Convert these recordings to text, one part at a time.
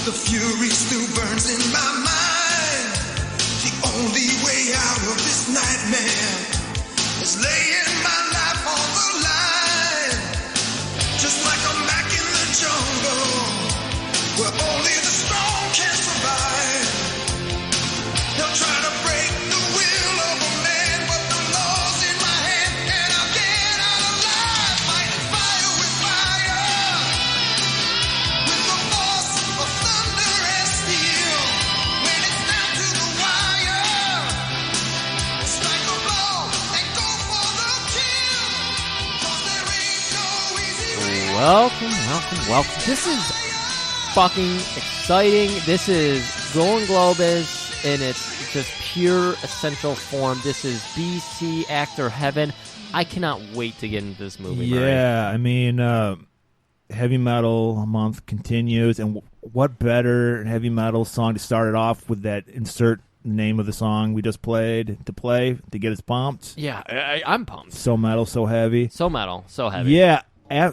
The fury still burns in my mind. The only way out of this nightmare is laying my life on the line. Just like I'm back in the jungle, where only the strong can survive. They'll try to break the will of a man, but the law's in my hand, and I'll get out alive. Fighting fire with fire, with the force of thunder and steel. When it's down to the wire, strike a blow and go for the kill. 'Cause there ain't no easy way. Welcome. This is fucking exciting. This is golan-globus in its just pure essential form. This is BC actor heaven. I cannot wait to get into this movie. Murray. Yeah, I mean, heavy metal month continues, and what better heavy metal song to start it off with that insert name of the song we just played to get us pumped. Yeah, I'm pumped. So metal, so heavy. So metal, so heavy. Yeah,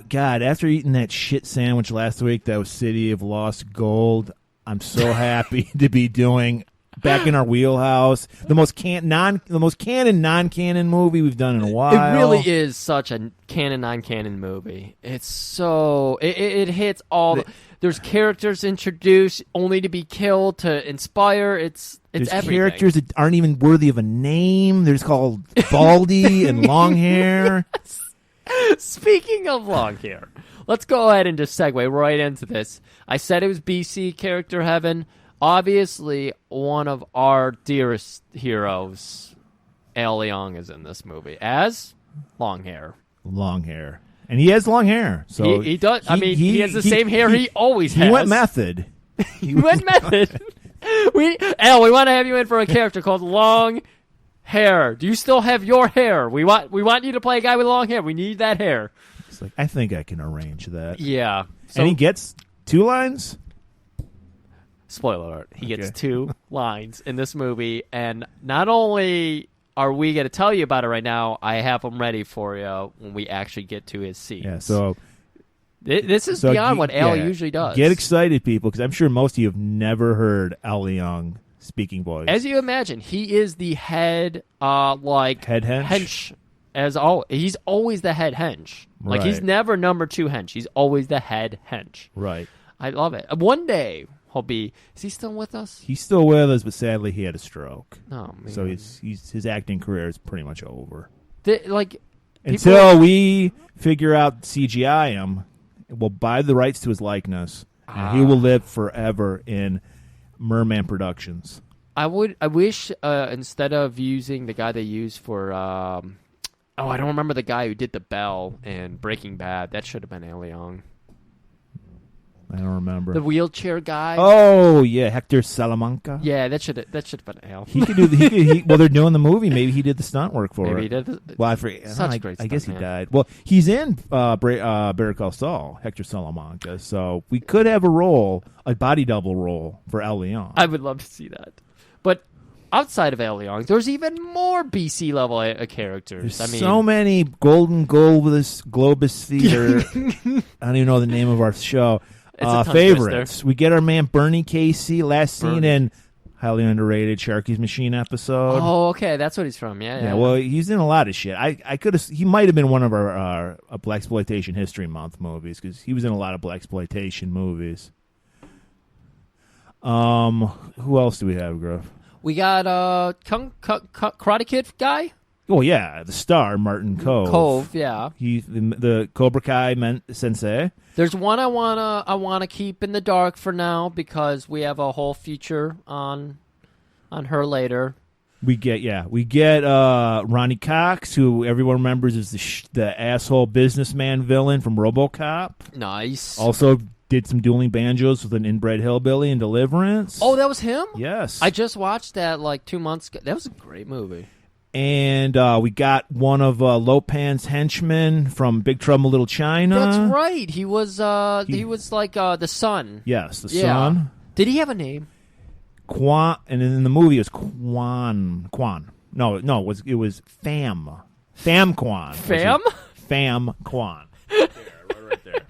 God, after eating that shit sandwich last week, that was City of Lost Gold, I'm so happy to be doing back in our wheelhouse. The most canon, non-canon movie we've done in a while. It really is such a canon, non-canon movie. It's so... It hits all... There's characters introduced only to be killed, to inspire. It's There's everything. characters that aren't even worthy of a name. There's called Baldy and Long Hair. Speaking of long hair, let's go ahead and just segue right into this. I said it was BC character heaven. Obviously, one of our dearest heroes, Al Leong, is in this movie as long hair. Long hair. And he has long hair. So he does. He has the same hair he always has. He went method. He went method. We want to have you in for a character called Long Hair. Do you still have your hair? We want you to play a guy with long hair. We need that hair. It's like, I think I can arrange that. Yeah. So, and he gets 2 lines? spoiler alert, he gets 2 lines in this movie, and not only are we going to tell you about it right now, I have them ready for you when we actually get to his scenes. Yeah, so this is beyond what Al usually does. Get excited, people, because I'm sure most of you have never heard Al Leong speaking voice. As you imagine, he is the head, head hench. He's always the head hench. Like, he's never number 2 hench. He's always the head hench. Right. I love it. One day he'll be. Is he still with us? He's still with us, but sadly he had a stroke. Oh man. So his acting career is pretty much over. Until we figure out CGI him, we'll buy the rights to his likeness, and he will live forever in Merman Productions. I wish instead of using the guy they used for I don't remember the guy who did the bell in Breaking Bad. That should have been Al Leong. I don't remember. The wheelchair guy. Oh yeah, Hector Salamanca. Yeah, that should have been Al. He could do. Well, they're doing the movie. Maybe he did the stunt work for it. Maybe he did. Well, I forget. I guess he man. died. Well, he's in Better Call Saul, Hector Salamanca. So we could have a body double role for Al Leong. I would love to see that. But outside of Al Leong, there's even more BC level characters. There's so many golan-globus theater. I don't even know the name of our show. Favorites. Twister. We get our man Bernie Casey, last seen in highly underrated Sharky's Machine episode. Oh, okay, that's what he's from. Yeah. Well, he's in a lot of shit. I could have. He might have been one of our Blaxploitation History Month movies because he was in a lot of Blaxploitation movies. Who else do we have, Gruff? We got Karate Kid guy. Oh yeah, the star Martin Kove. Kove, yeah. He's the Cobra Kai sensei. There's one I wanna keep in the dark for now because we have a whole feature on her later. We get Ronnie Cox, who everyone remembers as the asshole businessman villain from RoboCop. Nice. Also did some dueling banjos with an inbred hillbilly in Deliverance. Oh, that was him? Yes. I just watched that like 2 months ago. That was a great movie. And we got one of Lopan's henchmen from Big Trouble in Little China. That's right. He was like the son. Yes, the son. Did he have a name? Quan, and in the movie it was Quan. No, it was Pham. Pham Quan. Pham? Pham Quan. Right there.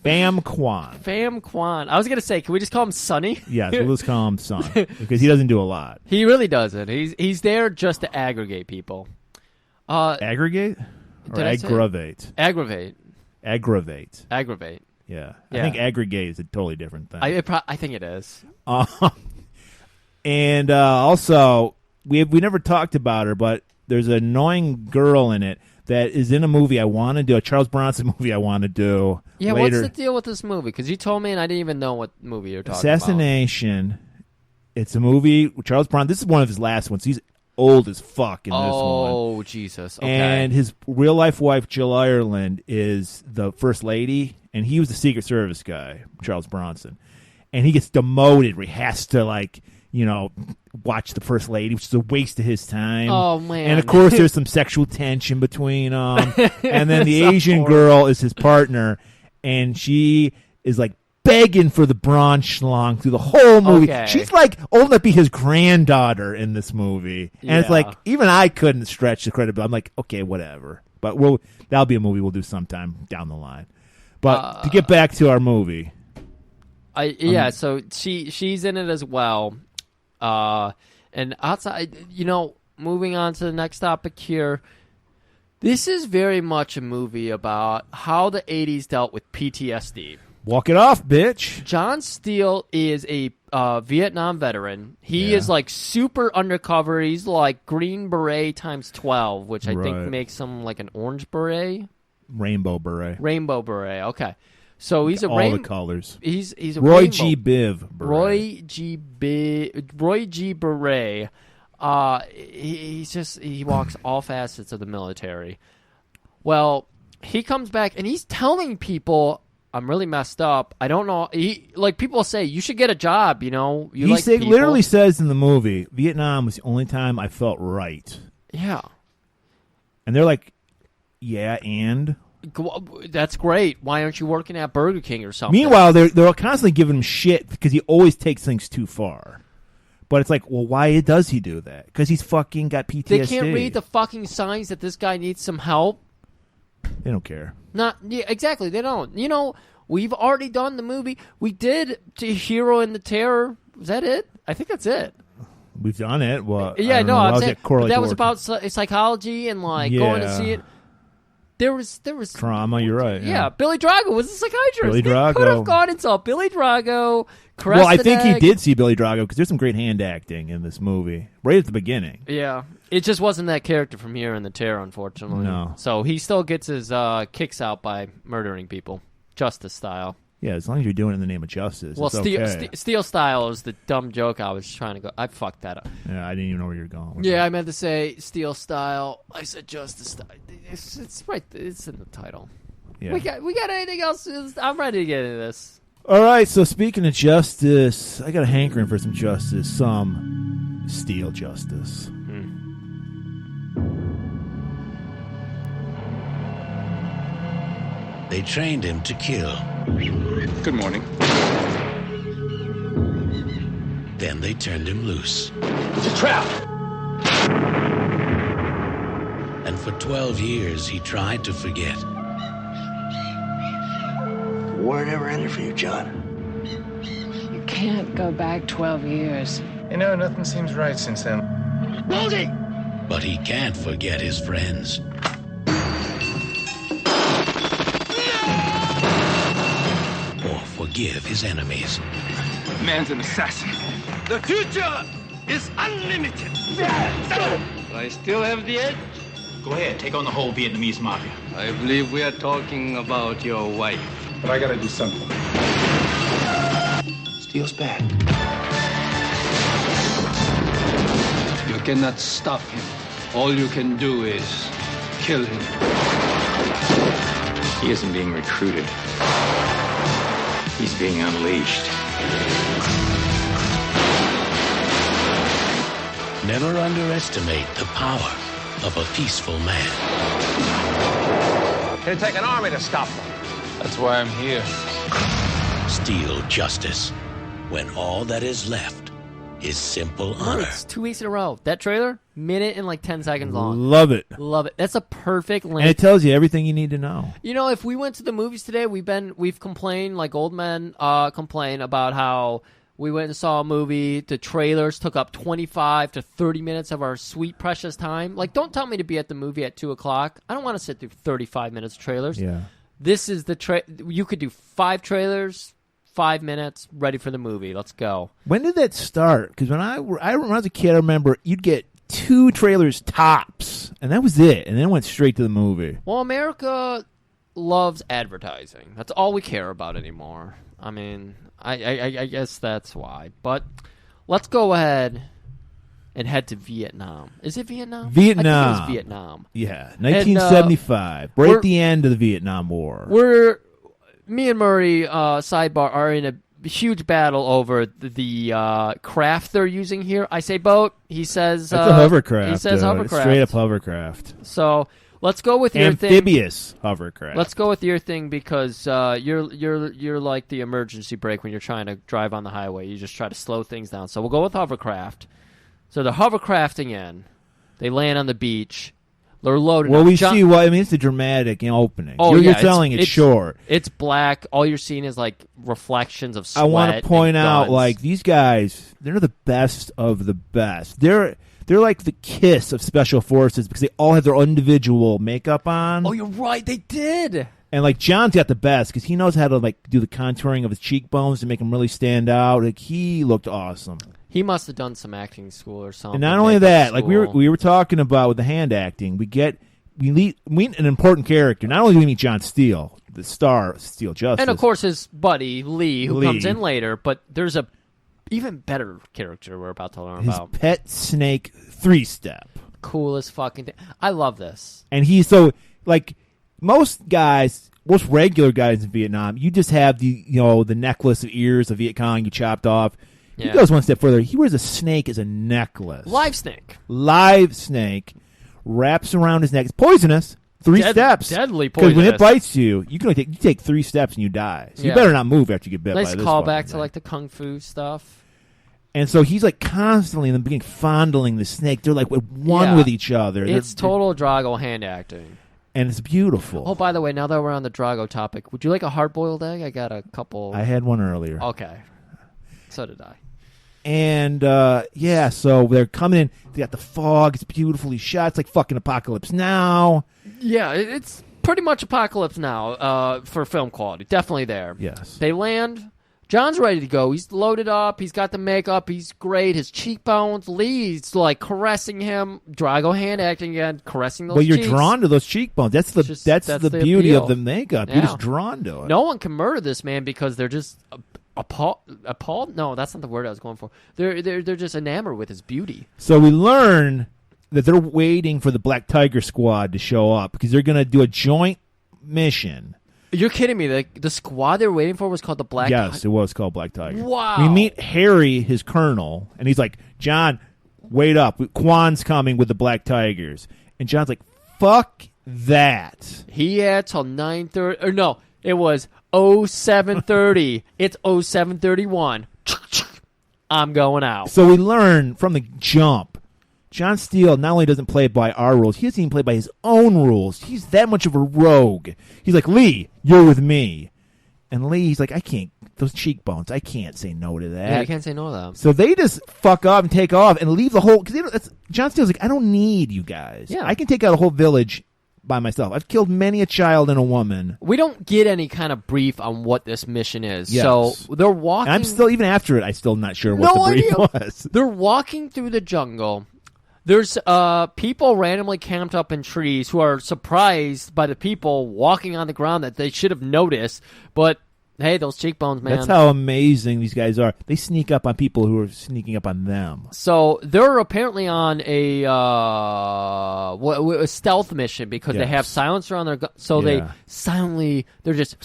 Pham Quan. Pham Quan. I was gonna say, can we just call him Sonny? Yes, we'll just call him Son because he doesn't do a lot. He really doesn't. He's there just to aggregate people. Aggregate or aggravate? Aggravate. Aggravate. Aggravate. Yeah. Yeah. I think aggregate is a totally different thing. I think it is. And also, we never talked about her, but there's an annoying girl in it that is in a movie I want to do, a Charles Bronson movie I want to do. Yeah, later. what's the deal with this movie? Because you told me and I didn't even know what movie you're talking Assassination. It's a movie with Charles Bronson. This is one of his last ones. He's old as fuck in this one. Oh, Jesus. Okay. And his real-life wife, Jill Ireland, is the first lady, and he was the Secret Service guy, Charles Bronson. And he gets demoted where he has to, watch the first lady, which is a waste of his time. Oh, man. And, of course, there's some sexual tension between them. And then the Asian horrible. girl is his partner, and she is, begging for the bronze schlong through the whole movie. Okay. She's old enough to be his granddaughter in this movie. And Yeah. it's even I couldn't stretch the credibility. I'm like, okay, whatever. But that'll be a movie we'll do sometime down the line. But to get back to our movie. So she's in it as well. And outside, moving on to the next topic here, this is very much a movie about how the 80s dealt with PTSD. Walk it off, bitch. John Steele is a Vietnam veteran. He is super undercover. He's like Green Beret times 12, which I think makes him like an orange beret. Rainbow beret. Rainbow beret. Okay, so he's all the colors. He's a Roy rainbow. G. Biv beret. Roy G. Beret. He walks all facets of the military. Well, he comes back and he's telling people, I'm really messed up. I don't know. People say you should get a job. He literally says in the movie, Vietnam was the only time I felt right. Yeah, and they're like, yeah, and that's great. Why aren't you working at Burger King or something? Meanwhile, they're constantly giving him shit because he always takes things too far. But it's like, well, why does he do that? Because he's fucking got PTSD. They can't read the fucking signs that this guy needs some help. They don't care. Exactly. They don't. We've already done the movie. We did Hero in the Terror. Was that it? I think that's it. We've done it. Well, I'm saying that was about psychology and going to see it. There was trauma. You're right. Yeah, Billy Drago was a psychiatrist. Billy Drago could have gone and saw Billy Drago. Well, I think he did see Billy Drago because there's some great hand acting in this movie right at the beginning. Yeah, it just wasn't that character from Here in the Terror, unfortunately. No. So he still gets his kicks out by murdering people, justice style. Yeah, as long as you're doing it in the name of justice. Well, it's okay. Steel style is the dumb joke I was trying to go. I fucked that up. Yeah, I didn't even know where you're going. Yeah, I meant to say steel style. I said justice style. It's right. It's in the title. Yeah. We got anything else? I'm ready to get into this. All right. So speaking of justice, I got a hankering for some justice. Some Steele Justice. They trained him to kill. Good morning. Then they turned him loose. It's a trap! And for 12 years, he tried to forget. The war never ended for you, John. You can't go back 12 years. Nothing seems right since then. Baldy! But he can't forget his friends. Or forgive his enemies. The man's an assassin. The future is unlimited. I still have the edge. Go ahead, take on the whole Vietnamese mafia. I believe we are talking about your wife. But I gotta do something. Steele's back. You cannot stop him. All you can do is kill him. He isn't being recruited. He's being unleashed. Never underestimate the power of a peaceful man. It'd take an army to stop them. That's why I'm here. Steele Justice. When all that is left is simple honor. It's 2 weeks in a row. That trailer minute and like 10 seconds long. Love it. Love it. That's a perfect length. And it tells you everything you need to know. You know, if we went to the movies today, we've complained like old men complain about how we went and saw a movie. The trailers took up 25 to 30 minutes of our sweet precious time. Like, don't tell me to be at the movie at 2:00. I don't want to sit through 35 minutes of trailers. Yeah. This is you could do 5 trailers, 5 minutes, ready for the movie. Let's go. When did that start? Because when I was a kid, I remember you'd get 2 trailers tops, and that was it. And then it went straight to the movie. Well, America loves advertising. That's all we care about anymore. I mean, I guess that's why. But let's go ahead and head to Vietnam. Is it Vietnam? Vietnam. I think it was Vietnam. Yeah, 1975. Right at the end of the Vietnam War. Me and Murray, sidebar, are in a huge battle over the craft they're using here. I say boat. He says... That's a hovercraft. He says hovercraft. Straight up hovercraft. So... Let's go with your thing. Amphibious hovercraft. Let's go with your thing because you're like the emergency brake when you're trying to drive on the highway. You just try to slow things down. So we'll go with hovercraft. So they're hovercrafting in. They land on the beach. They're loaded. Well, see what I mean. It's a dramatic opening. Oh, you're telling it's short. It's black. All you're seeing is like reflections of sweat. I want to point out, guns. like these guys, they're the best of the best. They're like the Kiss of special forces because they all have their individual makeup on. Oh, you're right. They did. And like John's got the best because he knows how to like do the contouring of his cheekbones to make them really stand out. Like he looked awesome. He must have done some acting school or something. And not only that, like we were talking about with the hand acting, we meet an important character. Not only do we meet John Steele, the star Steele Justice, and of course his buddy Lee, who comes in later, but there's a even better character we're about to learn about. His pet snake 3-step. Coolest fucking thing. I love this. And he's so, like, most regular guys in Vietnam, you just have the necklace of ears of Viet Cong you chopped off. Yeah. He goes one step further. He wears a snake as a necklace. Live snake. Live snake. Wraps around his neck. It's poisonous. 3 steps. Deadly poisonous. Because when it bites you, you take 3 steps and you die. So you better not move after you get bit by this. Nice callback to like the kung fu stuff. And so he's like constantly in the beginning fondling the snake. They're like one with each other. It's total Drago hand acting. And it's beautiful. Oh, by the way, now that we're on the Drago topic, would you like a hard-boiled egg? I got a couple. I had one earlier. Okay. So did I. And, so they're coming in. They got the fog. It's beautifully shot. It's like fucking Apocalypse Now. Yeah, it's pretty much Apocalypse Now for film quality. Definitely there. Yes. They land. John's ready to go. He's loaded up. He's got the makeup. He's great. His cheekbones. Lee's like caressing him. Drago hand acting again, caressing those cheeks. Well, you're drawn to those cheekbones. That's the beauty of the makeup. Yeah. You're just drawn to it. No one can murder this man because they're just appalled. No, that's not the word I was going for. They're just enamored with his beauty. So we learn that they're waiting for the Black Tiger Squad to show up because they're going to do a joint mission. You're kidding me. The squad they were waiting for was called the Black Tiger? Yes, it was called Black Tiger. Wow. We meet Harry, his colonel, and he's like, John, wait up. Kwan's coming with the Black Tigers. And John's like, fuck that. He had till 9:30. Or no, it was 07:30. It's 07:31. I'm going out. So we learn from the jump. John Steele not only doesn't play by our rules, he doesn't even play by his own rules. He's that much of a rogue. He's like, Lee, you're with me. And Lee's like, I can't, those cheekbones, I can't say no to that. Yeah, you can't say no to them. So they just fuck up and take off and leave the whole, because John Steele's like, I don't need you guys. Yeah. I can take out a whole village by myself. I've killed many a child and a woman. We don't get any kind of brief on what this mission is. Yes. So they're walking. And I'm still, even after it, I'm still not sure what the brief was. They're walking through the jungle. There's people randomly camped up in trees who are surprised by the people walking on the ground that they should have noticed. But, hey, those cheekbones, man. That's how amazing these guys are. They sneak up on people who are sneaking up on them. So they're apparently on a stealth mission because they have silencer on their gun. So they silently, they're just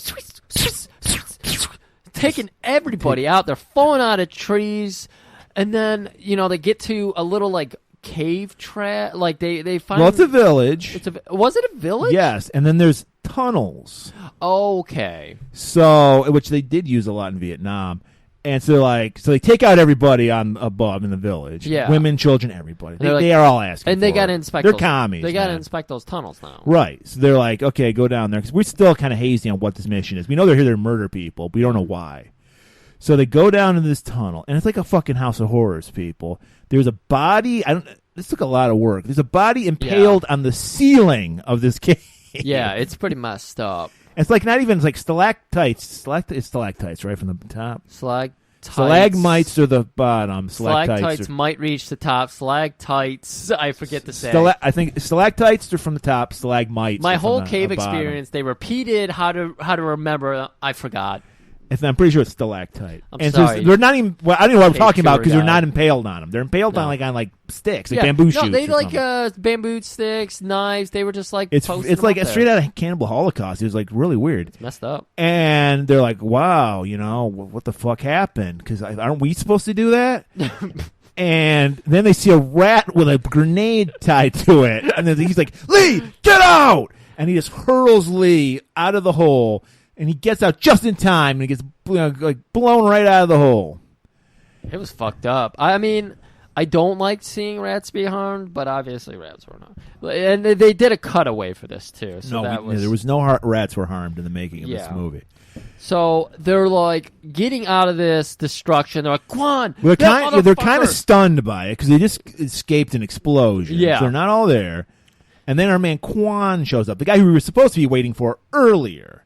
taking everybody out. They're falling out of trees. And then, they get to a little, like, cave trap, like they find. Well, it's a village. Was it a village? Yes, and then there's tunnels. Okay. So, which they did use a lot in Vietnam, And so they take out everybody on above in the village. Yeah. Women, children, everybody. They're They are all asking and they for got to it. inspect They're those, commies. They got to man. inspect those tunnels now. Right. So they're like, okay, go down there. Because we're still kind of hazy on what this mission is. We know they're here to murder people, but we don't know why. So they go down into this tunnel, and it's like a fucking House of Horrors, people. There's a body. This took a lot of work. There's a body impaled on the ceiling of this cave. Yeah, it's pretty messed up. It's like not even, it's like stalactites. It's stalactites, right, from the top. Stalagmites are the bottom. Stalactites might reach the top. Stalactites, I forget to say. I think stalactites are from the top. Stalagmites. My are whole from cave the bottom. experience, they repeated how to remember. I forgot. I'm pretty sure it's stalactite. I'm sorry. They're not even. Well, I don't know what I'm talking about because tour they're guy. not impaled on them. They're impaled on sticks, like bamboo shoots. No, they or like something. bamboo sticks, knives. They were just like It's posting like them up straight there. out of Cannibal Holocaust. It was like really weird. It's messed up. And they're like, "Wow, what the fuck happened? Because aren't we supposed to do that?" And then they see a rat with a grenade tied to it, and then he's like, "Lee, get out!" And he just hurls Lee out of the hole, and he gets out just in time, and he gets blown right out of the hole. It was fucked up. I mean, I don't like seeing rats be harmed, but obviously rats were not. And they did a cutaway for this too. So there was no rats were harmed in the making of this movie. So they're like getting out of this destruction. They're like, Quan, Well, they're kind of stunned by it because they just escaped an explosion. Yeah. So they're not all there. And then our man Quan shows up, the guy who we were supposed to be waiting for earlier.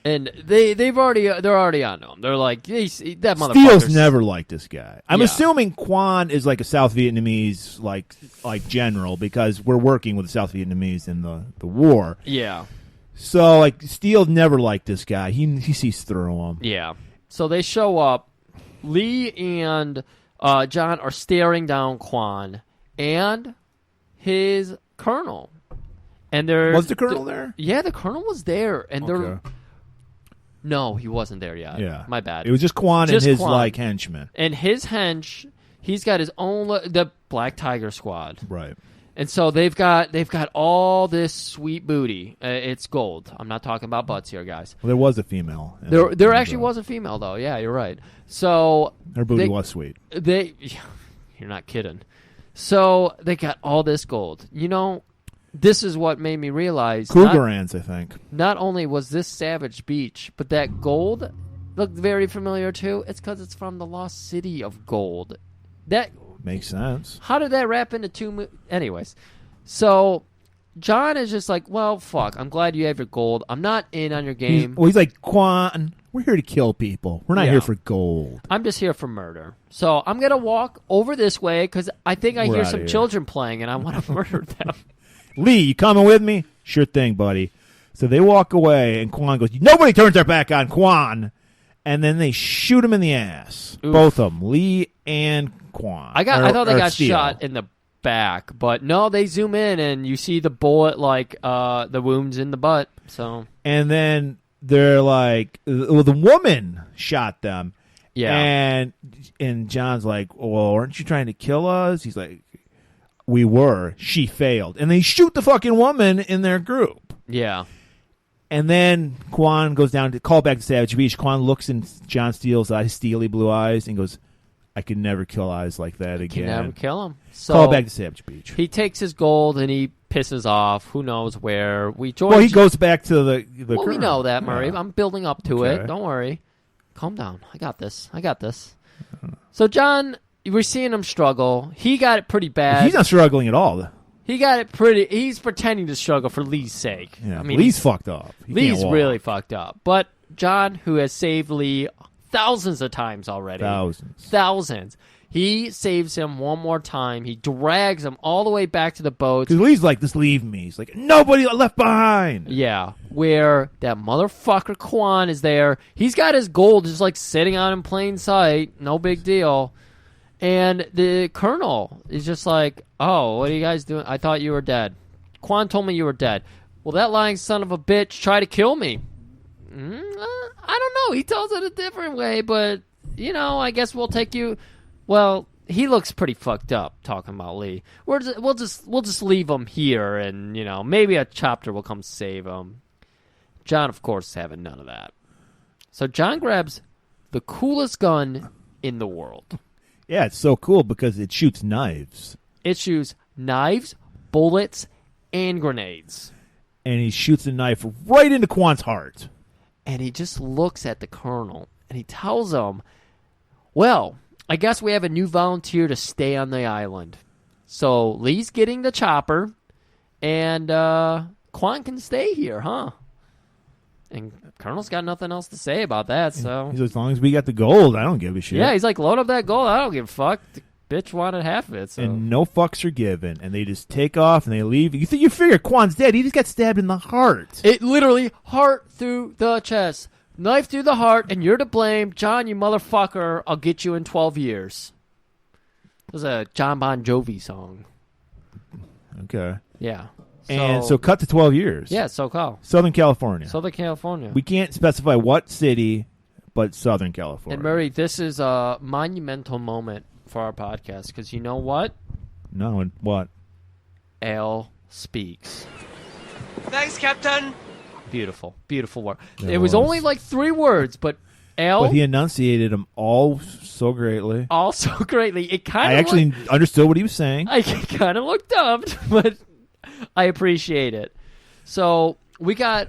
And they're already on him. They're like, that motherfucker. Steele's never liked this guy. I'm Yeah. assuming Quan is like a South Vietnamese like general because we're working with the South Vietnamese in the war. Yeah. So like Steele never liked this guy. He sees through him. Yeah. So they show up. Lee and John are staring down Quan and his colonel. And Was the colonel there? Yeah, the colonel was there. And they're... Okay. No, he wasn't there yet. Yeah. My bad. It was just Quan and his Quan. henchmen. And his hench, he's got his own... the Black Tiger Squad. Right. And so they've got all this sweet booty. It's gold. I'm not talking about butts here, guys. Well, there was a female. There actually was a female, though. Yeah, you're right. So her booty was sweet. You're not kidding. So they got all this gold. This is what made me realize. Krugerrands, I think. Not only was this Savage Beach, but that gold looked very familiar too. It's because it's from the lost city of gold. That makes sense. How did that wrap into two? Anyways, so John is just like, well, fuck. I'm glad you have your gold. I'm not in on your game. He's like, Quan, we're here to kill people. We're not here for gold. I'm just here for murder. So I'm gonna walk over this way because I think I hear some children playing and I want to murder them. Lee, you coming with me? Sure thing, buddy. So they walk away, and Quan goes, nobody turns their back on Quan. And then they shoot him in the ass. Oof. Both of them, Lee and Quan. I thought they got Steele. shot in the back, but no, they zoom in, and you see the bullet, the wounds in the butt. So, and then they're like, well, the woman shot them. Yeah. And John's like, well, aren't you trying to kill us? He's like, we were. She failed. And they shoot the fucking woman in their group. Yeah. And then Quan goes down to call back to Savage Beach. Quan looks in John Steele's eyes, steely blue eyes, and goes, I could never kill eyes like that again. Can never kill him. So call back to Savage Beach. He takes his gold and he pisses off. Who knows where? He goes back to the Well, we know that, Murray. Yeah. I'm building up to it. Don't worry. Calm down. I got this. So John, we're seeing him struggle. He got it pretty bad. He's not struggling at all. He got it pretty... He's pretending to struggle for Lee's sake. Yeah, I mean, Lee's fucked up. Lee's really fucked up. But John, who has saved Lee thousands of times already. Thousands. He saves him one more time. He drags him all the way back to the boat. Because Lee's like, just leave me. He's like, nobody left behind. Yeah, where that motherfucker Quan is there. He's got his gold just like sitting out in plain sight. No big deal. And the colonel is just like, oh, what are you guys doing? I thought you were dead. Quan told me you were dead. Well, that lying son of a bitch tried to kill me. I don't know. He tells it a different way, but, I guess we'll take you. Well, he looks pretty fucked up talking about Lee. We'll just leave him here, and, maybe a chopper will come save him. John, of course, is having none of that. So John grabs the coolest gun in the world. Yeah, it's so cool because it shoots knives. It shoots knives, bullets, and grenades. And he shoots a knife right into Quan's heart. And he just looks at the colonel, and he tells him, well, I guess we have a new volunteer to stay on the island. So Lee's getting the chopper, and Quan can stay here, huh? And Colonel's got nothing else to say about that, so... He's like, as long as we got the gold, I don't give a shit. Yeah, he's like, load up that gold, I don't give a fuck. The bitch wanted half of it, so... And no fucks are given, and they just take off, and they leave. You figure Quan's dead. He just got stabbed in the heart. It literally, heart through the chest. Knife through the heart, and you're to blame. John, you motherfucker, I'll get you in 12 years. It was a John Bon Jovi song. Okay. Yeah. And so cut to 12 years. Yeah, SoCal. Southern California. Southern California. We can't specify what city, but Southern California. And Murray, this is a monumental moment for our podcast, because you know what? No, and what? Al speaks. Thanks, Captain. Beautiful. Beautiful work. It It was only like 3 words, but Al... But he enunciated them all so greatly. All so greatly. It kind of... I actually understood what he was saying. I kind of looked up, but I appreciate it. So we got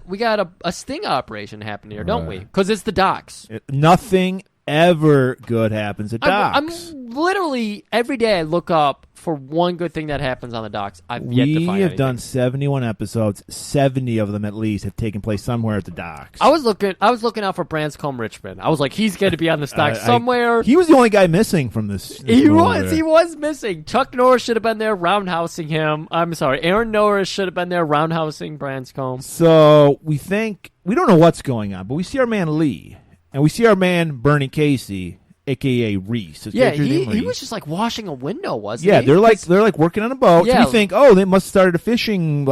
a sting operation happening here, don't we? Because it's the docks. Nothing ever good happens at docks. I'm literally every day I look up for one good thing that happens on the docks. I've yet to find We have anything. done 71 episodes. 70 of them at least have taken place somewhere at the docks. I was looking out for Branscombe Richmond. I was like, he's going to be on this dock somewhere. He was the only guy missing from this. He was missing. Chuck Norris should have been there roundhousing him. I'm sorry, Aaron Norris should have been there roundhousing Branscombe. So we don't know what's going on, but we see our man Lee, and we see our man Bernie Casey, a.k.a. Reese. Yeah, he was just like washing a window, wasn't he? Yeah, they're like working on a boat. Yeah. So we think, they must have started a fishing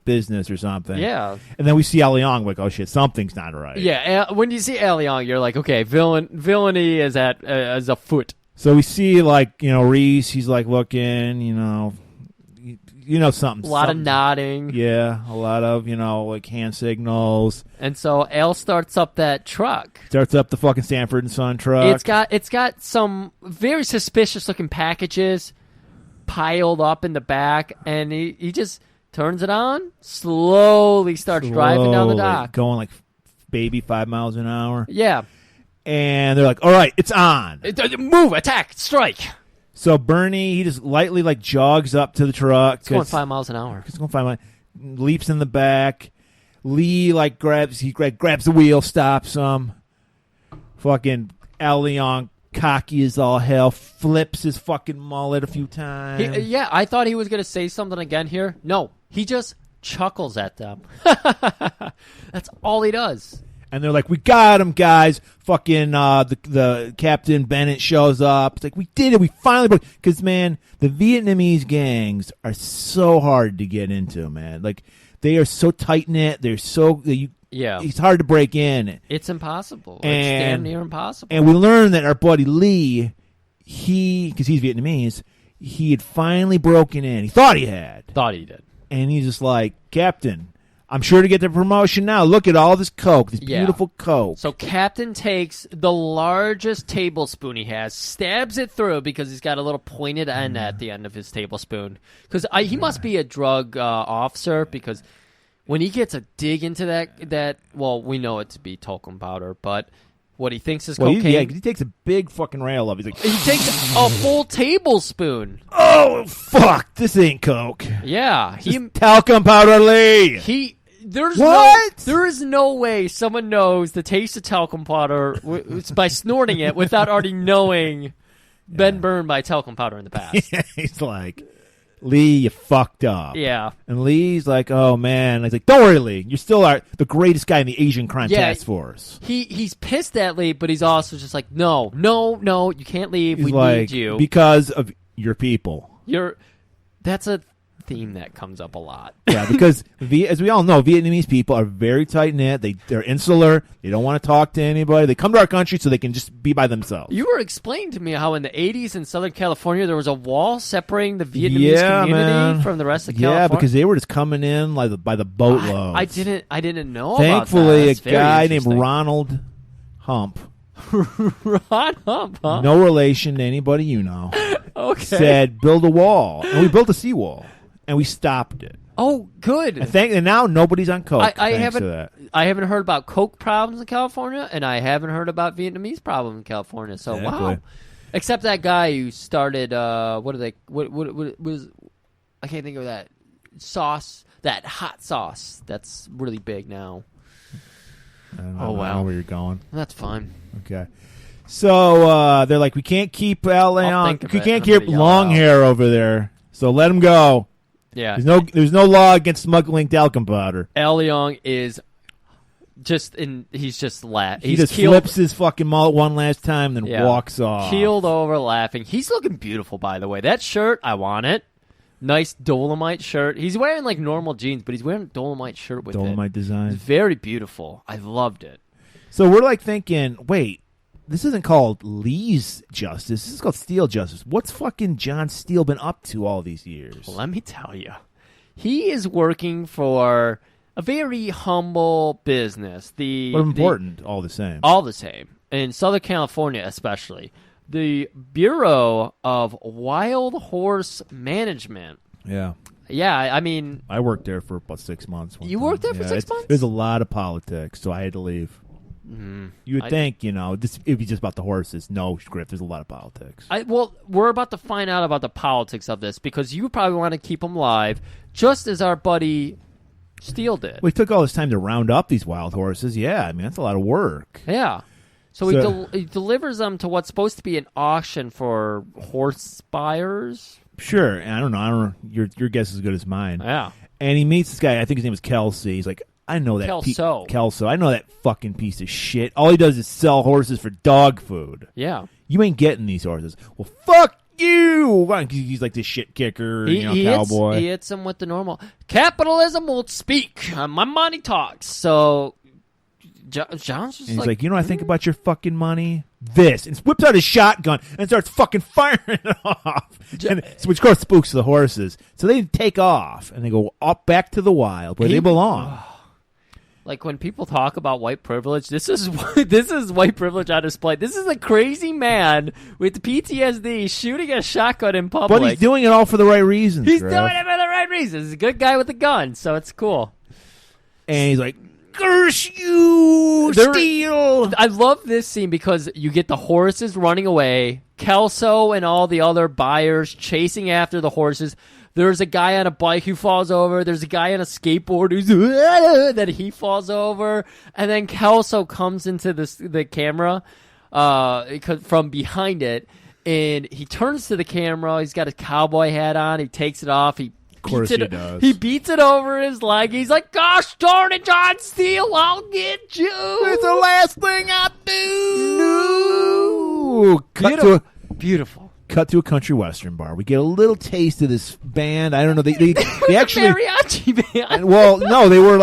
business or something. Yeah. And then we see Al Young, like, oh shit, something's not right. Yeah, when you see Al Young, you're like, okay, villainy is at as a foot. So we see Reese. He's like looking, something. A lot of nodding. Yeah, a lot of like hand signals. And so Al starts up that truck. Starts up the fucking Sanford and Son truck. It's got some very suspicious looking packages piled up in the back, and he just turns it on, slowly starts driving down the dock, going like baby 5 miles an hour. Yeah. And they're like, all right, it's on. Move, attack, strike. So Bernie, he just lightly jogs up to the truck. It's going 5 miles an hour. It's going 5 miles. Leaps in the back. Lee grabs the wheel, stops him. Fucking Al Leong, cocky as all hell, flips his fucking mullet a few times. I thought he was going to say something again here. No, he just chuckles at them. That's all he does. And they're like, we got him, guys. Fucking the Captain Bennett shows up. It's like, we did it. We finally broke. Because, man, the Vietnamese gangs are so hard to get into, man. Like, they are so tight-knit. They're so... It's hard to break in. It's impossible. It's damn near impossible. And we learned that our buddy Lee, because he's Vietnamese, he had finally broken in. He thought he had. Thought he did. And he's just like, Captain... I'm sure to get the promotion now. Look at all this Coke, this beautiful Coke. So Captain takes the largest tablespoon he has, stabs it through because he's got a little pointed end at the end of his tablespoon. Because he must be a drug officer, because when he gets a dig into that, well, we know it to be talcum powder, but what he thinks is cocaine. He takes a big fucking rail up. He's like, he takes a full tablespoon. Oh, fuck, this ain't Coke. Yeah. Talcum powder, Lee. There is no way someone knows the taste of talcum powder by snorting it without already knowing been burned by talcum powder in the past. He's like, Lee, you fucked up. Yeah. And Lee's like, oh, man. And he's like, don't worry, Lee. You're still the greatest guy in the Asian Crime Task Force. He's pissed at Lee, but he's also just like, no, you can't leave. We need you. Because of your people. That's a theme that comes up a lot. Yeah, because as we all know, Vietnamese people are very tight-knit. They're insular. They don't want to talk to anybody. They come to our country so they can just be by themselves. You were explaining to me how in the 80s in Southern California there was a wall separating the Vietnamese community from the rest of California. Yeah, because they were just coming in by the boatload. I didn't know Thankfully, about that. a guy named Ronald Hump Brought up, huh? No relation to anybody you know. Okay. Said build a wall, and we built a seawall, and we stopped it. Oh, good. And now nobody's on coke. I thanks haven't. to that. I haven't heard about coke problems in California, and I haven't heard about Vietnamese problems in California. So Exactly. wow. Except that guy who started. What was? I can't think of that sauce. That hot sauce. That's really big now. I don't know, Oh, wow. I don't know where you're going. That's fine. Okay. So they're like, we can't keep I'll Leon. think of We it. can't I'm gonna keep yell long it out. hair over there. So let him go. Yeah. There's no law against smuggling talcum powder. El Young is just in. He's just He just flips his fucking mullet one last time, then walks off. Keeled over, laughing. He's looking beautiful, by the way. That shirt, I want it. Nice Dolomite shirt. He's wearing like normal jeans, but he's wearing a Dolomite shirt with Dolomite it. design. It's very beautiful. I loved it. So we're like thinking, wait, this isn't called Lee's Justice. This is called Steele Justice. What's fucking John Steele been up to all these years? Well, let me tell you. He is working for a very humble business. But important, all the same. All the same. In Southern California, especially. The Bureau of Wild Horse Management. Yeah. Yeah, I mean... I worked there for about 6 months. You worked there for 6 months? There's a lot of politics, so I had to leave. You would think, it'd be just about the horses. No, Griff, there's a lot of politics. Well, we're about to find out about the politics of this because you probably want to keep them live, just as our buddy Steele did. We took all this time to round up these wild horses. Yeah, I mean, that's a lot of work. Yeah. So he delivers them to what's supposed to be an auction for horse buyers. Sure, and I don't know. Your guess is as good as mine. Yeah. And he meets this guy. I think his name was Kelsey. He's like, I know that. Kelso. I know that fucking piece of shit. All he does is sell horses for dog food. Yeah. You ain't getting these horses. Well, fuck you. He's like this shit kicker, cowboy. He hits him with the normal. Capitalism will speak. My money talks. So John's just and he's like, I think about your fucking money? This. And whips out his shotgun and starts fucking firing it off. Which, of course, spooks the horses. So they take off and they go up back to the wild where they belong. Like when people talk about white privilege, this is white privilege on display. This is a crazy man with PTSD shooting a shotgun in public. But he's doing it all for the right reasons. He's doing it for the right reasons. He's a good guy with a gun, so it's cool. And he's like, curse you, Steele. I love this scene because you get the horses running away, Kelso and all the other buyers chasing after the horses. There's a guy on a bike who falls over. There's a guy on a skateboard who's that he falls over, and then Kelso comes into the camera from behind it, and he turns to the camera. He's got a cowboy hat on. He takes it off. Of course he does. He beats it over his leg. He's like, "Gosh darn it, John Steele, I'll get you." It's the last thing I do. No. Beautiful. Cut to a country western bar. We get a little taste of this band. I don't know. They actually mariachi band. Well, no, they were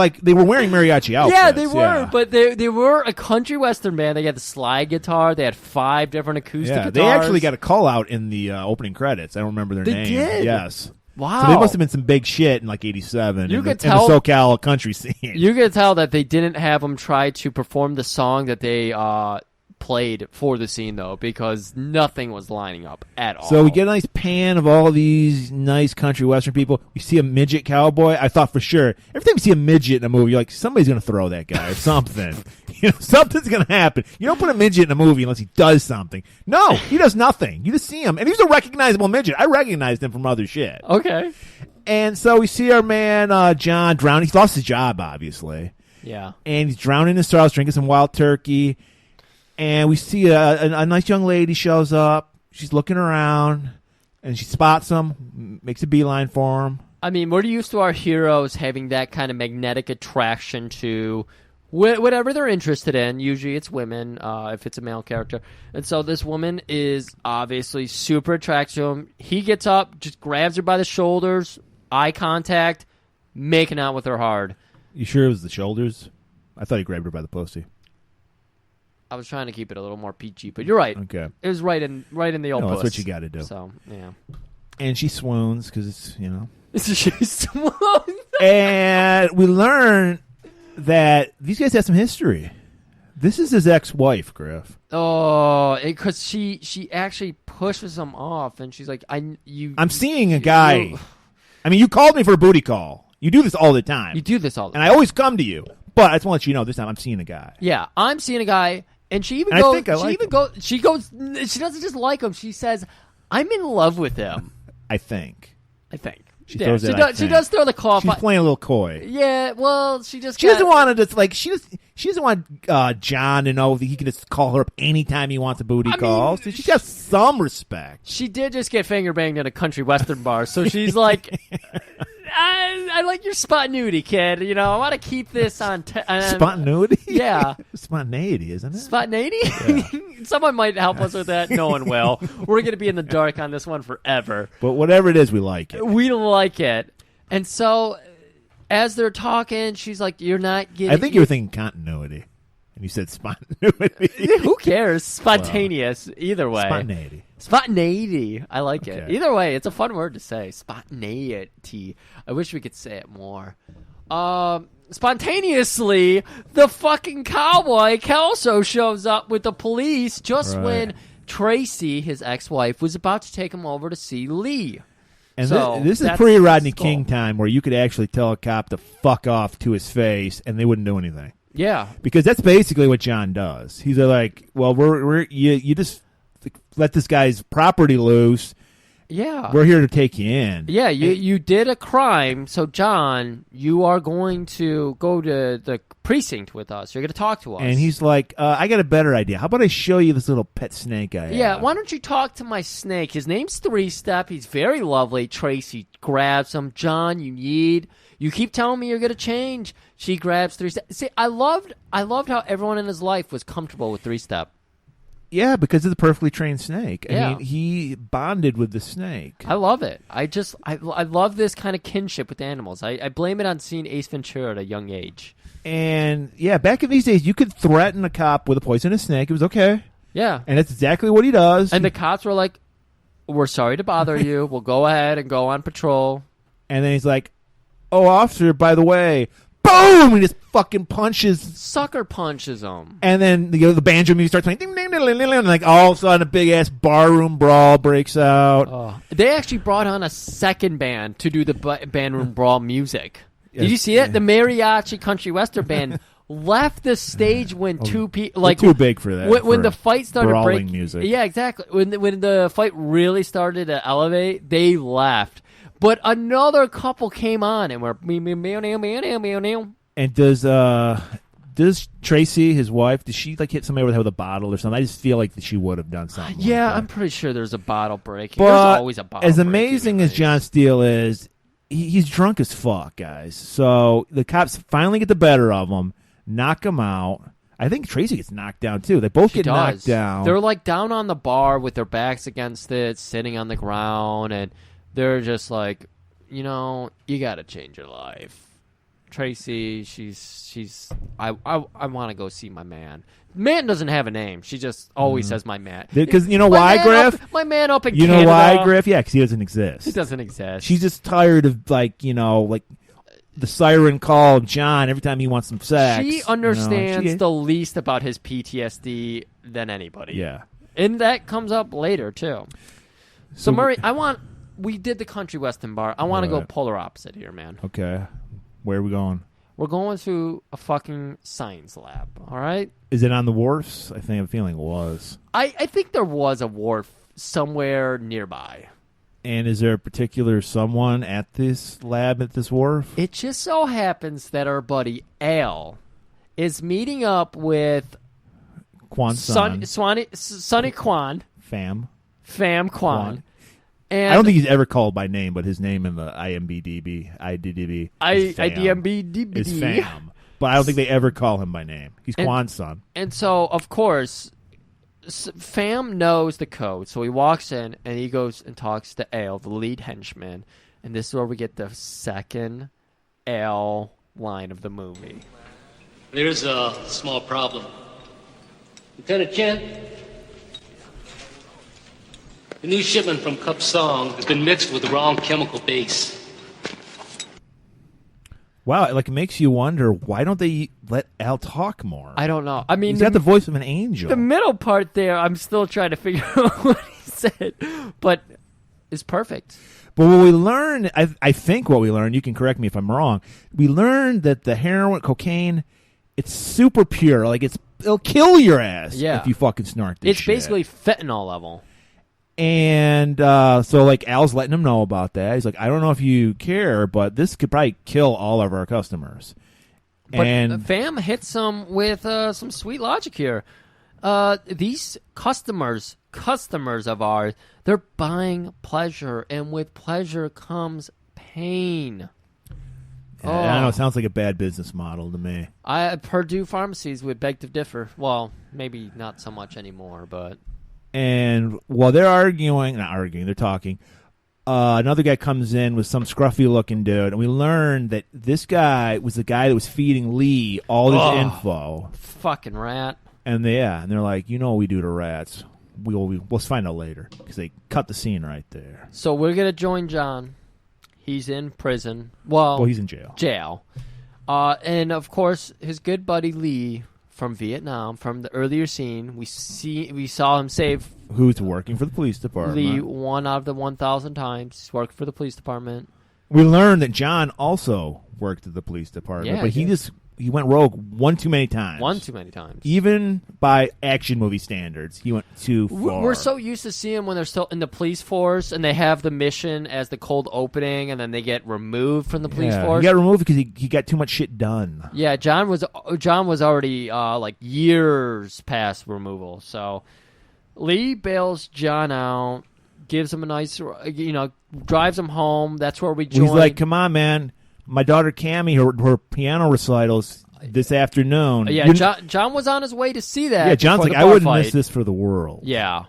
wearing mariachi outfits. Yeah, they were, but they were a country western band. They had the slide guitar. They had 5 different acoustic guitars. They actually got a call out in the opening credits. I don't remember their name. They did? Yes. Wow. So they must have been some big shit in like '87 in the SoCal country scene. You could tell that they didn't have them try to perform the song that they played for the scene, though, because nothing was lining up at all. So we get a nice pan of all these nice country western people. We see a midget cowboy. I thought for sure, every time you see a midget in a movie, you're like, somebody's going to throw that guy or something. Something's going to happen. You don't put a midget in a movie unless he does something. No, he does nothing. You just see him. And he's a recognizable midget. I recognized him from other shit. Okay. And so we see our man, John, drowning. He lost his job, obviously. Yeah. And he's drowning in his straws, drinking some wild turkey. And we see a nice young lady shows up. She's looking around, and she spots him, makes a beeline for him. I mean, we're used to our heroes having that kind of magnetic attraction to whatever they're interested in. Usually it's women, if it's a male character. And so this woman is obviously super attracted to him. He gets up, just grabs her by the shoulders, eye contact, making out with her hard. You sure it was the shoulders? I thought he grabbed her by the pussy. I was trying to keep it a little more peachy, but you're right. Okay. It was right in the old puss. That's what you got to do. So, yeah. And she swoons because it's, She swoons. And we learn that these guys have some history. This is his ex-wife, Griff. Oh, because she actually pushes him off, and she's like, I'm seeing a guy. I mean, you called me for a booty call. You do this all the time. You do this all the time. And I always come to you. But I just want to let you know, this time I'm seeing a guy. Yeah, I'm seeing a guy, and she even and goes. I think I like him. She doesn't just like him. She says, "I'm in love with him." I think. She does throw the claw. She's playing a little coy. Yeah, well, she doesn't want to just like she doesn't want John to know that he can just call her up anytime he wants a booty call. So she's got some respect. She did just get finger banged at a country western bar, so she's like, I like your spontaneity, kid. You know, I want to keep this on. Spontaneity? Yeah, spontaneity, isn't it? Spontaneity. Yeah. Someone might help us with that. No one will. We're going to be in the dark on this one forever. But whatever it is, we like it. We like it. And so, as they're talking, she's like, "You're not getting." I think you were thinking continuity, and you said spontaneity. Who cares? Spontaneous. Either way. Spontaneity. I like it. Either way, it's a fun word to say. Spontaneity. I wish we could say it more. Spontaneously, the fucking cowboy Kelso shows up with the police just when Tracy, his ex-wife, was about to take him over to see Lee. And this is pre-Rodney King time where you could actually tell a cop to fuck off to his face and they wouldn't do anything. Yeah. Because that's basically what John does. He's like, well, you just let this guy's property loose. Yeah. We're here to take you in. Yeah, you did a crime, so John, you are going to go to the precinct with us. You're going to talk to us. And he's like, I got a better idea. How about I show you this little pet snake I have? Yeah, why don't you talk to my snake? His name's Three Step. He's very lovely. Tracy grabs him. John, you keep telling me you're going to change. She grabs Three Step. See, I loved how everyone in his life was comfortable with Three Step. Yeah, because it's a perfectly trained snake. Yeah. I mean, he bonded with the snake. I love it. I love this kind of kinship with animals. I blame it on seeing Ace Ventura at a young age. And, yeah, back in these days, you could threaten a cop with a poisonous snake. It was okay. Yeah. And that's exactly what he does. And the cops were like, we're sorry to bother you. We'll go ahead and go on patrol. And then he's like, oh, officer, by the way, boom! He just fucking sucker punches him. And then the banjo music starts playing. Ding, ding, ding, ding, ding, and like all of a sudden a big-ass barroom brawl breaks out. They actually brought on a second band to do the bandroom brawl music. Did you see it? The mariachi country western band left the stage when two people too big for that. When the fight started brawling music. Yeah, exactly. When the fight really started to elevate, they left. But another couple came on and were and does Tracy, his wife, does she like hit somebody with a bottle or something? I just feel like she would have done something. Yeah, like I'm pretty sure there's a bottle break. But there's always a bottle as break amazing as John Steele is, he's drunk as fuck, guys. So the cops finally get the better of him, knock him out. I think Tracy gets knocked down too. They both get knocked down. They're like down on the bar with their backs against it, sitting on the ground, and they're just like, you got to change your life. Tracy, I want to go see my man. Man doesn't have a name. She just always says my man. Because you know why, Griff? My man up in Canada. You know why, Griff? Yeah, because he doesn't exist. He doesn't exist. She's just tired of like the siren call of John every time he wants some sex. She understands the least about his PTSD than anybody. Yeah. And that comes up later, too. So Murray, we did the country western bar. I want to go polar opposite here, man. Okay. Where are we going? We're going to a fucking science lab, all right? Is it on the wharfs? I have a feeling it was. I think there was a wharf somewhere nearby. And is there a particular someone at this lab at this wharf? It just so happens that our buddy Al is meeting up with Sonny Kwan. Fam Kwan. And I don't think he's ever called by name, but his name in the IMDb is Fam. But I don't think they ever call him by name. He's Kwan's son. And so, of course, Fam knows the code. So he walks in, and he goes and talks to Al, the lead henchman. And this is where we get the second Al line of the movie. There's a small problem. Lieutenant Chen? The new shipment from Cup Song has been mixed with the wrong chemical base. Wow, it makes you wonder, why don't they let Al talk more? I don't know. I mean, he's got the voice of an angel. The middle part there, I'm still trying to figure out what he said, but it's perfect. But what we learned, I think what we learned, you can correct me if I'm wrong, we learned that the heroin, cocaine, it's super pure. It'll kill your ass if you fucking snort this shit. It's basically fentanyl level. And so, Al's letting him know about that. He's like, I don't know if you care, but this could probably kill all of our customers. But and Fam hits them with some sweet logic here. These customers of ours, they're buying pleasure, and with pleasure comes pain. I don't know, it sounds like a bad business model to me. Purdue pharmacies would beg to differ. Well, maybe not so much anymore, but... And while they're they're talking, another guy comes in with some scruffy-looking dude, and we learn that this guy was the guy that was feeding Lee all this info. Fucking rat. And they're like, you know what we do to rats. We'll find out later, because they cut the scene right there. So we're going to join John. He's in prison. Well, he's in jail. And, of course, his good buddy Lee... from Vietnam, from the earlier scene, we saw him save... Who's working for the police department. Lee 1 out of the 1,000 times. He's worked for the police department. We learned that John also worked at the police department, but he went rogue one too many times. Even by action movie standards, he went too far. We're so used to seeing him when they're still in the police force, and they have the mission as the cold opening, and then they get removed from the police force. He got removed because he got too much shit done. Yeah, John was already years past removal. So Lee bails John out, gives him a nice, drives him home. That's where we join. He's like, come on, man. My daughter Cammie, her piano recitals this afternoon. Yeah, John was on his way to see that. Yeah, John's like, I wouldn't miss this for the world. Yeah.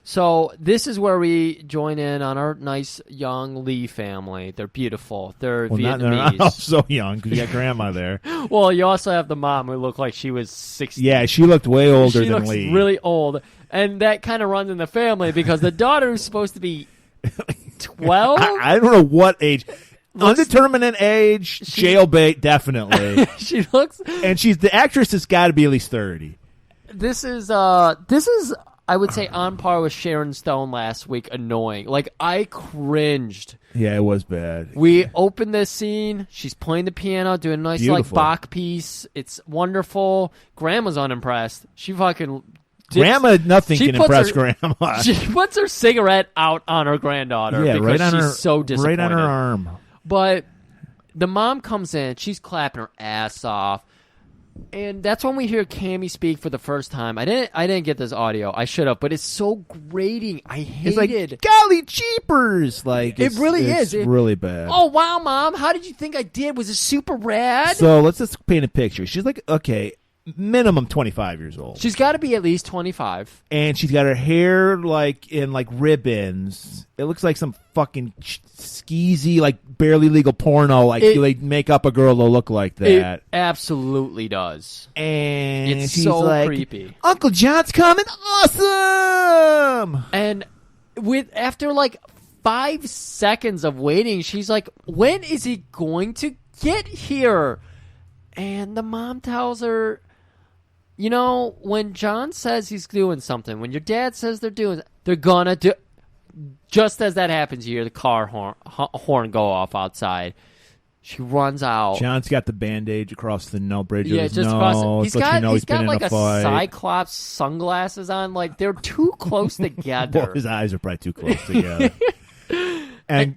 So this is where we join in on our nice young Lee family. They're beautiful. They're Vietnamese. They're not all so young because you got grandma there. Well, you also have the mom who looked like she was 60. Yeah, she looked way older than looks Lee. Really old. And that kind of runs in the family because the daughter who's supposed to be 12? I don't know what age. Undetermined age, jailbait, definitely. She looks, and the actress has got to be at least 30. This is I would say on par with Sharon Stone last week. Annoying, I cringed. Yeah, it was bad. We open this scene. She's playing the piano, doing a nice Beautiful. Bach piece. It's wonderful. Grandma's unimpressed. She fucking. Nothing can impress Grandma. She puts her cigarette out on her granddaughter because she's so disappointed. Right on her arm. But the mom comes in, she's clapping her ass off, and that's when we hear Cammie speak for the first time. I didn't get this audio. I should have, but it's so grating. I hate it. Golly jeepers! It really is. It's really bad. Oh wow, Mom! How did you think I did? Was it super rad? So let's just paint a picture. She's okay. Minimum 25 years old. She's got to be at least 25. And she's got her hair in ribbons. It looks like some fucking skeezy, barely legal porno. They make up a girl to look like that. It absolutely does. And it's she's so creepy. Uncle John's coming. Awesome. And after 5 seconds of waiting, she's like, when is he going to get here? And the mom tells her, when John says he's doing something, when your dad says they're gonna do. Just as that happens, you hear the car horn go off outside. She runs out. John's got the bandage across the bridge of his just nose. He's got a Cyclops sunglasses on. They're too close together. Well, his eyes are probably too close together. And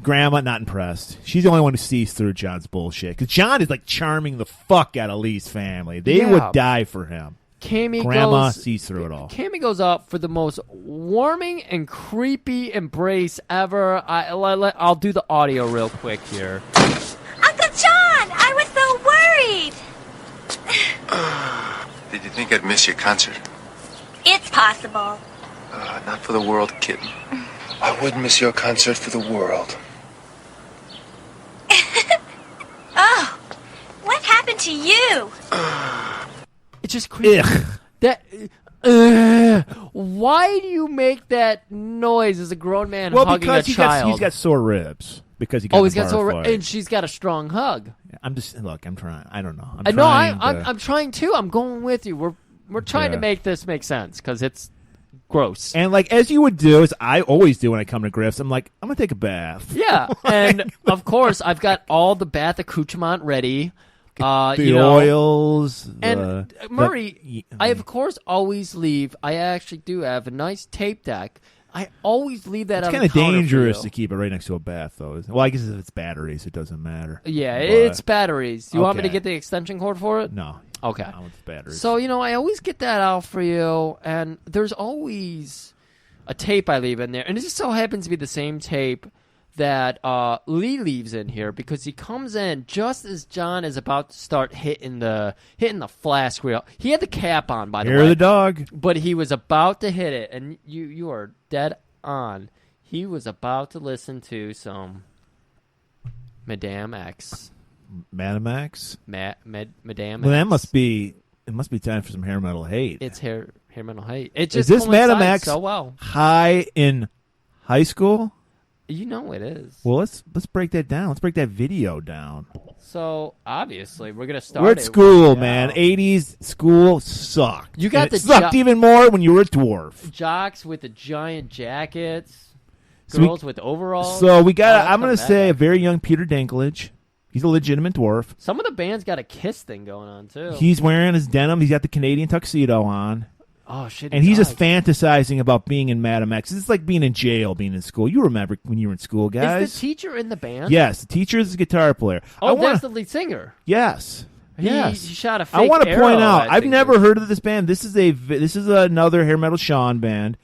Grandma not impressed. She's the only one who sees through John's bullshit. Because John is charming the fuck out of Lee's family. They would die for him. Grandma sees through it all. Cammie goes up for the most warming and creepy embrace ever. I'll do the audio real quick here. Uncle John, I was so worried. Did you think I'd miss your concert? It's possible. Not for the world, kitten. I wouldn't miss your concert for the world. Oh, what happened to you? It's just creepy. Why do you make that noise as a grown man hugging a child? He's got sore ribs. because he got he's got bar fight. and she's got a strong hug. I'm trying. I don't know. I'm trying too. I'm going with you. We're trying to make this make sense because it's gross. And like as you would do, as I always do when I come to Griff's, I'm like, I'm gonna take a bath. Yeah, and of course I've got all the bath accoutrement ready. The oils. And Murray, I of course always leave. I actually do have a nice tape deck. I always leave that. It's kind of dangerous to keep it right next to a bath, though. Well, I guess if it's batteries, it doesn't matter. Yeah, it's batteries. You want me to get the extension cord for it? No. Okay. I want the batteries. So I always get that out for you, and there's always a tape I leave in there, and it just so happens to be the same tape that Lee leaves in here because he comes in just as John is about to start hitting the flask reel. He had the cap on, by the way. Hear the dog. But he was about to hit it, and you are dead on. He was about to listen to some Madame X. Madame X? Madame Well, X. it must be time for some hair metal hate. It's hair metal hate. It just is this Madame X so well. high in high school? You know it is. Well, let's break that down. Let's break that video down. So obviously we're gonna start. We're at school, man. 80s school sucked. You got and the it sucked even more when you were a dwarf. Jocks with the giant jackets, girls with overalls. So we got. I'm gonna say a very young Peter Dinklage. He's a legitimate dwarf. Some of the bands got a Kiss thing going on too. He's wearing his denim. He's got the Canadian tuxedo on. Oh shit! And he's just fantasizing about being in Madame X. It's like being in jail, being in school. You remember when you were in school, guys? Is the teacher in the band? Yes, the teacher is a guitar player. Oh, that's the lead singer. Yes. Yes. He shot a fake I want to point out, I've never heard heard of this band. This is another hair metal Sean band.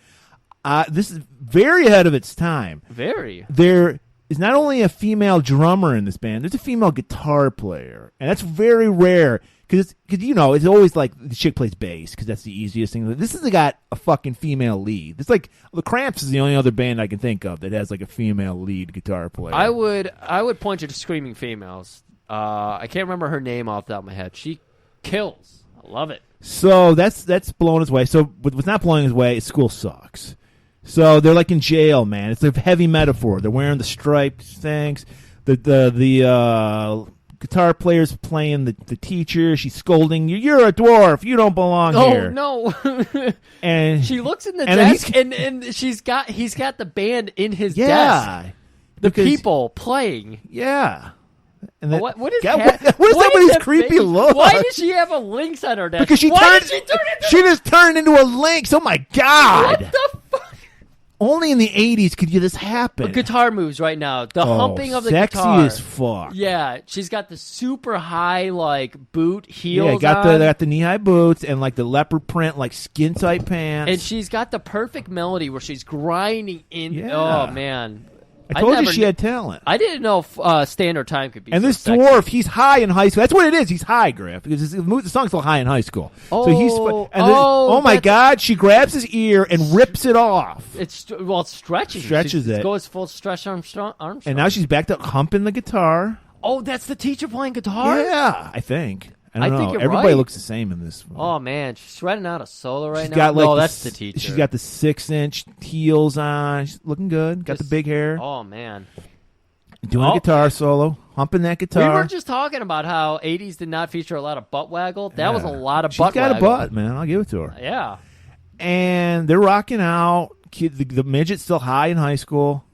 This is very ahead of its time. Very. There is not only a female drummer in this band, there's a female guitar player. And that's very rare. Because it's always like the chick plays bass because that's the easiest thing. This has got a fucking female lead. It's like the Cramps is the only other band I can think of that has like a female lead guitar player. I would point you to Screaming Females. I can't remember her name off the top of my head. She kills. I love it. So that's blowing his way. So what's not blowing his way is school sucks. So they're like in jail, man. It's a heavy metaphor. They're wearing the striped things. The guitar player's playing the teacher. She's scolding you. You're a dwarf. You don't belong here. Oh no! And she looks in the desk, and he's got the band in his desk. The people playing. Yeah. And then, what is what is that with his creepy look? Why does she have a lynx on her desk? Because she just turned into a lynx. Oh my god! What the fuck? Only in the 80s could this happen. Guitar moves right now. The humping of the sexy guitar. Sexy as fuck. Yeah, she's got the super high boot heels. Yeah, they got the knee high boots and like the leopard print skin tight pants. And she's got the perfect melody where she's grinding in. Yeah. Oh man. I told you she had talent. I didn't know standard time could be. And so this sexy. dwarf, he's high in high school. That's what it is. He's high, Griff, because the song's still high in high school. Oh my God! She grabs his ear and rips it off. It's stretching. Stretches it. Goes full stretch Armstrong. And now she's back to humping the guitar. Oh, that's the teacher playing guitar. Yeah, I think. I don't know. think you're Everybody right. looks the same in this one. Oh man, she's shredding out a solo right now. Got, no, that's the teacher. She's got the 6-inch heels on. She's looking good. Got the big hair. Oh man. Doing a guitar solo, humping that guitar. We were just talking about how 80s did not feature a lot of butt waggle. That was a lot of butt She's got waggle. a butt, man. I'll give it to her. Yeah. And they're rocking out. The midget's still high in high school.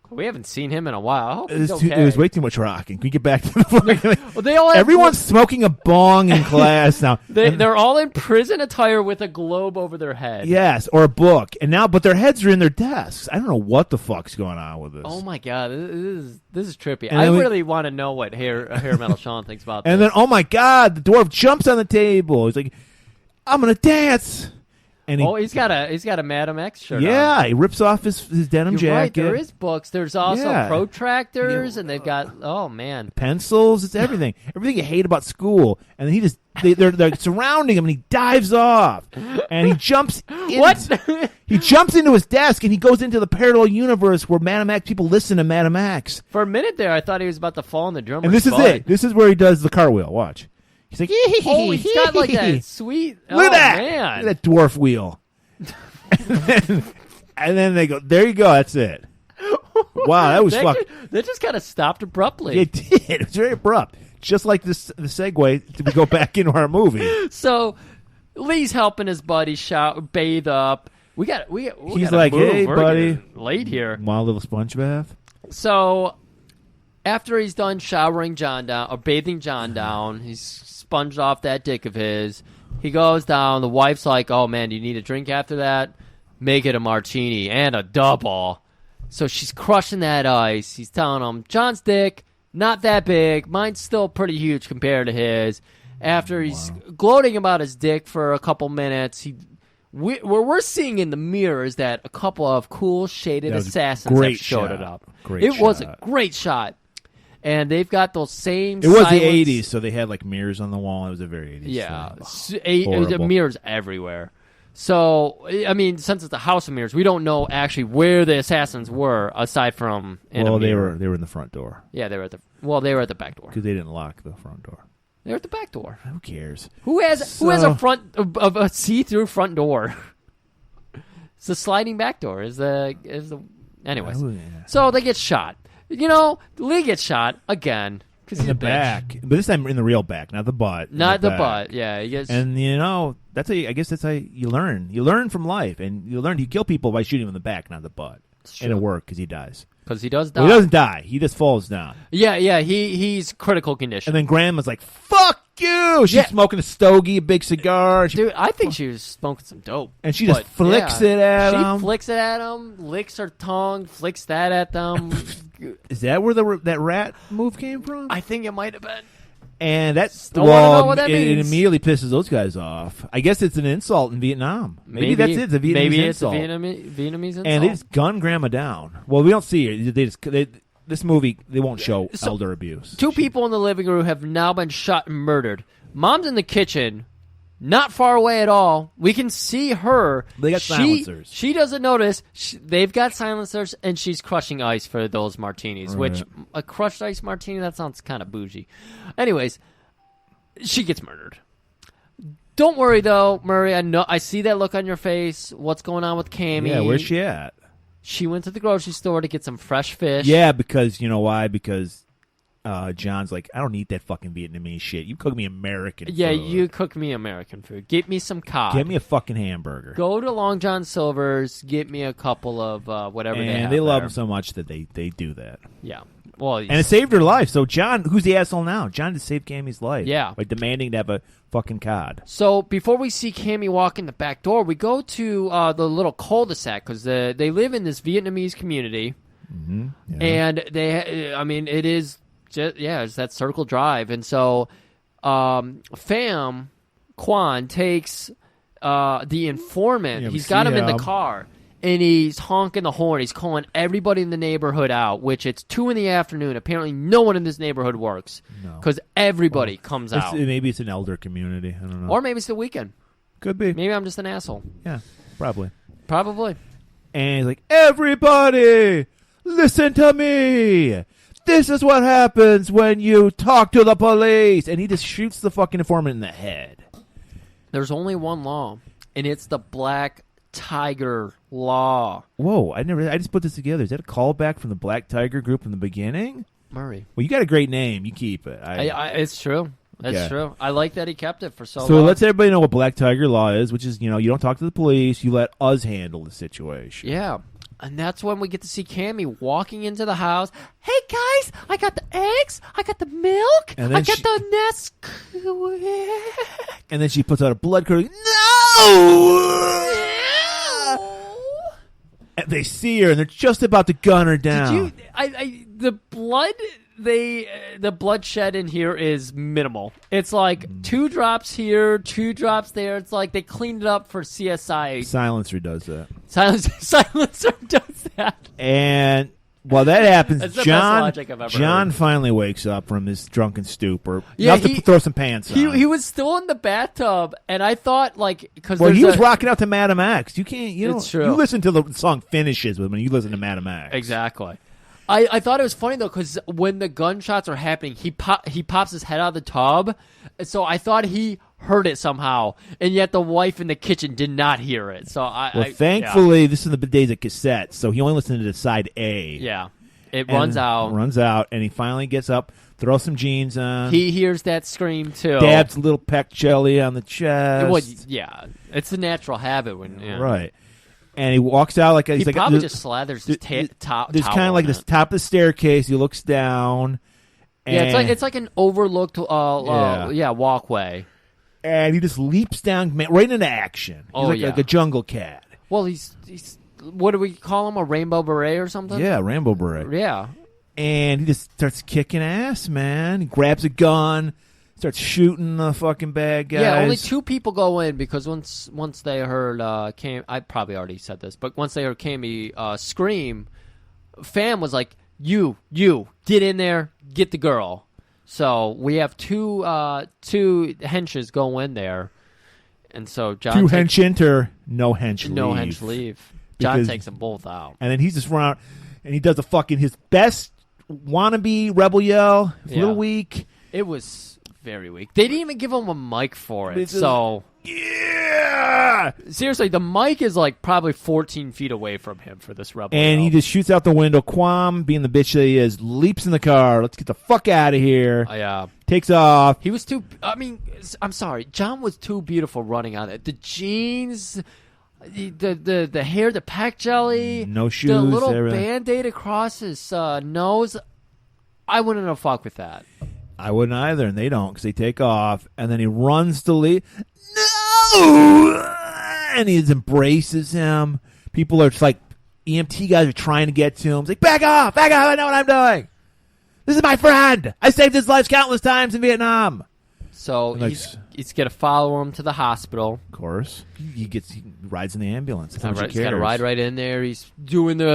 We haven't seen him in a while. I hope he's okay. It was way too much rocking. Can we get back to the well, they all have everyone's smoking a bong in class now. They're all in prison attire with a globe over their head. Yes, or a book. And now, but their heads are in their desks. I don't know what the fuck's going on with this. Oh my God, this is trippy. I really want to know what hair metal Sean thinks about this. And then, oh my God, the dwarf jumps on the table. He's like, "I'm gonna dance." And he's got a Madame X shirt. Yeah, on. he rips off his denim You're jacket. Right, there is books. There's also protractors, and they've got pencils. It's everything. Everything you hate about school. And then they're surrounding him, and he dives off, and he jumps. He jumps into his desk, and he goes into the parallel universe where Madame X people listen to Madame X. For a minute there, I thought he was about to fall in the drummer's And this is butt. it. This is where he does the cartwheel. Watch. He's like, oh, he's got like that sweet. Look at that! Man. Look at that dwarf wheel. and then they go, there you go. That's it. Wow, that was fucking. They just kind of stopped abruptly. It did. It was very abrupt. Just like the segue to go back into our movie. So Lee's helping his buddy bathe up. We He's like, move. "Hey, We're buddy, getting late here." Wild little sponge bath. So after he's done showering John down or bathing John down, he's sponged off that dick of his. He goes down. The wife's like, "Oh man, do you need a drink after that? Make it a martini and a double." So she's crushing that ice. He's telling him, John's dick, not that big. Mine's still pretty huge compared to his. After he's gloating about his dick for a couple minutes, what we're seeing in the mirror is that a couple of cool shaded assassins have showed it up. It was a great shot. And they've got those same It was the 80s, so they had like mirrors on the wall. It was a very 80s it was mirrors everywhere. So, I mean, since it's a house of mirrors, we don't know actually where the assassins were, aside from in a mirror. They were in the front door. Yeah, they were at the back door. Because they didn't lock the front door. They're at the back door. Who cares? Who has a see-through front door? It's the sliding back door. Anyways. Oh, yeah. So they get shot. Lee gets shot again. In the back, but this time in the real back, not the butt. Not the butt. Yeah, he gets... And that's how I guess that's how you learn. You learn from life, and you kill people by shooting them in the back, not the butt. And it worked because he dies. Because he does die. Well, he doesn't die. He just falls down. Yeah. He's critical condition. And then Grandma's like, "Fuck you!" She's smoking a stogie, a big cigar. Dude, I think she was smoking some dope. And she just flicks it at him. She flicks it at him, licks her tongue, flicks that at them. Is that where that rat move came from? I think it might have been. And that's know what that it means. immediately pisses those guys off. I guess it's an insult in Vietnam. Maybe that's it. It's a Vietnamese insult. Vietnamese insult. And they just gun Grandma down. Well, we don't see her. This movie, they won't show elder abuse. Two people in the living room have now been shot and murdered. Mom's in the kitchen, not far away at all. We can see her. They got silencers. She doesn't notice. They've got silencers, and she's crushing ice for those martinis, which a crushed ice martini, that sounds kind of bougie. Anyways, she gets murdered. Don't worry, though, Murray. I see that look on your face. What's going on with Cammy? Yeah, where's she at? She went to the grocery store to get some fresh fish. Yeah, because you know why? Because John's like, I don't eat that fucking Vietnamese shit. You cook me American food. Yeah, you cook me American food. Get me some cod. Get me a fucking hamburger. Go to Long John Silver's. Get me a couple of whatever they have. And they love there. him so much that they do that. Yeah. Well, and it saved her life. So John, who's the asshole now? John just saved Cammy's life. Yeah. By demanding to have a fucking cod. So before we see Cammy walk in the back door, we go to the little cul-de-sac because they live in this Vietnamese community. Mm-hmm. Yeah. And it is it's that circle drive. And so Pham Quan takes the informant. Yeah, he's got him in the car. And he's honking the horn. He's calling everybody in the neighborhood out, which it's 2 p.m. Apparently no one in this neighborhood works because everybody comes out. Maybe it's an elder community. I don't know. Or maybe it's the weekend. Could be. Maybe I'm just an asshole. Yeah, probably. And he's like, everybody, listen to me. This is what happens when you talk to the police. And he just shoots the fucking informant in the head. There's only one law, and it's the Black Tiger Law. Whoa, I just put this together. Is that a callback from the Black Tiger group from the beginning? Murray. Well, you got a great name. You keep it. It's true. It's true. I like that he kept it for so long. So let's everybody know what Black Tiger Law is, which is, you don't talk to the police. You let us handle the situation. Yeah. And that's when we get to see Cammy walking into the house. Hey, guys, I got the eggs. I got the milk. I got the Nesquik. And then she puts out a blood curdling, no! And they see her, and they're just about to gun her down. The bloodshed in here is minimal. It's like 2 drops here, 2 drops there. It's like they cleaned it up for CSI. Silencer does that. Silencer does that. And while that happens, John John finally wakes up from his drunken stupor. Yeah, enough to throw some pants on. He was still in the bathtub, and I thought because he was rocking out to Madam X. You can't. It's true. You listen to the song finishes when you listen to Madam X. Exactly. I thought it was funny though because when the gunshots are happening, he pops his head out of the tub, so I thought he heard it somehow, and yet the wife in the kitchen did not hear it. So thankfully, this is the days of cassettes, so he only listened to the side A. Yeah. It runs out, and he finally gets up, throws some jeans on. He hears that scream, too. Dabs a little peck jelly on the chest. It's a natural habit. Right. And he walks out like... He probably just slathers his top. There's kind of like this top of the staircase. He looks down. It's like an overlooked walkway. And he just leaps down right into action. He's like a jungle cat. Well, he's what do we call him? A rainbow beret or something? Yeah, rainbow beret. Yeah. And he just starts kicking ass, man. He grabs a gun, starts shooting the fucking bad guys. Yeah, only 2 people go in because once they heard I probably already said this, but once they heard Cammy scream, Fam was like, "You, get in there, get the girl." So we have two henches go in there, and so John. 2 hench enter, no hench leave. No hench leave. John takes them both out, and then he's just run out, and he does his best wannabe rebel yell. It's a little weak. It was very weak. They didn't even give him a mic for it. Yeah. Seriously, the mic is like probably 14 feet away from him for this rebel. And yell. he just shoots out the window. Quam, being the bitch that he is, leaps in the car. Let's get the fuck out of here. Yeah. Takes off. He was too. I mean, I'm sorry. John was too beautiful running on it. The jeans. The hair, the pack jelly, no shoes, the little everything. Band-Aid across his nose. I wouldn't have fucked with that. I wouldn't either, and they don't because they take off, and then he runs to leave. No, and he embraces him. People are just like EMT guys are trying to get to him. He's like, back off! I know what I'm doing. This is my friend. I saved his life countless times in Vietnam. So he's going to follow him to the hospital. Of course. He rides in the ambulance. He's got to ride right in there. He's doing the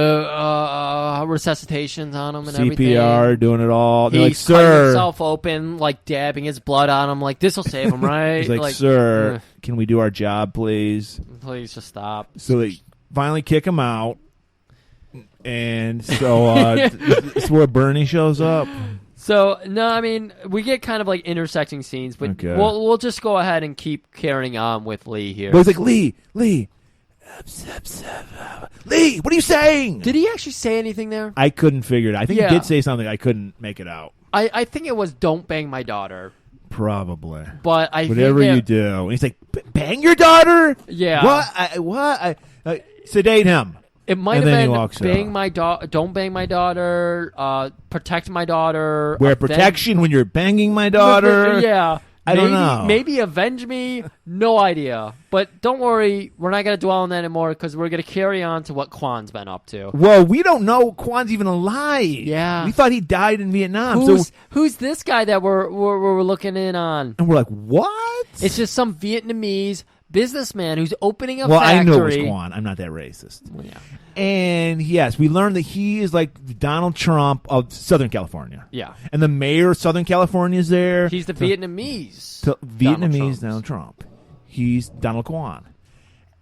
resuscitations on him and everything. CPR, doing it all. They're like, He's sir. cutting himself open, like dabbing his blood on him. Like, this will save him, right? He's like, sir, can we do our job, please? Please just stop. So they finally kick him out. And so it's where Bernie shows up. So, no, I mean, we get kind of like intersecting scenes, but we'll just go ahead and keep carrying on with Lee here. But he's like, Lee, Lee, what are you saying? Did he actually say anything there? I couldn't figure it out. I think he did say something. I couldn't make it out. I think it was, don't bang my daughter. Probably. But whatever you do. And he's like, bang your daughter? Yeah. What? Sedate him. It might have been don't bang my daughter, protect my daughter. Wear protection when you're banging my daughter. Yeah. I don't know. Maybe avenge me. No idea. But don't worry. We're not going to dwell on that anymore because we're going to carry on to what Quan's been up to. Well, we don't know Quan's even alive. Yeah. We thought he died in Vietnam. Who's this guy that we're looking in on? And we're like, what? It's just some Vietnamese businessman who's opening a factory. Well, I know it was Quan. I'm not that racist. Well, yeah. And yes, we learned that he is like Donald Trump of Southern California. Yeah. And the mayor of Southern California is there. He's the Vietnamese. Vietnamese Donald Trump. He's Donald Quan.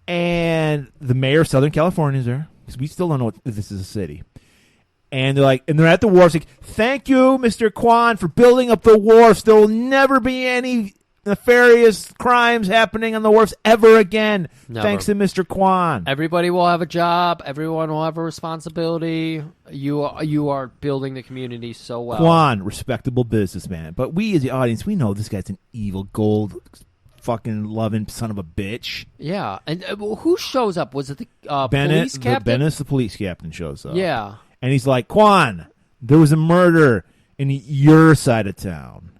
And the mayor of Southern California is there. Because we still don't know if this is a city. And they're at the wharf. Like, thank you, Mr. Quan, for building up the wharfs. There will never be any nefarious crimes happening on the wharfs ever again. Never. Thanks to Mr. Quan. Everybody will have a job. Everyone will have a responsibility. You are building the community so well. Quan, respectable businessman. But we as the audience, we know this guy's an evil, gold, fucking loving son of a bitch. Yeah. And who shows up? Was it the Bennett, police captain? Bennett, the police captain, shows up. Yeah. And he's like, Quan, there was a murder in your side of town.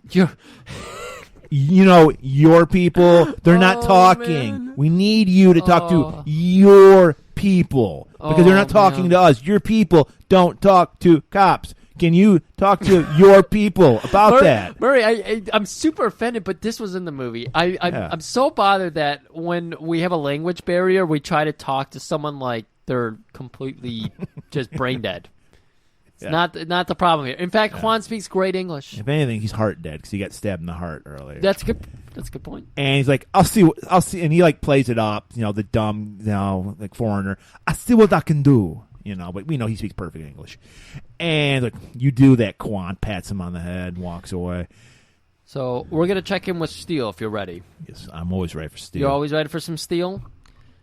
You know, your people, they're not talking. Man. We need you to talk to your people. Because they're not talking to us. Your people don't talk to cops. Can you talk to your people about that? Murray, I'm super offended, but this was in the movie. I'm so bothered that when we have a language barrier, we try to talk to someone like they're completely just brain dead. It's not the problem here. In fact, Quan speaks great English. If anything, he's heart dead because he got stabbed in the heart earlier. That's good. That's a good point. And he's like, I'll see, and he like plays it up, the dumb, like foreigner. I see what I can do, but we know he speaks perfect English. And like, you do that, Quan pats him on the head, and walks away. So we're going to check in with Steele if you're ready. Yes, I'm always ready for Steele. You're always ready for some Steele?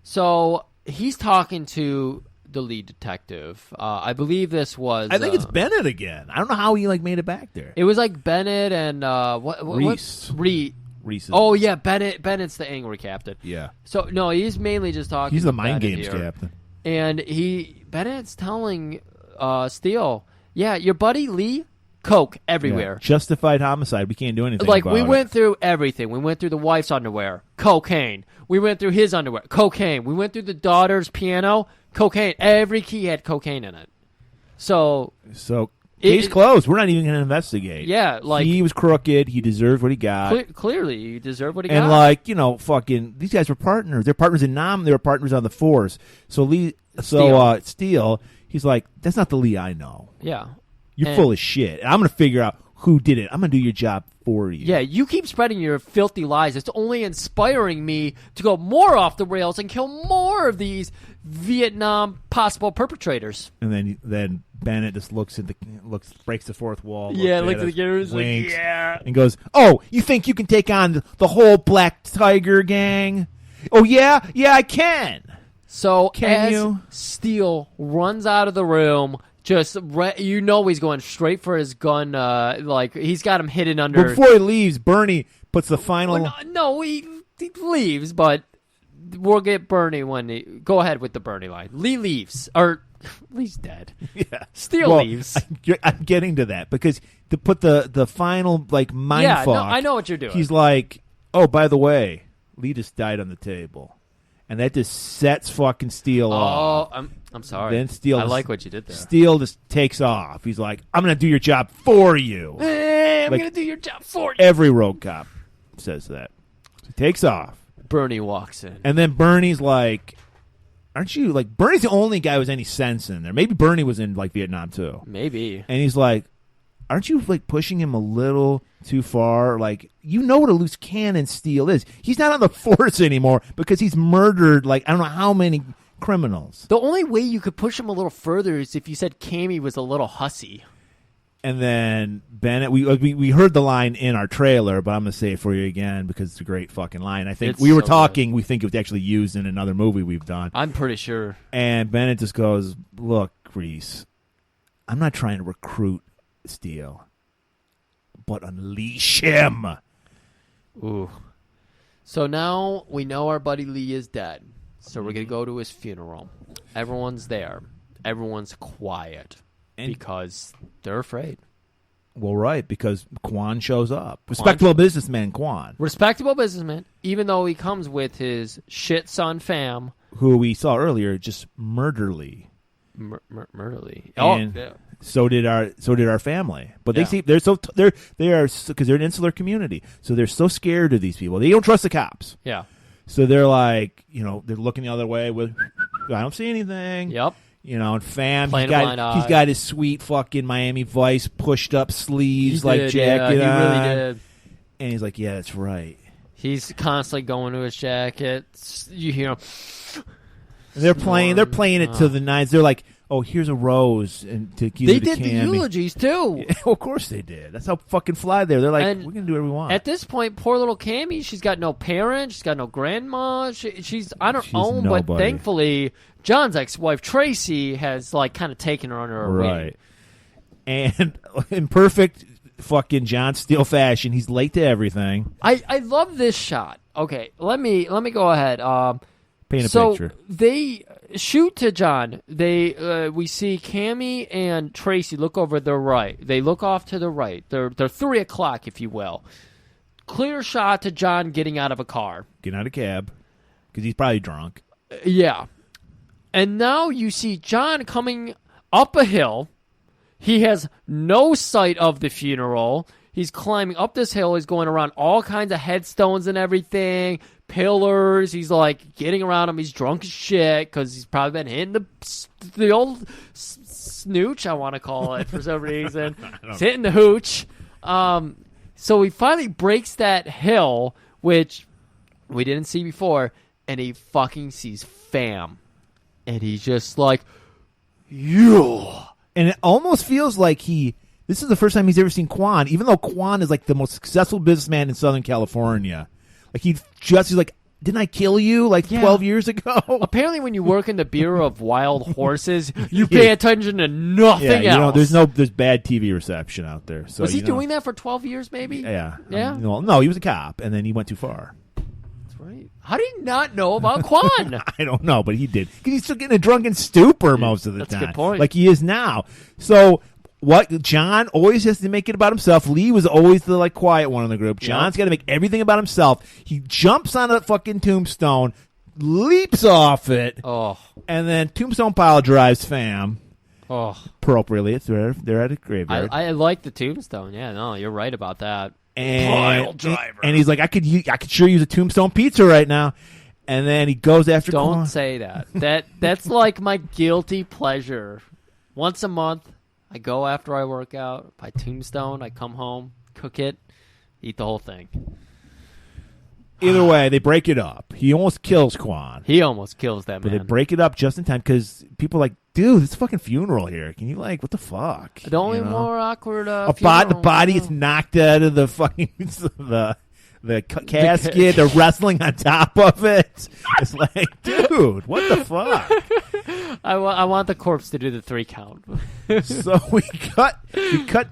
So he's talking to the lead detective. I believe this was... I think it's Bennett again. I don't know how he made it back there. It was like Bennett and... Reese. Reese. Oh, yeah, Bennett's the angry captain. Yeah. So, no, he's mainly just talking He's the to mind Bennett games here. captain. And Bennett's telling Steele, yeah, your buddy Lee, coke everywhere. Yeah. Justified homicide. We can't do anything like, about we it. went through everything. We went through the wife's underwear, cocaine. We went through his underwear, cocaine. We went through the daughter's piano, cocaine. Every key had cocaine in it. So case closed. We're not even going to investigate. Yeah, like... He was crooked. He deserved what he got. Clearly, he deserved what he got. And, like, fucking... These guys were partners. They're partners in Nam. They were partners on the Force. So, Steele, he's like, that's not the Lee I know. Yeah. You're full of shit. And I'm going to figure out who did it. I'm going to do your job for you. Yeah, you keep spreading your filthy lies. It's only inspiring me to go more off the rails and kill more of these Vietnam possible perpetrators. And then Bennett just breaks the fourth wall. Looks at the camera, like, yeah, and goes, "Oh, you think you can take on the whole Black Tiger gang? Oh yeah, I can." So can you? Steele runs out of the room. Just he's going straight for his gun. Like he's got him hidden under. But before he leaves, Bernie puts the final. Well, no, he leaves, but we'll get Bernie when he... Go ahead with the Bernie line. Lee leaves. Or, Lee's dead. Yeah. Steele leaves. I'm getting to that, because to put the final, like, mind fuck... I know what you're doing. He's like, oh, by the way, Lee just died on the table. And that just sets fucking Steele off. Oh, I'm sorry. Then Steele... I like what you did there. Steele just takes off. He's like, I'm going to do your job for you. I'm going to do your job for you. Every road cop says that. He takes off. Bernie walks in. And then Bernie's like, aren't you, like, Bernie's the only guy with any sense in there. Maybe Bernie was in, like, Vietnam, too. Maybe. And he's like, aren't you, like, pushing him a little too far? Like, you know what a loose cannon Steele is. He's not on the force anymore because he's murdered, like, I don't know how many criminals. The only way you could push him a little further is if you said Cammy was a little hussy. And then Bennett, we heard the line in our trailer, but I'm going to say it for you again because it's a great fucking line. I think we were talking, we think it was actually used in another movie we've done. I'm pretty sure. And Bennett just goes, look, Reese, I'm not trying to recruit Steele, but unleash him. Ooh. So now we know our buddy Lee is dead. So we're going to go to his funeral. Everyone's there. Everyone's quiet. Because they're afraid. Well, right, because Quan shows up. Respectable businessman Quan. Respectable businessman, even though he comes with his shit son fam. Who we saw earlier just murderly. Murderly. And yeah. So did our family. But they are because they're an insular community. So they're so scared of these people. They don't trust the cops. Yeah. So they're like, they're looking the other way with, I don't see anything. Yep. And Fam, he's blind got his sweet fucking Miami Vice pushed up sleeves jacket on. He really did. And he's like, yeah, that's right. He's constantly going to his jacket. You hear him. And they're playing it to the nines. They're like, oh, here's a rose, and to give they did the eulogies too. Yeah, of course they did. That's how fucking fly they're. They're like, we're gonna do whatever we want. At this point, poor little Cammy, she's got no parents, she's got no grandma. She's on her own. Nobody. But thankfully, John's ex-wife Tracy has kind of taken her under her wing. And in perfect fucking John Steele fashion, he's late to everything. I love this shot. Okay, let me go ahead. Paint a picture. They shoot to John. We see Cammy and Tracy look over their right. They look off to the right. They're 3 o'clock, if you will. Clear shot to John getting out of a car. Getting out of a cab. Because he's probably drunk. Yeah. And now you see John coming up a hill. He has no sight of the funeral. He's climbing up this hill. He's going around all kinds of headstones and everything. Pillars. He's like getting around them. He's drunk as shit because he's probably been hitting the old snooch, I want to call it for some reason. He's hitting the hooch. So he finally breaks that hill, which we didn't see before, and he fucking sees Fam. And he's just like, yeah. And it almost feels like he This is the first time he's ever seen Quan, even though Quan is like the most successful businessman in Southern California. Like he's like, didn't I kill you like 12 years ago? Apparently, when you work in the Bureau of Wild Horses, you pay attention to nothing else. There's bad TV reception out there. So, was he doing that for 12 years, maybe? Yeah. Yeah? No, he was a cop, and then he went too far. That's right. How do you not know about Quan? I don't know, but he did. Because he's still getting a drunken stupor most of the time. That's a good point. Like he is now. So... What John always has to make it about himself. Lee was always the like quiet one in the group. John's got to make everything about himself. He jumps on a fucking tombstone, leaps off it, and then tombstone pile drives Fam. Appropriately, they're at a graveyard. I like the tombstone. Yeah, no, you're right about that. And he's like, I could sure use a tombstone pizza right now. And then he goes after. Don't say that. That's like my guilty pleasure. Once a month. I go after I work out, buy Tombstone, I come home, cook it, eat the whole thing. Either way, they break it up. He almost kills Quan. He almost kills that man. But they break it up just in time because people are like, dude, it's a fucking funeral here. Can you what the fuck? The only more awkward funeral. The body gets knocked out of the fucking, the casket. They're wrestling on top of it. It's like, dude, what the fuck? I want the corpse to do the 3 count. So we cut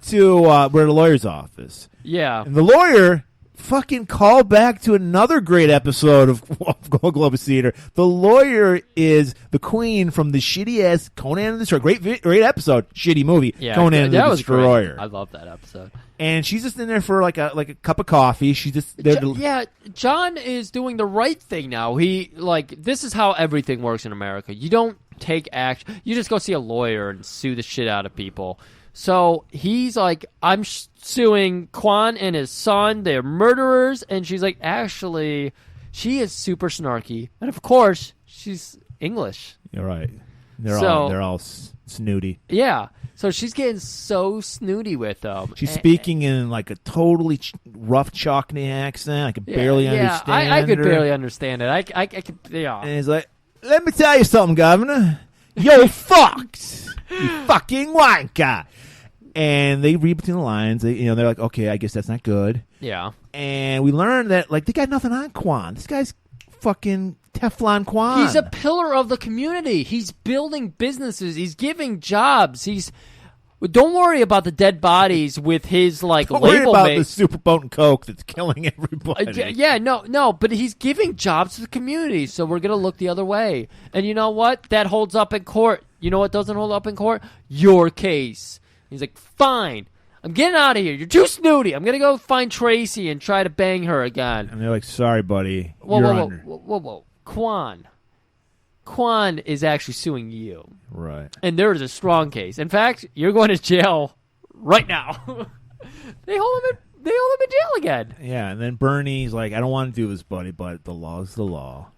to we're at a lawyer's office. Yeah. And the lawyer fucking called back to another great episode of Golan-globus Theater. The lawyer is the queen from the shitty-ass Conan and the Destroyer. Great episode. Shitty movie. Yeah, Conan and the Destroyer. Great. I love that episode. And she's just in there for like a cup of coffee. She's just there John is doing the right thing now. This is how everything works in America. You don't take action. You just go see a lawyer and sue the shit out of people. So he's like, I'm suing Quan and his son. They're murderers. And she's like, actually, she is super snarky. And of course, she's English. You're right. They're all snooty. Yeah. So she's getting so snooty with them. She's speaking in like a totally rough Cockney accent. I could barely understand I could her. barely understand it. I could, yeah. And he's like, let me tell you something, Governor. You're fucked. You fucking wanker. And they read between the lines. They're like, okay, I guess that's not good. Yeah. And we learn that they got nothing on Quan. This guy's fucking Teflon Quan. He's a pillar of the community. He's building businesses. He's giving jobs. Don't worry about the dead bodies with his Don't label worry about mate. the super potent coke that's killing everybody. No, but he's giving jobs to the community, so we're going to look the other way. And you know what? That holds up in court. You know what doesn't hold up in court? Your case. He's like, fine. I'm getting out of here. You're too snooty. I'm going to go find Tracy and try to bang her again. And they're like, sorry, buddy. Whoa. Quan is actually suing you. Right. And there is a strong case. In fact, you're going to jail right now. They hold him in jail again. Yeah, and then Bernie's like, I don't want to do this, buddy, but the law's the law.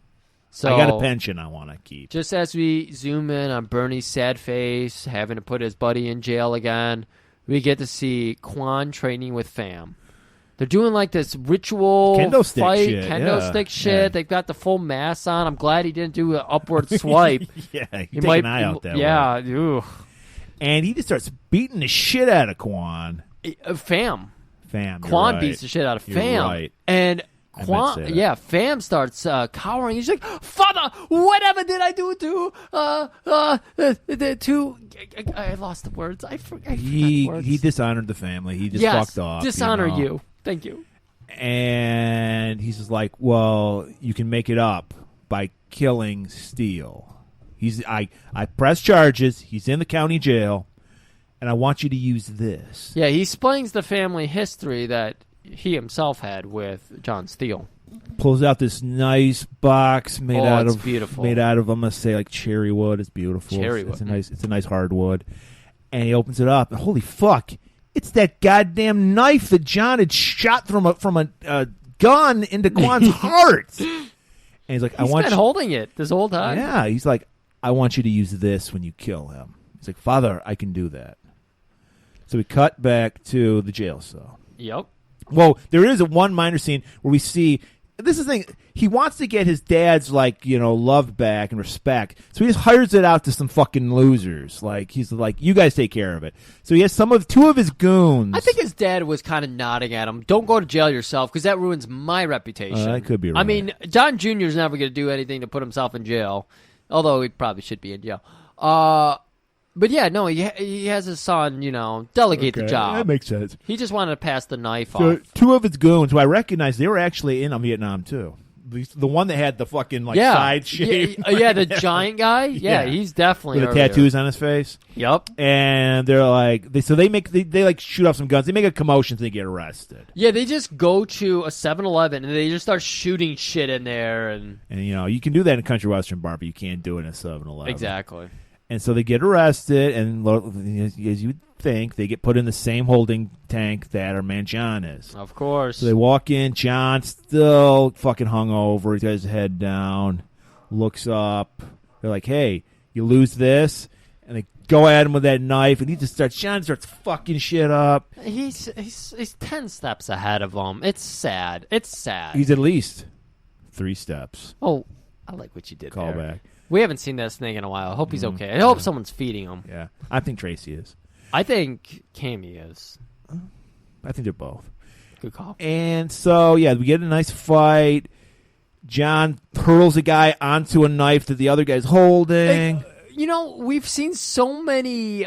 So I got a pension I want to keep. Just as we zoom in on Bernie's sad face, having to put his buddy in jail again, we get to see Quan training with Fam. They're doing like this ritual kendo stick fight, shit. kendo stick shit. Yeah. They've got the full mask on. I'm glad he didn't do an upward swipe. Yeah, he take an eye out that way. Yeah, ew. And he just starts beating the shit out of Quan. Fam. Quan right. Beats the shit out of You're Fam. Right. And Fam starts cowering. He's like, Father, whatever did I do to I lost the words. I forgot the words. He dishonored the family. He just fucked off. Dishonor you. Thank you. And he's just like, well, you can make it up by killing Steele. I press charges. He's in the county jail, and I want you to use this. Yeah, he explains the family history that he himself had with John Steele. Pulls out this nice box made out of beautiful. I'm gonna say like cherry wood. It's beautiful. Cherry wood. It's a nice hardwood. And he opens it up, and holy fuck, it's that goddamn knife that John had shot from a gun into Quan's heart. And he's like, He's been holding it this whole time. Yeah, he's like, I want you to use this when you kill him. He's like, Father, I can do that. So we cut back to the jail cell. Yep. Well, there is one minor scene where we see this is the thing. He wants to get his dad's love back and respect, so he just hires it out to some fucking losers. Like he's like, you guys take care of it. So he has two of his goons. I think his dad was kind of nodding at him. Don't go to jail yourself because that ruins my reputation. That could be right. I mean, John Jr. is never going to do anything to put himself in jail, although he probably should be in jail. But yeah, no, he has his son, delegate the job. That makes sense. He just wanted to pass the knife So off. two of his goons, who I recognize, they were actually in Vietnam too. The one that had the fucking side shape. Yeah, the giant guy. Yeah, he's definitely with the tattoos on his face. Yep. And they're like, they shoot off some guns. They make a commotion, so they get arrested. Yeah, they just go to a 7-Eleven and they just start shooting shit in there, and you can do that in a country western bar, but you can't do it in a 7-Eleven. Exactly. And so they get arrested, and as you would think, they get put in the same holding tank that our man John is. Of course. So they walk in. John's still fucking hungover. He's got his head down, looks up. They're like, hey, you lose this? And they go at him with that knife, and John starts fucking shit up. He's 10 steps ahead of him. It's sad. He's at least 3 steps. Oh, I like what you did Call there. back. We haven't seen that snake in a while. I hope he's okay. I hope someone's feeding him. Yeah. I think Tracy is. I think Cammy is. I think they're both. Good call. And so, we get a nice fight. John hurls a guy onto a knife that the other guy's holding. We've seen so many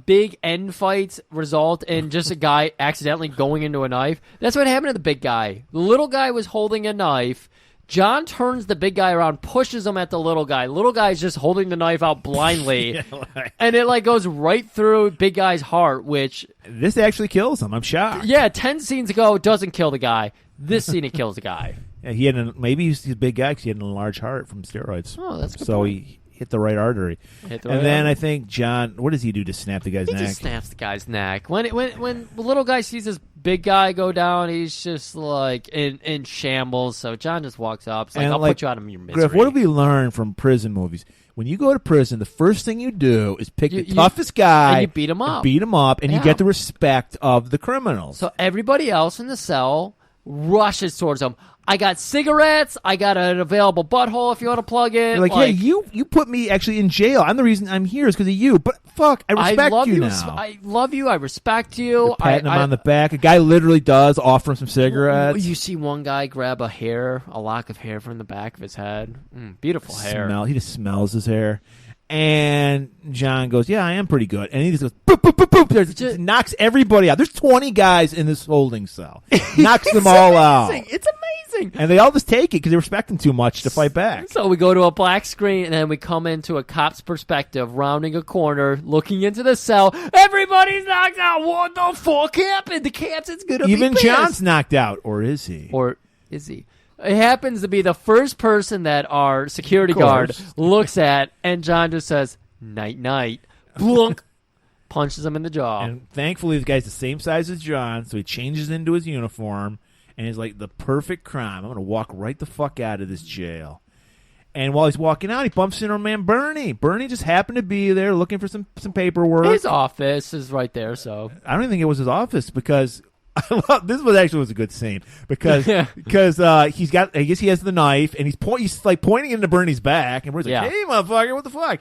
big end fights result in just a guy accidentally going into a knife. That's what happened to the big guy. The little guy was holding a knife. John turns the big guy around, pushes him at the little guy. Little guy's just holding the knife out blindly, and it goes right through big guy's heart, which... This actually kills him. I'm shocked. Yeah, 10 scenes ago, it doesn't kill the guy. This scene, it kills the guy. Yeah, maybe he's a big guy because he had an enlarged heart from steroids. Oh, that's a good So point. he hit the right artery. Then I think John, what does he do to snap the guy's neck? He just snaps the guy's neck. When the little guy sees this big guy go down, he's just in shambles. So John just walks up. It's like, I'll put you out of your misery. Griff, what have we learned from prison movies? When you go to prison, the first thing you do is pick the toughest guy. And you beat him up. And you get the respect of the criminals. So everybody else in the cell rushes towards him. I got cigarettes. I got an available butthole if you want to plug in. You're like, hey, you put me actually in jail. I'm the reason I'm here is because of you. But fuck, I respect you now. I love you. I respect you. You're patting him on the back. A guy literally does offer him some cigarettes. You see one guy grab a lock of hair from the back of his head. Beautiful hair. He just smells his hair. And John goes, yeah, I am pretty good. And he just goes, boop, boop, boop, boop. Just knocks everybody out. There's 20 guys in this holding cell. Knocks them all out. It's amazing. And they all just take it because they respect him too much to fight back. So we go to a black screen, and then we come into a cop's perspective, rounding a corner, looking into the cell. Everybody's knocked out. What the fuck happened? The captain's going to be Even pissed. John's knocked out. Or is he? It happens to be the first person that our security guard looks at, and John just says, night, night. Blunk. Punches him in the jaw. And thankfully, the guy's the same size as John, so he changes into his uniform, and he's like, the perfect crime. I'm going to walk right the fuck out of this jail. And while he's walking out, he bumps into our man Bernie. Bernie just happened to be there looking for some paperwork. His office is right there, so. I don't even think it was his office because... this was a good scene because he's got, I guess he has the knife and he's pointing into Bernie's back and Bernie's like, hey motherfucker, what the fuck?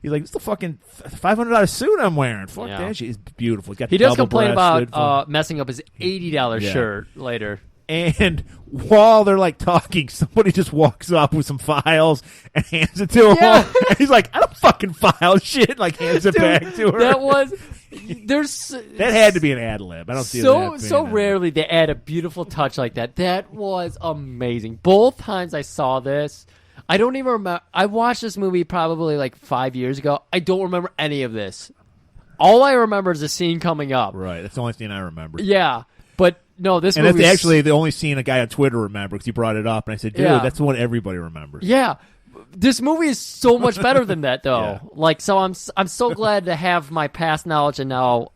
He's like, it's the fucking $500 suit I'm wearing. Fuck that shit. It's beautiful. He does complain about messing up his $80 shirt later. And while they're talking, somebody just walks up with some files and hands it to him. And he's like, I don't fucking file shit. Hands it back to her. That had to be an ad lib. I don't see that. So rarely they add a beautiful touch like that. That was amazing. Both times I saw this, I don't even remember. I watched this movie probably 5 years ago. I don't remember any of this. All I remember is the scene coming up. Right. That's the only scene I remember. Yeah. But no, this movie. And that's actually the only scene a guy on Twitter remembers because he brought it up. And I said, dude, that's the one everybody remembers. Yeah. This movie is so much better than that, though. So I'm so glad to have my past knowledge and now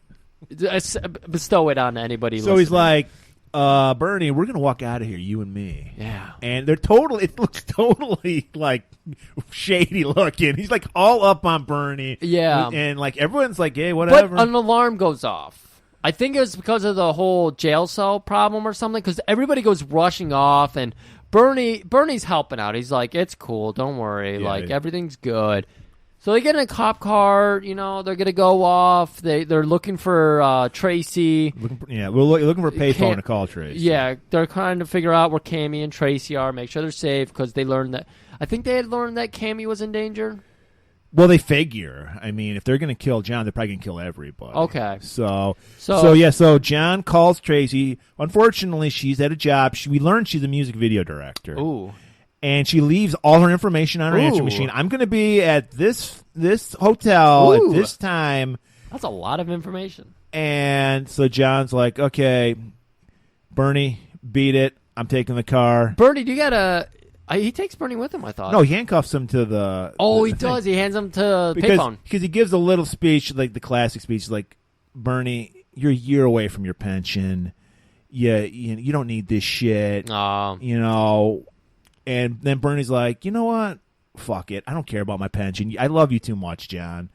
bestow it on anybody listening. So he's like, Bernie, we're going to walk out of here, you and me. Yeah. And it looks totally shady looking. He's all up on Bernie. Yeah. And everyone's like, hey, whatever. But an alarm goes off. I think it was because of the whole jail cell problem or something, because everybody goes rushing off, and Bernie's helping out. He's like, it's cool, don't worry, everything's good. So they get in a cop car. They're gonna go off. They're looking for Tracy. We're looking for a payphone to call Tracy. Yeah, they're trying to figure out where Cammy and Tracy are, make sure they're safe, because they learned that. I think they had learned that Cammy was in danger. Well, they figure. I mean, if they're going to kill John, they're probably going to kill everybody. Okay. So John calls Tracy. Unfortunately, she's at a job. We learned she's a music video director. Ooh. And she leaves all her information on her answering machine. I'm going to be at this hotel at this time. That's a lot of information. And so John's like, okay, Bernie, beat it. I'm taking the car. Bernie, do you got to... He takes Bernie with him, I thought. No, he handcuffs him to the... Oh, he does. He hands him to payphone. Because he gives a little speech, like the classic speech, like, Bernie, you're a year away from your pension. You don't need this shit. And then Bernie's like, you know what? Fuck it. I don't care about my pension. I love you too much, John.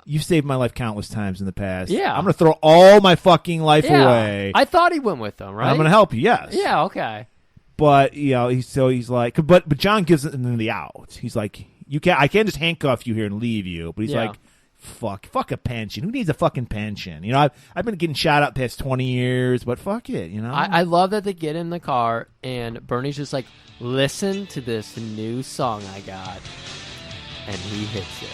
You've saved my life countless times in the past. Yeah. I'm going to throw all my fucking life away. I thought he went with him, right? I'm going to help you, yes. Yeah, okay. But he's like, but John gives him the out. He's like, I can't just handcuff you here and leave you. But he's like, fuck a pension. Who needs a fucking pension? I've been getting shot up past 20 years, but fuck it. I love that they get in the car and Bernie's just like, listen to this new song I got, and he hits it.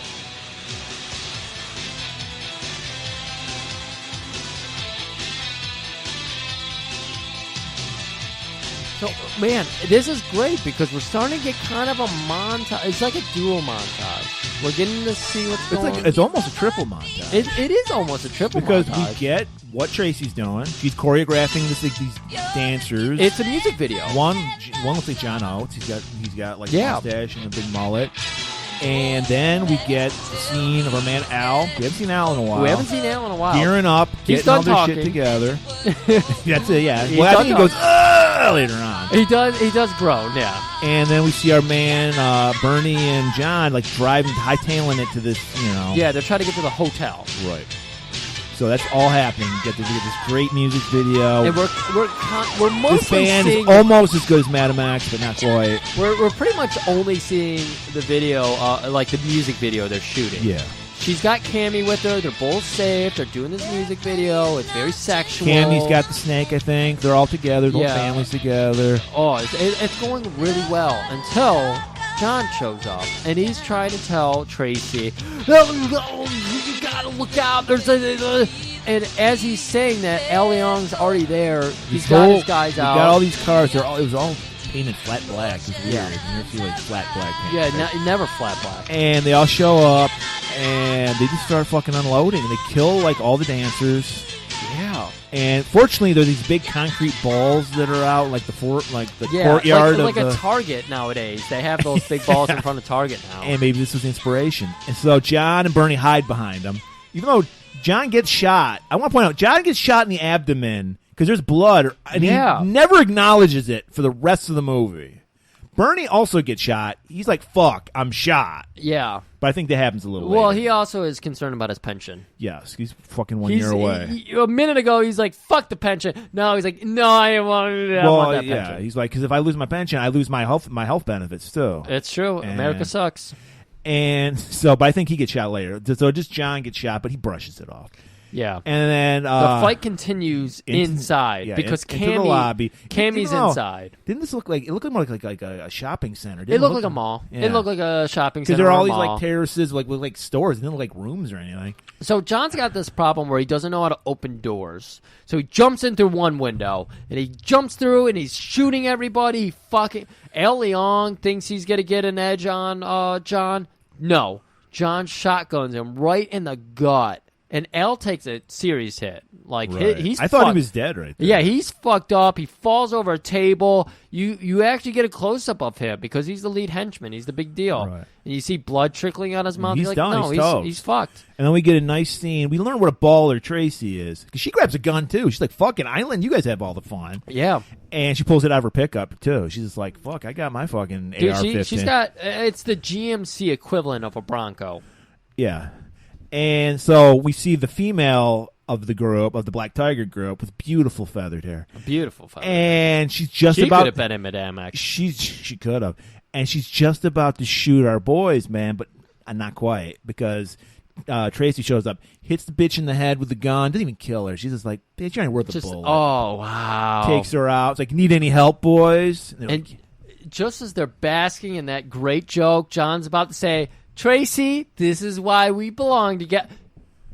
So, man, this is great because we're starting to get kind of a montage. It's like a dual montage. We're getting to see what's going on. It's almost a triple montage. It is almost a triple because montage. We get what Tracy's doing. She's choreographing these dancers. It's a music video. One looks like John Oates. He's got like a mustache and a big mullet. And then we get the scene of our man Al. We haven't seen Al in a while. Gearing up, getting all this shit together. That's it, yeah. Well, I think he goes, later on. He does groan, yeah. And then we see our man Bernie and John like driving, hightailing it to this, Yeah, they're trying to get to the hotel. Right. So that's all happening. We get this great music video. And we're mostly this band seeing... is almost as good as Mad Max, but not quite. We're pretty much only seeing the video, like the music video they're shooting. Yeah. She's got Cammy with her. They're both safe. They're doing this music video. It's very sexual. Cammy's got the snake, I think. They're all together. The whole family's together. Oh, it's going really well until John shows up, and he's trying to tell Tracy, you gotta look out. And as he's saying that, El Leong's already there. He's got his guys out. He got all these cars. It was all painted flat black. It's weird. Yeah. You never see like flat black paint. Yeah, never flat black. And they all show up, and they just start fucking unloading, and they kill like all the dancers. Yeah. And fortunately, there are these big concrete balls that are out, like the courtyard like of a Target nowadays. They have those big balls in front of Target now. And maybe this was inspiration. And so John and Bernie hide behind them, even though John gets shot. I want to point out, John gets shot in the abdomen because there's blood, and he never acknowledges it for the rest of the movie. Bernie also gets shot. He's like, fuck, I'm shot. Yeah. But I think that happens a little later. Well, he also is concerned about his pension. Yes, he's fucking 1 year away. A minute ago, he's like, fuck the pension. No, he's like, no, I want that pension. He's like, because if I lose my pension, I lose my health benefits, too. It's true. America sucks. And so, but I think he gets shot later. So just John gets shot, but he brushes it off. Yeah. And then the fight continues inside because into the lobby. Cammy's inside. Didn't this look like, it looked more like a shopping center? It looked like a mall. Yeah. It looked like a shopping center. Because there are all these like terraces with like stores. It didn't look like rooms or anything. So John's got this problem where he doesn't know how to open doors. So he jumps in through one window and he jumps through and he's shooting everybody. El Leong thinks he's going to get an edge on John. No. John shotguns him right in the gut. And Al takes a serious hit. Like he's I thought he was dead right there. Yeah, he's fucked up. He falls over a table. You actually get a close up of him because he's the lead henchman. He's the big deal. Right. And you see blood trickling out his mouth. He's like, done. No, he's fucked. And then we get a nice scene. We learn what a baller Tracy is because she grabs a gun too. She's like, "Fucking Island, you guys have all the fun." Yeah. And she pulls it out of her pickup too. She's just like, "Fuck, I got my fucking AR-15." She's got it's the GMC equivalent of a Bronco. Yeah. And so we see the female of the group, of the Black Tiger group, with beautiful feathered hair. Beautiful feathered and she's just she about. could have been in Madame X. She could have, and she's just about to shoot our boys, man, but not quite, because Tracy shows up, hits the bitch in the head with the gun, doesn't even kill her. She's just like, bitch, you ain't worth a bullet. Oh wow! Takes her out. It's like, need any help, boys? And just as they're basking in that great joke, John's about to say, Tracy, this is why we belong together.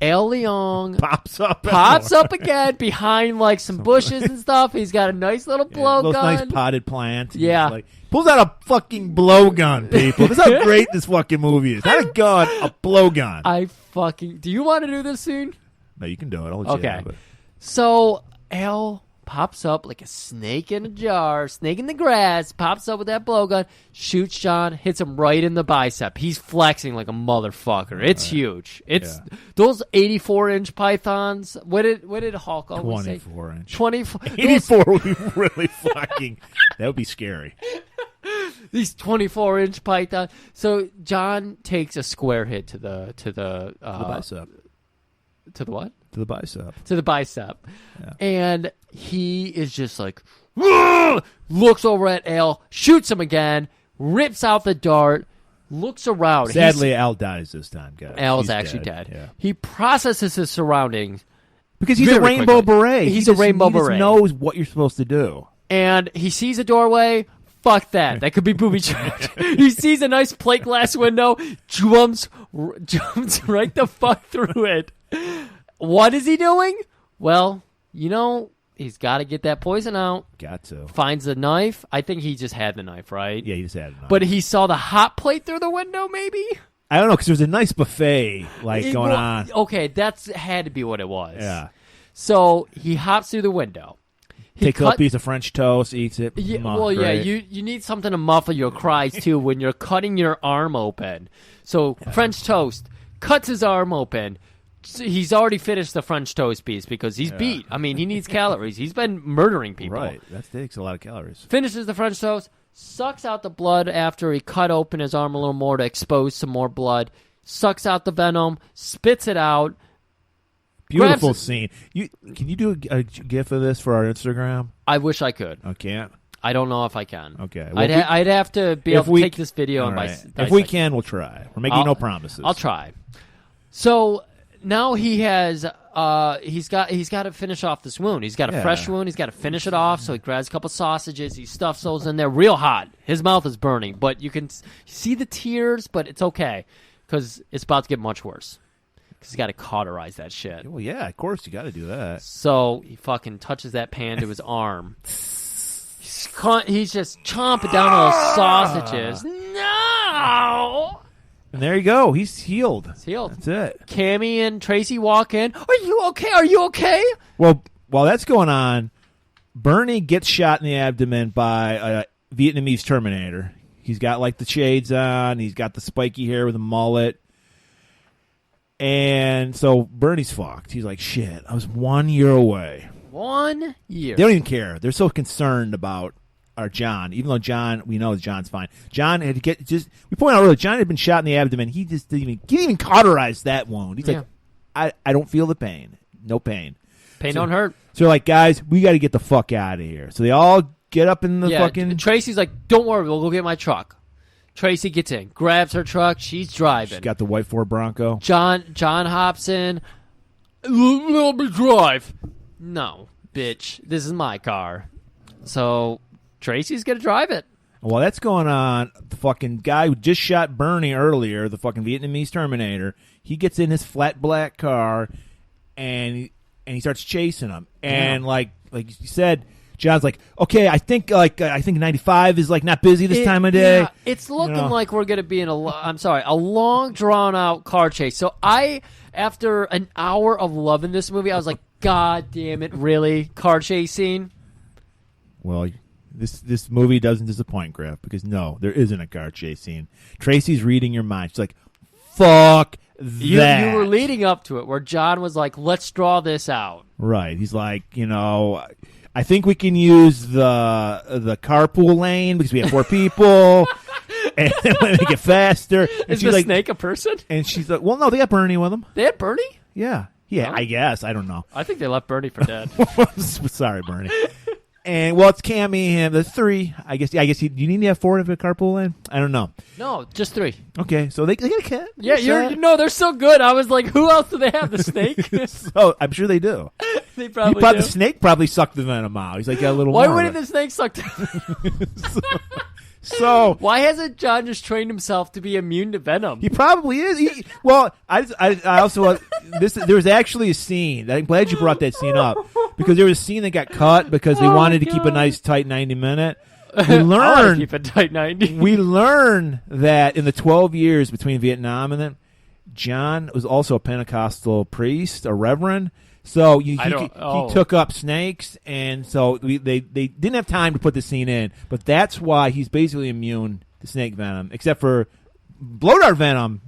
El Leong pops up again behind like some bushes and stuff. He's got a nice little blowgun. Nice potted plant. Yeah. Like, pulls out a fucking blowgun, people. This is how great this fucking movie is. Not a gun, a blowgun. Do you want to do this scene? No, you can do it. I'll let you have it. So El pops up like a snake in a jar, snake in the grass, pops up with that blowgun, shoots John, hits him right in the bicep. He's flexing like a motherfucker. It's huge. It's those 84-inch pythons. What did Hulk always say? 24-inch. 24. 84 would be really fucking. That would be scary. These 24-inch python. So John takes a square hit to the bicep. To the what? To the bicep. To the bicep. Yeah. And he is just like, looks over at Al, shoots him again, rips out the dart, looks around. Sadly, Al dies this time, guys. Al's actually dead. Yeah. He processes his surroundings. Because he's a rainbow beret. He's a rainbow beret. He just knows what you're supposed to do. And he sees a doorway. Fuck that. That could be booby trapped. He sees a nice plate glass window, jumps right the fuck through it. What is he doing? Well, he's got to get that poison out. Got to. Finds the knife. I think he just had the knife, right? Yeah, he just had a knife. But he saw the hot plate through the window, maybe? I don't know, because there's a nice buffet going on. Okay, that's had to be what it was. Yeah. So he hops through the window. Takes a piece of French toast, eats it. Yeah, you need something to muffle your cries, too, when you're cutting your arm open. So French toast, cuts his arm open. He's already finished the French toast piece because he's beat. I mean, he needs calories. He's been murdering people. Right. That takes a lot of calories. Finishes the French toast, sucks out the blood after he cut open his arm a little more to expose some more blood, sucks out the venom, spits it out. Beautiful scene. Can you do a GIF of this for our Instagram? I wish I could. I can't. I don't know if I can. Okay. Well, I'd have to be able to take this video and if we can, we'll try. We're making no promises. I'll try. So now he has he's got to finish off this wound. He's got a fresh wound. He's got to finish it off. So he grabs a couple sausages. He stuffs those in there real hot. His mouth is burning, but you can see the tears. But it's okay because it's about to get much worse. Because he's got to cauterize that shit. Well, yeah, of course you got to do that. So he fucking touches that pan to his arm. He's just chomping down on those sausages. No! And there you go. He's healed. He's healed. That's it. Cammy and Tracy walk in. Are you okay? Are you okay? Well, while that's going on, Bernie gets shot in the abdomen by a Vietnamese Terminator. He's got like the shades on. He's got the spiky hair with a mullet. And so Bernie's fucked. He's like, shit, I was 1 year away. 1 year. They don't even care. They're so concerned about our John, even though we know John's fine. John had to we point out earlier, John had been shot in the abdomen. He just didn't even cauterize that wound. He's like, I don't feel the pain. No pain. Pain don't hurt. So they're like, guys, we got to get the fuck out of here. So they all get up in the fucking... Tracy's like, don't worry, we'll go get my truck. Tracy gets in, grabs her truck. She's driving. She's got the white Ford Bronco. John hops in. Let me drive. No, bitch. This is my car. So Tracy's going to drive it. While that's going on, the fucking guy who just shot Bernie earlier, the fucking Vietnamese Terminator, he gets in his flat black car and he starts chasing him. And like you said, John's like, okay, I think 95 is like not busy this time of day. Yeah, it's looking like we're going to be in a long drawn out car chase. So after an hour of loving this movie, I was like, God damn it, really? Car chase scene? Well, this movie doesn't disappoint, Griff, because no, there isn't a car chase scene. Tracy's reading your mind. She's like, fuck that. You were leading up to it where John was like, let's draw this out. Right. He's like, I think we can use the carpool lane because we have 4 people, and make it faster. And Is the snake a person? And she's like, well, no, they got Bernie with them. They had Bernie? Yeah. Yeah, No? I guess. I don't know. I think they left Bernie for dead. Sorry, Bernie. And well, it's Cammy, him. The 3. I guess. Yeah, I guess. Do you need to have 4 to have a carpool in? I don't know. No, just 3. Okay, so they got a cat. Yeah, they're so good. I was like, who else do they have? The snake? So I'm sure they do. They probably do. The snake probably sucked the venom out. He's like, got a little. Why more wouldn't of the snake suck? So why hasn't John just trained himself to be immune to venom? He probably is. I also there was actually a scene. I'm glad you brought that scene up because there was a scene that got cut because they wanted to keep a nice tight 90-minute. We learned keep it tight 90. We learned that in the 12 years between Vietnam and then, John was also a Pentecostal priest, a reverend. So he took up snakes, and so they didn't have time to put the scene in. But that's why he's basically immune to snake venom, except for blow dart venom.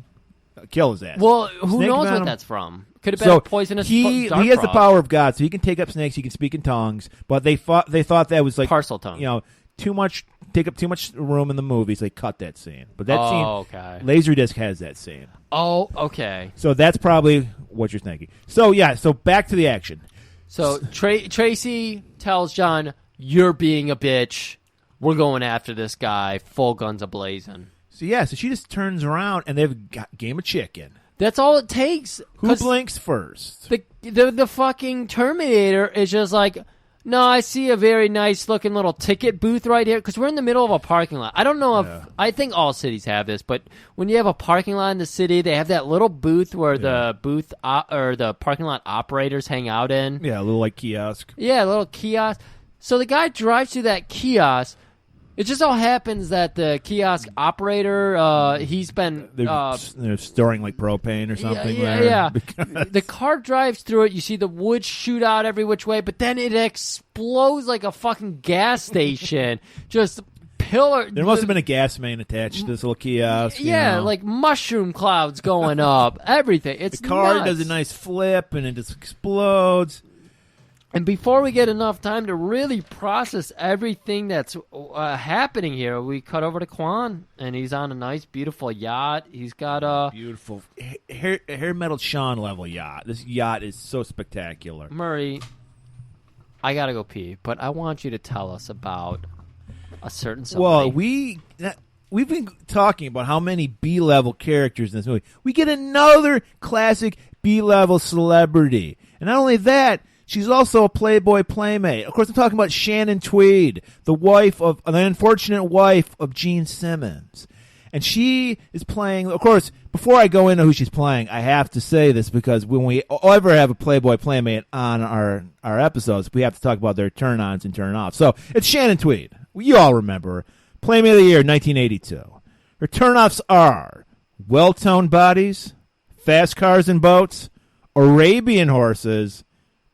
Kill his ass. Well, who Snake knows venom, what that's from? Could have been a poisonous. He has the power of God, so he can take up snakes. He can speak in tongues. But they thought that was like parcel tongue. Too much. Take up too much room in the movies. They cut that scene. But that scene, okay. Laserdisc has that scene. Oh, okay. So that's probably what you're thinking. So yeah. So back to the action. So Tracy tells John, "You're being a bitch. We're going after this guy. Full guns a-blazing." So she just turns around and they've got game of chicken. That's all it takes. Who blinks first? The fucking Terminator is just like, no, I see a very nice looking little ticket booth right here because we're in the middle of a parking lot. I don't know if I think all cities have this, but when you have a parking lot in the city, they have that little booth where the booth or the parking lot operators hang out in. Yeah, a little like kiosk. Yeah, a little kiosk. So the guy drives through that kiosk. It just so happens that the kiosk operator, he's been... They're storing like propane or something there. Yeah. The car drives through it. You see the wood shoot out every which way, but then it explodes like a fucking gas station. Just pillar... There must have been a gas main attached to this little kiosk. Yeah, like mushroom clouds going up. Everything. It's the car nuts. does a nice flip and it just explodes. And before we get enough time to really process everything that's happening here, we cut over to Quan, and he's on a nice, beautiful yacht. He's got a... Beautiful. Hair metal Sean level yacht. This yacht is so spectacular. Murray, I gotta go pee, but I want you to tell us about a certain somebody. Well, we've been talking about how many B-level characters in this movie. We get another classic B-level celebrity. And not only that... She's also a Playboy playmate. Of course, I'm talking about Shannon Tweed, the unfortunate wife of Gene Simmons. And she is playing, of course, before I go into who she's playing, I have to say this because when we ever have a Playboy playmate on our episodes, we have to talk about their turn-ons and turn-offs. So it's Shannon Tweed. You all remember her. Playmate of the Year, 1982. Her turn-offs are well-toned bodies, fast cars and boats, Arabian horses,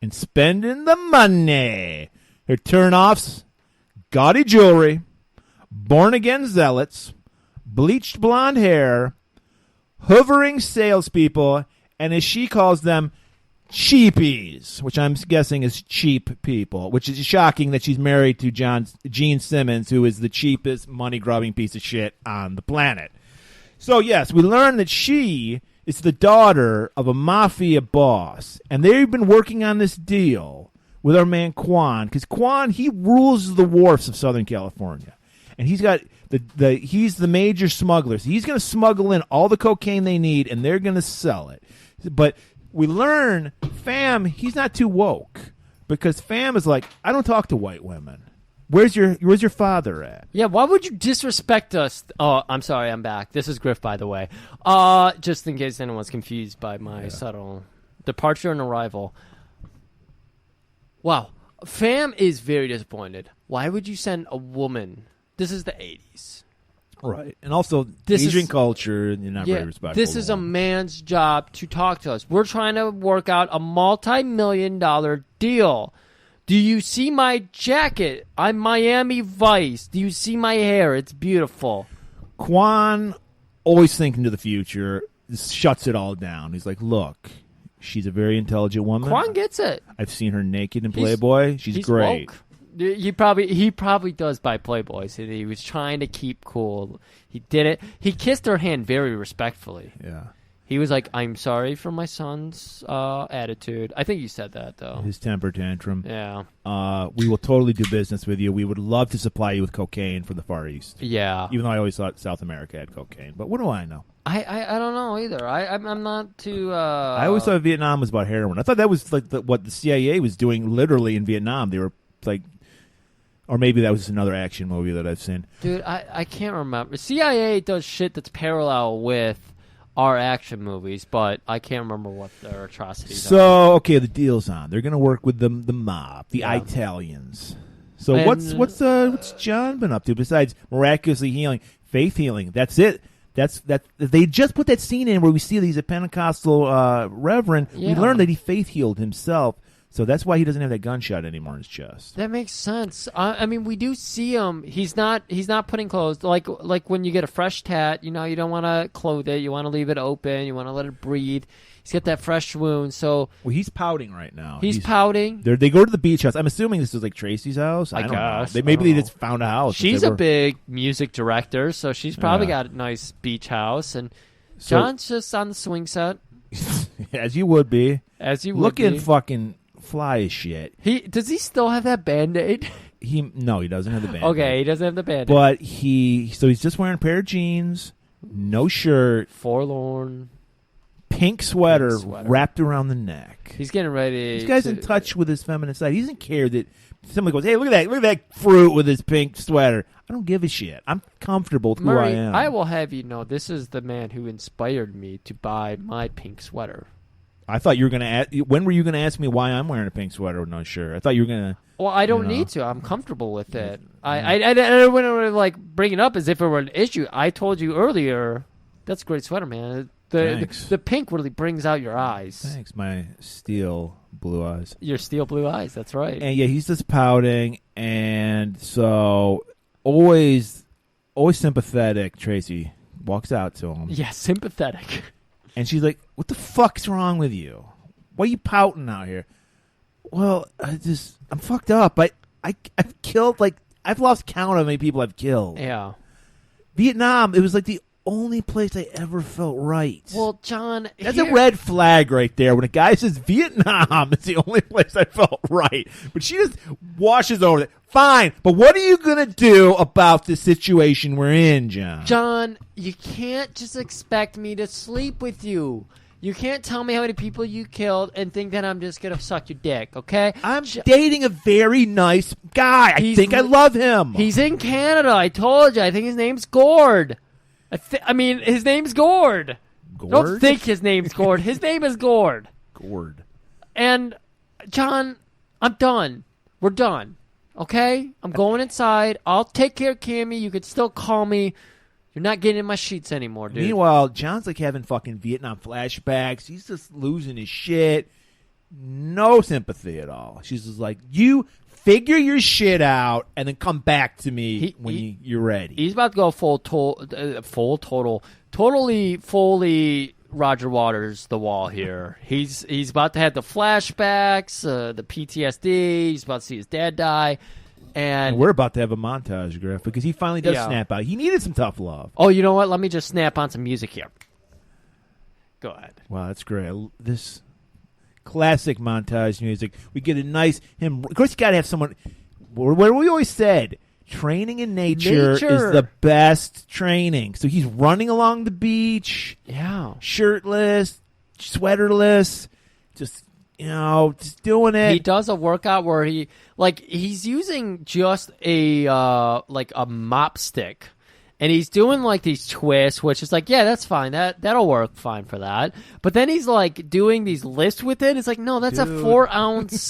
and spending the money. Her turn-offs, gaudy jewelry, born-again zealots, bleached blonde hair, hovering salespeople, and as she calls them, cheapies, which I'm guessing is cheap people, which is shocking that she's married to Gene Simmons, who is the cheapest money-grubbing piece of shit on the planet. So, yes, we learn that she... is the daughter of a mafia boss, and they've been working on this deal with our man Quan, because Quan, he rules the wharfs of Southern California, and he's got he's the major smuggler. So he's going to smuggle in all the cocaine they need, and they're going to sell it. But we learn Pham, he's not too woke, because Pham is like, I don't talk to white women. Where's your father at? Yeah, why would you disrespect us? Oh, I'm sorry, I'm back. This is Griff, by the way. Just in case anyone's confused by my subtle departure and arrival. Wow. Pham is very disappointed. Why would you send a woman? This is the 80s. Right. And also, Asian culture, you're not very respectful. This is a man's job to talk to us. We're trying to work out a multi-million-dollar deal. Do you see my jacket? I'm Miami Vice. Do you see my hair? It's beautiful. Quan, always thinking to the future, shuts it all down. He's like, look, she's a very intelligent woman. Quan gets it. I've seen her naked in Playboy. She's great. Woke. He probably does buy Playboys. He was trying to keep cool. He did it. He kissed her hand very respectfully. Yeah. He was like, "I'm sorry for my son's attitude." I think you said that though. His temper tantrum. Yeah. We will totally do business with you. We would love to supply you with cocaine from the Far East. Yeah. Even though I always thought South America had cocaine, but what do I know? I don't know either. I'm not too. I always thought Vietnam was about heroin. I thought that was like what the CIA was doing literally in Vietnam. They were like, or maybe that was another action movie that I've seen. Dude, I can't remember. CIA does shit that's parallel with our action movies, but I can't remember what their atrocities are. So, okay, the deal's on. They're going to work with the mob, the Italians. So And, what's John been up to besides miraculously healing, faith healing? That's it. That they just put that scene in where we see that he's a Pentecostal reverend. Yeah. We learned that he faith healed himself. So that's why he doesn't have that gunshot anymore in his chest. That makes sense. I mean, we do see him. He's not putting clothes like when you get a fresh tat. You know, you don't want to clothe it. You want to leave it open. You want to let it breathe. He's got that fresh wound. So he's pouting right now. He's pouting. They go to the beach house. I'm assuming this is like Tracy's house. I don't guess. know. Maybe they just found a house. She's a big music director, so she's probably got a nice beach house. And John's just on the swing set, as you would be. Looking fucking fly as shit. Does he still have that Band-Aid? No, he doesn't have the Band-Aid. Okay, he doesn't have the Band-Aid. But he's just wearing a pair of jeans, no shirt, forlorn, pink sweater wrapped around the neck. He's getting ready. This guy's in touch with his feminine side. He doesn't care that somebody goes, "Hey, look at that fruit with his pink sweater." I don't give a shit. I'm comfortable with Murray, who I am. I will have you know, this is the man who inspired me to buy my pink sweater. I thought you were going to ask. When were you going to ask me why I'm wearing a pink sweater with no shirt? I thought you were going to. Well, I don't need to. I'm comfortable with it. I don't want to like bring it up as if it were an issue. I told you earlier, that's a great sweater, man. The pink really brings out your eyes. Thanks, my steel blue eyes. Your steel blue eyes. That's right. And yeah, he's just pouting, and so always sympathetic. Tracy walks out to him. Yeah, sympathetic. And she's like, "What the fuck's wrong with you? Why are you pouting out here?" Well, I'm fucked up. I've killed, I've lost count of how many people I've killed. Yeah. Vietnam, it was like the only place I ever felt right. Well, John, that's a red flag right there. When a guy says Vietnam is the only place I felt right. But she just washes over it. Fine, but what are you going to do about the situation we're in, John? John, you can't just expect me to sleep with you. You can't tell me how many people you killed and think that I'm just going to suck your dick, okay? I'm dating a very nice guy. I think I love him. He's in Canada. I told you. I think his name's Gord. I mean, his name's Gord. Gord? Don't think his name's Gord. His name is Gord. Gord. And, John, I'm done. We're done. Okay? I'm going inside. I'll take care of Cammy. You could still call me. You're not getting in my sheets anymore, dude. Meanwhile, John's like having fucking Vietnam flashbacks. He's just losing his shit. No sympathy at all. She's just like, you figure your shit out and then come back to me when you're ready. He's about to go fully Roger Waters the wall here. He's about to have the flashbacks, the PTSD. He's about to see his dad die. And we're about to have a montage, Griff, because he finally does snap out. He needed some tough love. Oh, you know what? Let me just snap on some music here. Go ahead. Wow, that's great. This classic montage music. We get a nice him. Of course, you got to have someone. What we always said, training in nature is the best training. So he's running along the beach, shirtless, sweaterless, just doing it. He does a workout where he's using just a mop stick, and he's doing like these twists, which is like, yeah, that's fine. That'll work fine for that. But then he's like doing these lifts with it. It's like, no, that's a 4-ounce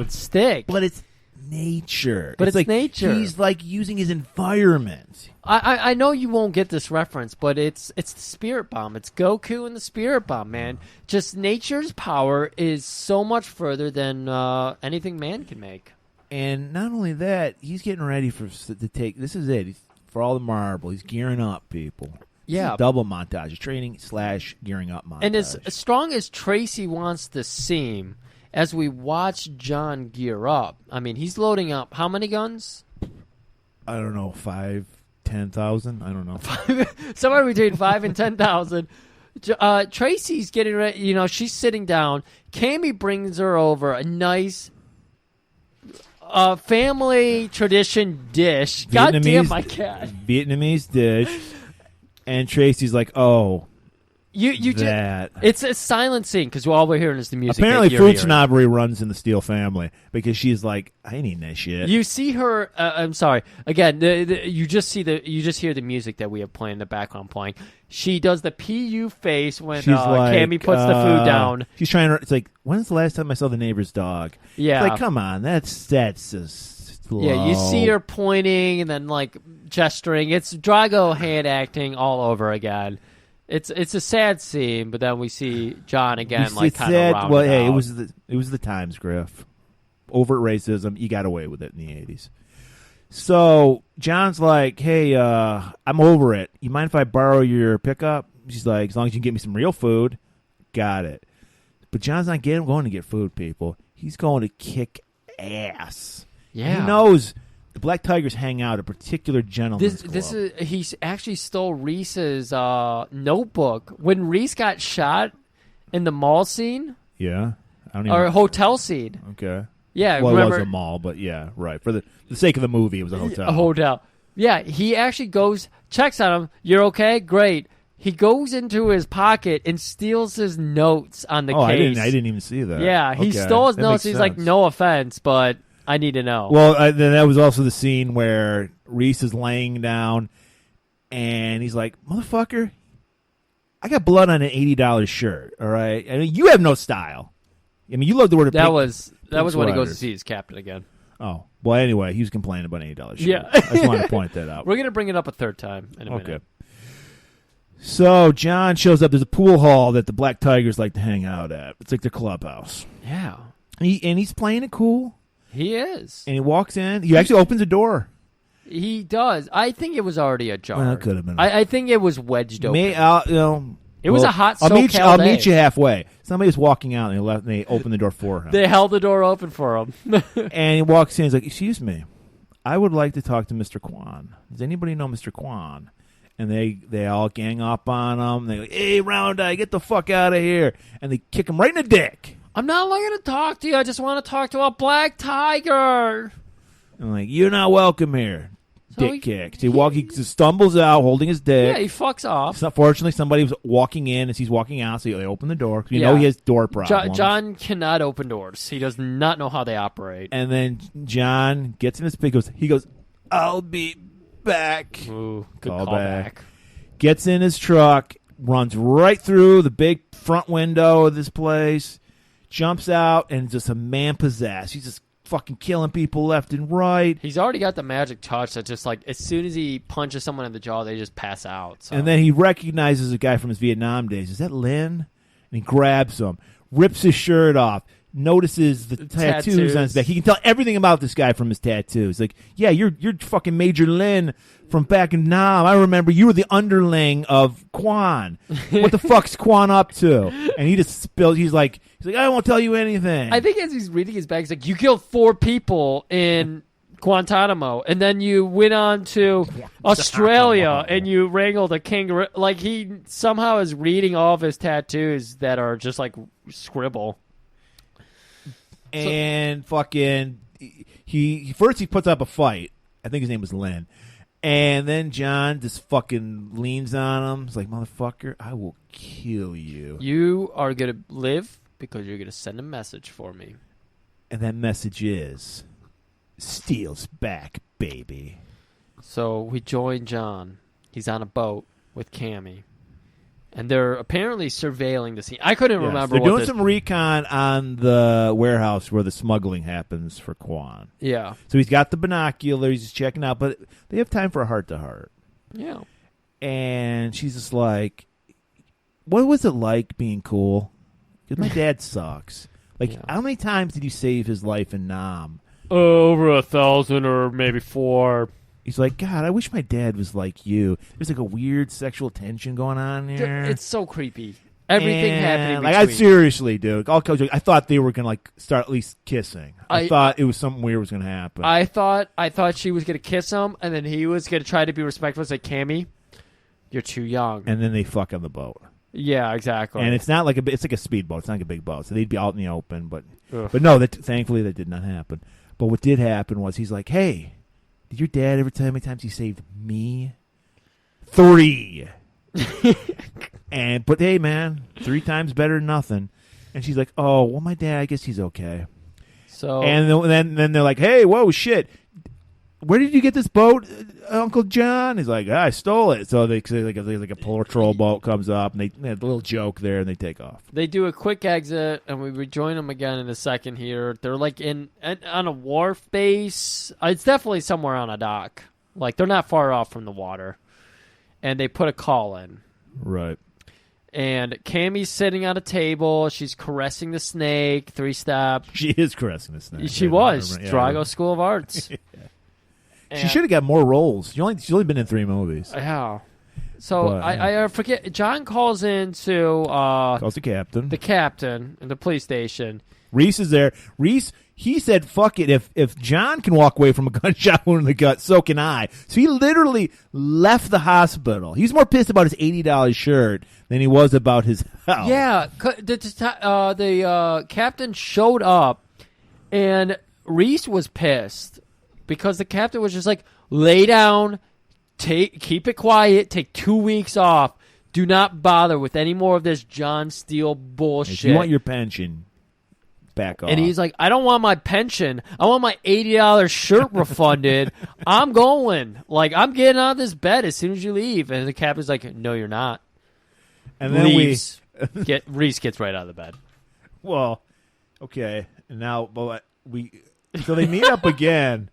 stick. But it's nature. But it's nature. He's like using his environment. I know you won't get this reference, but it's the Spirit Bomb. It's Goku and the Spirit Bomb, man. Just nature's power is so much further than anything man can make. And not only that, he's getting ready to take. This is it. He's for all the marble. He's gearing up, people. Yeah, double montage, training / gearing up montage. And as strong as Tracy wants to seem, as we watch John gear up, I mean, he's loading up how many guns? I don't know, 5,000, 10,000. I don't know. Somewhere between 5,000 and 10,000. Tracy's getting ready. You know, she's sitting down. Cammy brings her over a nice family tradition dish. God damn, my cat. Vietnamese dish. And Tracy's like, oh, that. It's a silent scene because all we're hearing is the music. Apparently, food snobbery runs in the Steele family because she's like, I ain't eating that shit. You see her. I'm sorry. Again, you just hear the music that we have playing in the background playing. She does the PU face when Cammy puts the food down. She's trying to. It's like, when's the last time I saw the neighbor's dog? Yeah, it's like, come on, that's just slow. Yeah, you see her pointing and then like gesturing. It's Drago hand acting all over again. It's a sad scene, but then we see John again, like kind of rounded well, hey, out. it was the times, Griff. Overt racism, you got away with it in the 80s. So John's like, hey, I'm over it. You mind if I borrow your pickup? She's like, as long as you can get me some real food, got it. But John's not going to get food, people. He's going to kick ass. Yeah, he knows. The Black Tigers hang out at a particular gentleman's club. He actually stole Reese's notebook when Reese got shot in the mall scene. Yeah, hotel scene. Okay. Yeah, well, remember, it was a mall, but yeah, right. For the sake of the movie, it was a hotel. A hotel. Yeah, he actually goes, checks on him. You're okay? Great. He goes into his pocket and steals his notes on the case. I didn't even see that. Yeah, he stole his notes. He's like, no offense, but I need to know. Well, then that was also the scene where Reese is laying down, and he's like, "Motherfucker, I got blood on an $80 shirt. All right, I mean, you have no style. I mean, you love the word." That was when he goes to see his captain again. Oh well, anyway, he was complaining about an $80 shirt. Yeah, I just wanted to point that out. We're gonna bring it up a third time in a minute. So John shows up. There's a pool hall that the Black Tigers like to hang out at. It's like their clubhouse. Yeah, and he's playing it cool. He is. And he walks in. He actually opens a door. He does. I think it was already ajar. Well, it could have been. I think it was wedged open. It was a hot I'll SoCal I'll day. meet you halfway. Somebody was walking out, and they opened the door for him. They held the door open for him. And he walks in. He's like, excuse me. I would like to talk to Mr. Kwan. Does anybody know Mr. Kwan? And they all gang up on him. They're like, hey, Round Eye, get the fuck out of here. And they kick him right in the dick. I'm not looking to talk to you. I just want to talk to a black tiger. I'm like, you're not welcome here. So dick kicked. He just stumbles out holding his dick. Yeah, he fucks off. Fortunately, somebody was walking in as he's walking out, so they open the door. Because know he has door problems. John cannot open doors. He does not know how they operate. And then John gets in his pick. He goes, I'll be back. Ooh, good callback. Gets in his truck, runs right through the big front window of this place. Jumps out and just a man possessed. He's just fucking killing people left and right. He's already got the magic touch that just like as soon as he punches someone in the jaw, they just pass out. So. And then he recognizes a guy from his Vietnam days. Is that Lynn? And he grabs him, rips his shirt off, notices the tattoos on his back. He can tell everything about this guy from his tattoos. Like, yeah, you're fucking Major Lynn from back in Nam. I remember you were the underling of Quan. What the fuck's Quan up to? And he just spills. He's like, I won't tell you anything. I think as he's reading his bag, he's like, you killed 4 people in Guantanamo, and then you went on to Australia and you wrangled a kangaroo. Like, he somehow is reading all of his tattoos that are just like scribble. And fucking, he puts up a fight. I think his name was Lynn. And then John just fucking leans on him. He's like, motherfucker, I will kill you. You are going to live because you're going to send a message for me. And that message is, Steele's back, baby. So we join John. He's on a boat with Cammy. And they're apparently surveilling the scene. I couldn't remember. They're doing some recon on the warehouse where the smuggling happens for Quan. Yeah. So he's got the binoculars. He's checking out, but they have time for a heart-to-heart. Yeah. And she's just like, what was it like being cool? Because my dad sucks. Like, how many times did you save his life in Nam? Over 1,000 or maybe 4. He's like, God, I wish my dad was like you. There's like a weird sexual tension going on here. It's so creepy. Everything happening. Like, I seriously, dude. I thought they were gonna like start at least kissing. I thought it was something weird was gonna happen. I thought she was gonna kiss him, and then he was gonna try to be respectful and say, "Cammy, you're too young." And then they fuck on the boat. Yeah, exactly. And it's not like it's like a speedboat. It's not like a big boat, so they'd be out in the open. But Ugh. no, thankfully that did not happen. But what did happen was he's like, "Hey, did your dad ever tell you how many times he saved me? 3." But hey, man, 3 times better than nothing. And she's like, "Oh, well, my dad, I guess he's okay." So and then they're like, "Hey, whoa, shit. Where did you get this boat, Uncle John?" He's like, "I stole it." So they say like a patrol boat comes up, and they have a little joke there, and they take off. They do a quick exit, and we rejoin them again in a second here. They're like on a wharf base. It's definitely somewhere on a dock. Like they're not far off from the water, and they put a call in. Right. And Cammy's sitting at a table. She's caressing the snake. 3-step. She is caressing the snake. She was. Drago School of Arts. She should have got more roles. She's only been in 3 movies. Yeah. So I forget. John calls in to calls the captain. The captain in the police station. Reese is there. Reese, he said, "Fuck it. If John can walk away from a gunshot wound in the gut, so can I." So he literally left the hospital. He's more pissed about his $80 shirt than he was about his health. Yeah, the captain showed up, and Reese was pissed. Because the captain was just like, lay down, keep it quiet, take 2 weeks off. Do not bother with any more of this John Steele bullshit. If you want your pension, back off. And he's like, I don't want my pension. I want my $80 shirt refunded. I'm going. Like, I'm getting out of this bed as soon as you leave. And the captain's like, no, you're not. And then Reese gets right out of the bed. Well, okay. And now, so they meet up again.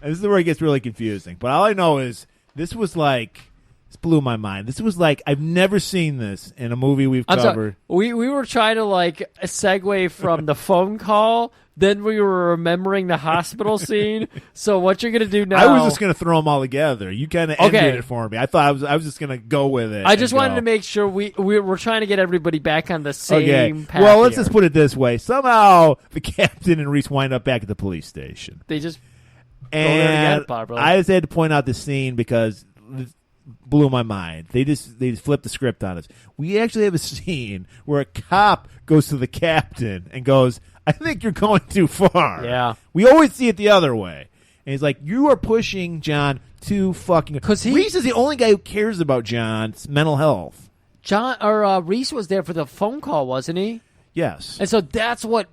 And this is where it gets really confusing. But all I know is this blew my mind. This was like, I've never seen this in a movie we've covered. We were trying to segue from the phone call. Then we were remembering the hospital scene. So what you're going to do now? I was just going to throw them all together. You kind of ended it for me. I thought I was just going to go with it. I just wanted to make sure we were trying to get everybody back on the same path. Well, let's just put it this way. Somehow the captain and Reese wind up back at the police station. They just And I just had to point out this scene because it blew my mind. They just flipped the script on us. We actually have a scene where a cop goes to the captain and goes, "I think you're going too far." Yeah. We always see it the other way. And he's like, "You are pushing John too fucking." Because Reese is the only guy who cares about John's mental health. Reese was there for the phone call, wasn't he? Yes. And so that's what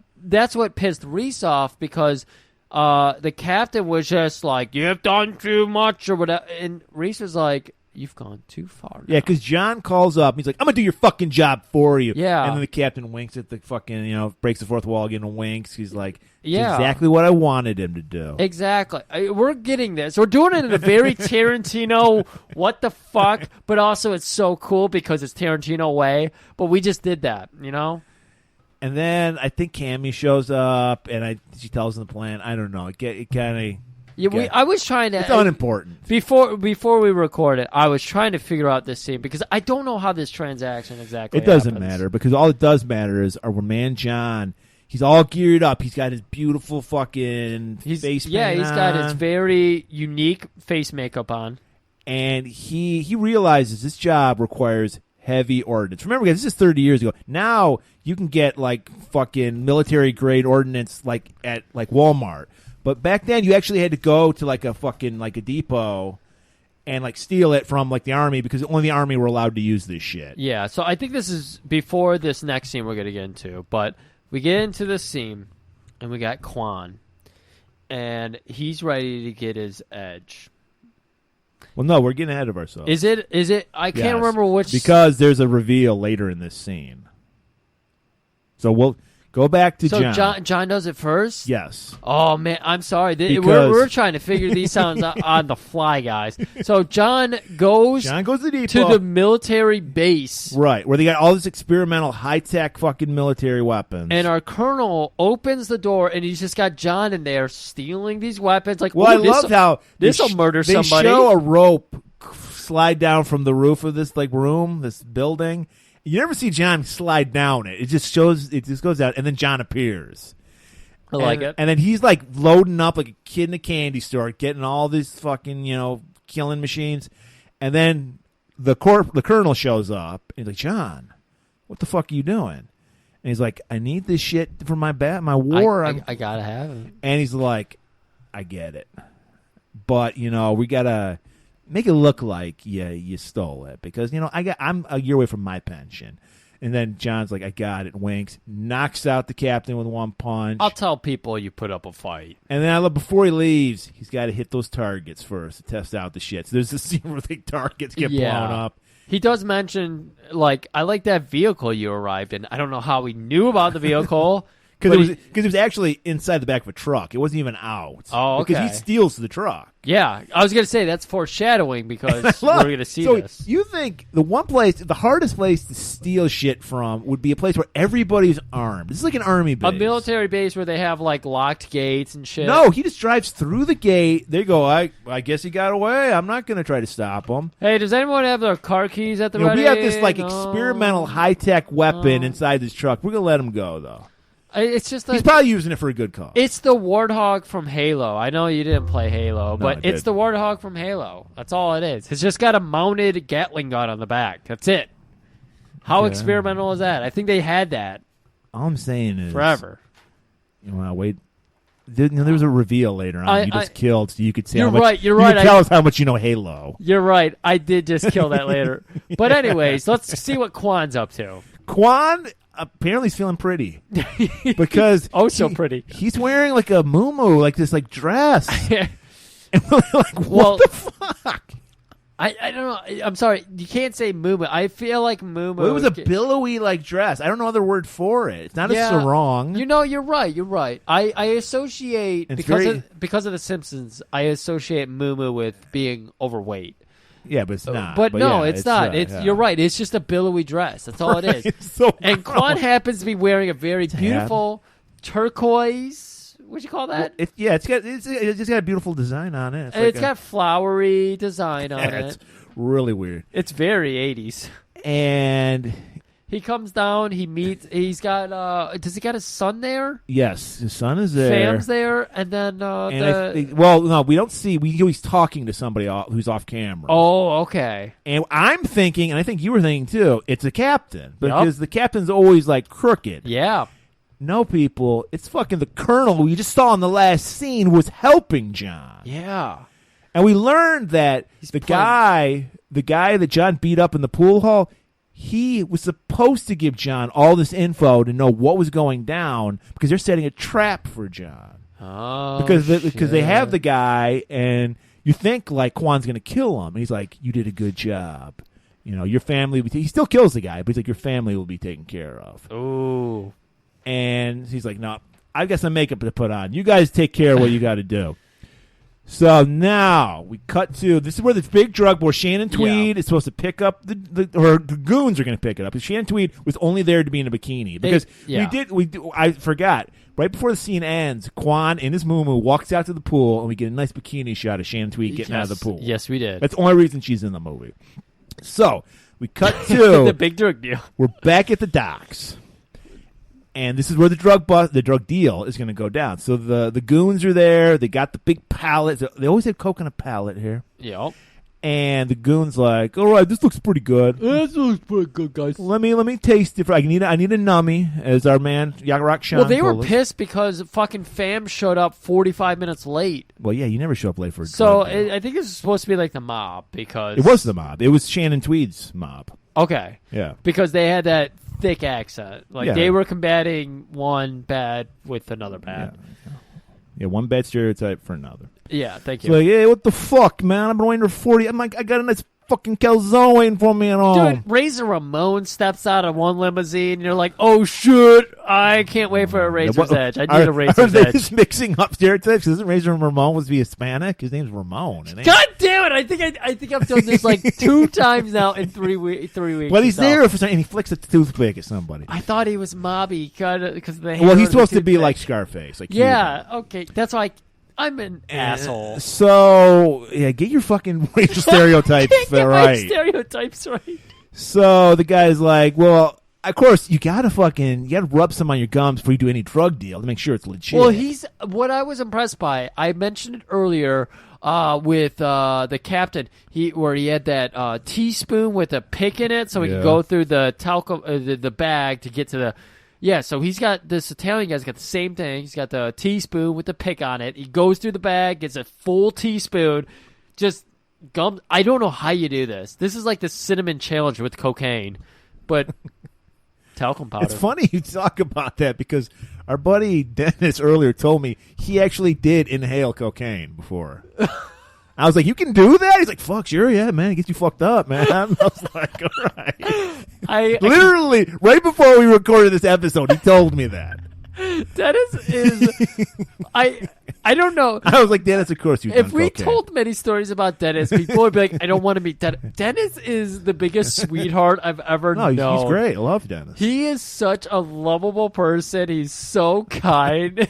pissed Reese off because the captain was just like, "You've done too much," or whatever, and Reese was like, "You've gone too far." Now. Yeah, because John calls up. He's like, "I'm gonna do your fucking job for you." Yeah, and then the captain winks at the fucking, breaks the fourth wall again and winks. He's like, "Yeah, exactly what I wanted him to do." Exactly. We're getting this. We're doing it in a very Tarantino. What the fuck? But also, it's so cool because it's Tarantino way. But we just did that, And then I think Cammy shows up, and she tells him the plan. I don't know. It kind of. Yeah, I was trying to. It's unimportant. Before we record it, I was trying to figure out this scene because I don't know how this transaction exactly. It doesn't happens. matter because all it does matter is our man John. He's all geared up. He's got his beautiful fucking face paint on. Yeah, he's got his very unique face makeup on, and he realizes this job requires heavy ordnance. Remember, guys, this is 30 years ago. Now you can get fucking military grade ordnance at Walmart. But back then, you actually had to go to a depot and steal it from the army because only the army were allowed to use this shit. Yeah, so I think this is before this next scene we're going to get into. But we get into this scene, and we got Quan, and he's ready to get his edge. Well, no, we're getting ahead of ourselves. Is it? I can't remember which. Because there's a reveal later in this scene. So we'll go back to John. So John does it first? Yes. Oh, man, I'm sorry. We're trying to figure these sounds on the fly, guys. So John goes to the depot. To the military base. Right, where they got all this experimental high-tech fucking military weapons. And our colonel opens the door, and he's just got John in there stealing these weapons. Well, I loved how this will murder somebody. They show a rope slide down from the roof of this room, this building. You never see John slide down it. It just goes out, and then John appears. I like it. And then he's loading up like a kid in a candy store, getting all these fucking, killing machines. And then the colonel shows up, and he's like, "John, what the fuck are you doing? And he's like, I need this shit for my war. I gotta have it. And he's like, I get it. But, we got to make it look like you stole it because, I'm a year away from my pension. And then John's like, I got it, winks, knocks out the captain with one punch. I'll tell people you put up a fight. And then before he leaves, he's got to hit those targets first to test out the shit. So there's this scene where the targets get blown up. He does mention, I like that vehicle you arrived in. I don't know how he knew about the vehicle. Because it was actually inside the back of a truck. It wasn't even out. Oh, okay. Because he steals the truck. Yeah. I was going to say that's foreshadowing because we're going to see this. You think the hardest place to steal shit from would be a place where everybody's armed. This is like an army base. A military base where they have, locked gates and shit. No, he just drives through the gate. They go, I guess he got away. I'm not going to try to stop him. Hey, does anyone have their car keys at the ready? We have this, experimental high-tech weapon inside this truck. We're going to let him go, though. It's just he's probably using it for a good cause. It's the Warthog from Halo. I know you didn't play Halo, but it's the Warthog from Halo. That's all it is. It's just got a mounted Gatling gun on the back. That's it. How experimental is that? I think they had that. All I'm saying is forever. Wait. There was a reveal later on. You just killed, so you could say you're how much. Right. You're right. You could tell us how much you know Halo. You're right. I did just kill that later. But anyways, let's see what Quan's up to. Quan apparently he's feeling pretty because so pretty. He's wearing a muumuu, this dress. And we're what the fuck? I don't know. I'm sorry. You can't say muumuu. I feel like muumuu. Well, it was a billowy dress. I don't know other word for it. It's not a sarong. You're right. You're right. I associate because of the Simpsons. I associate muumuu with being overweight. Yeah, but it's not. But no, it's not. You're right. It's just a billowy dress. That's all it is. And Quan happens to be wearing a very beautiful turquoise. What'd you call that? It's got a beautiful design on it. It's got flowery design on it. It's really weird. It's very 80s. And he comes down. He's got. Does he got his son there? Yes, his son is there. Sam's there, and then no, we don't see. He's talking to somebody who's off camera. Oh, okay. And I'm thinking, and I think you were thinking too, it's a captain because the captain's always crooked. Yeah. No, people, it's fucking the colonel who you just saw in the last scene was helping John. Yeah. And we learned that the guy that John beat up in the pool hall, he was supposed to give John all this info to know what was going down because they're setting a trap for John. Oh, because they have the guy, and you think Quan's going to kill him, and he's like, "You did a good job. Your family." He still kills the guy, but he's like, "Your family will be taken care of." Oh. And he's like, "No, I've got some makeup to put on. You guys take care of what you got to do." So now we cut to this is where the big drug war. Shannon Tweed is supposed to pick up the goons are going to pick it up. And Shannon Tweed was only there to be in a bikini because I forgot right before the scene ends. Quan in his muumuu walks out to the pool and we get a nice bikini shot of Shannon Tweed getting out of the pool. Yes, we did. That's the only reason she's in the movie. So we cut to the big drug deal. We're back at the docks. And this is where the drug deal is going to go down. So the goons are there. They got the big pallet. They always have coconut pallet here. Yep. And the goon's like, "All right, this looks pretty good. This looks pretty good, guys. Let me taste it. I need a nummy," as our man Yagarak Shan. Well, they were told us. pissed because fucking Fam showed up 45 minutes late. Well, yeah, you never show up late for a so drug deal. I think this is supposed to be like the mob because it was the mob. It was Shannon Tweed's mob. Okay. Yeah. Because they had that thick accent. Yeah. They were combating one bad with another bad. Yeah, one bad stereotype for another. Yeah, thank you. So, yeah, what the fuck, man? I've been waiting for 40. I'm like, I got a nice fucking calzone waiting for me and all. Dude, Razor Ramon steps out of one limousine, and you're like, oh, shit, I can't wait for a Razor's Edge. I need a Razor's Edge. Are they just mixing up stereotypes? Isn't Razor Ramon was be Hispanic? His name's Ramon. God damn it! I think I've done this 2 times now in 3 weeks. Well, he's there for something, and he flicks a toothpick at somebody. I thought he was mobby because the hair. Well, he's supposed to be like Scarface. Yeah, okay. That's why I'm an asshole. So, yeah, get your fucking racial stereotypes right. Stereotypes right. So the guy's like, well, of course, you gotta rub some on your gums before you do any drug deal to make sure it's legit. Well, what I was impressed by, I mentioned it earlier, with the captain, where he had that teaspoon with a pick in it, so he could go through the talcum, the bag to get to the. Yeah, so he's got this Italian guy's got the same thing. He's got the teaspoon with the pick on it. He goes through the bag, gets a full teaspoon, just gum. I don't know how you do this. This is like the cinnamon challenge with cocaine, but talcum powder. It's funny you talk about that because our buddy Dennis earlier told me he actually did inhale cocaine before. I was like, you can do that? He's like, fuck, sure, yeah, man. It gets you fucked up, man. I was like, all right. Literally, right before we recorded this episode, he told me that. Dennis is... I don't know. I was like, Dennis, of course you've done If we cocaine. told many stories about Dennis, people would be like, I don't want to meet Dennis. Dennis is the biggest sweetheart I've ever known. He's great. I love Dennis. He is such a lovable person. He's so kind.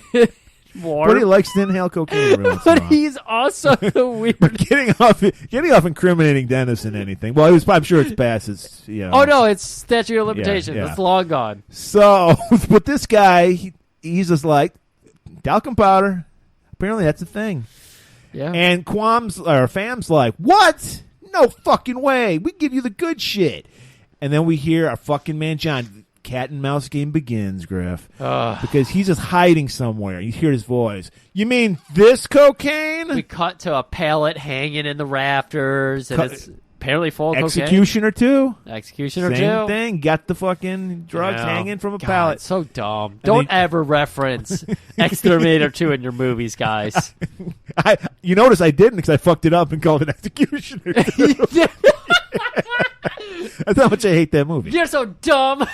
But he likes to inhale cocaine every once in a But while. he's also the weird. But getting off incriminating Dennis in anything. Well, I'm sure it's past his. Oh no, it's statute of limitations. Yeah. It's long gone. So, with this guy, he's just like talcum powder. Apparently, that's a thing. Yeah. And Fam's like, what? No fucking way. We give you the good shit. And then we hear our fucking man John. Cat and mouse game begins, Griff. Because he's just hiding somewhere. You hear his voice. You mean this cocaine? We cut to a pallet hanging in the rafters, and it's apparently full of cocaine. Executioner 2. Executioner 2. Same thing. Got the fucking drugs hanging from a pallet. So dumb. Don't ever reference Exterminator 2 in your movies, guys. You notice I didn't because I fucked it up and called it Executioner 2. That's how much I hate that movie. You're so dumb.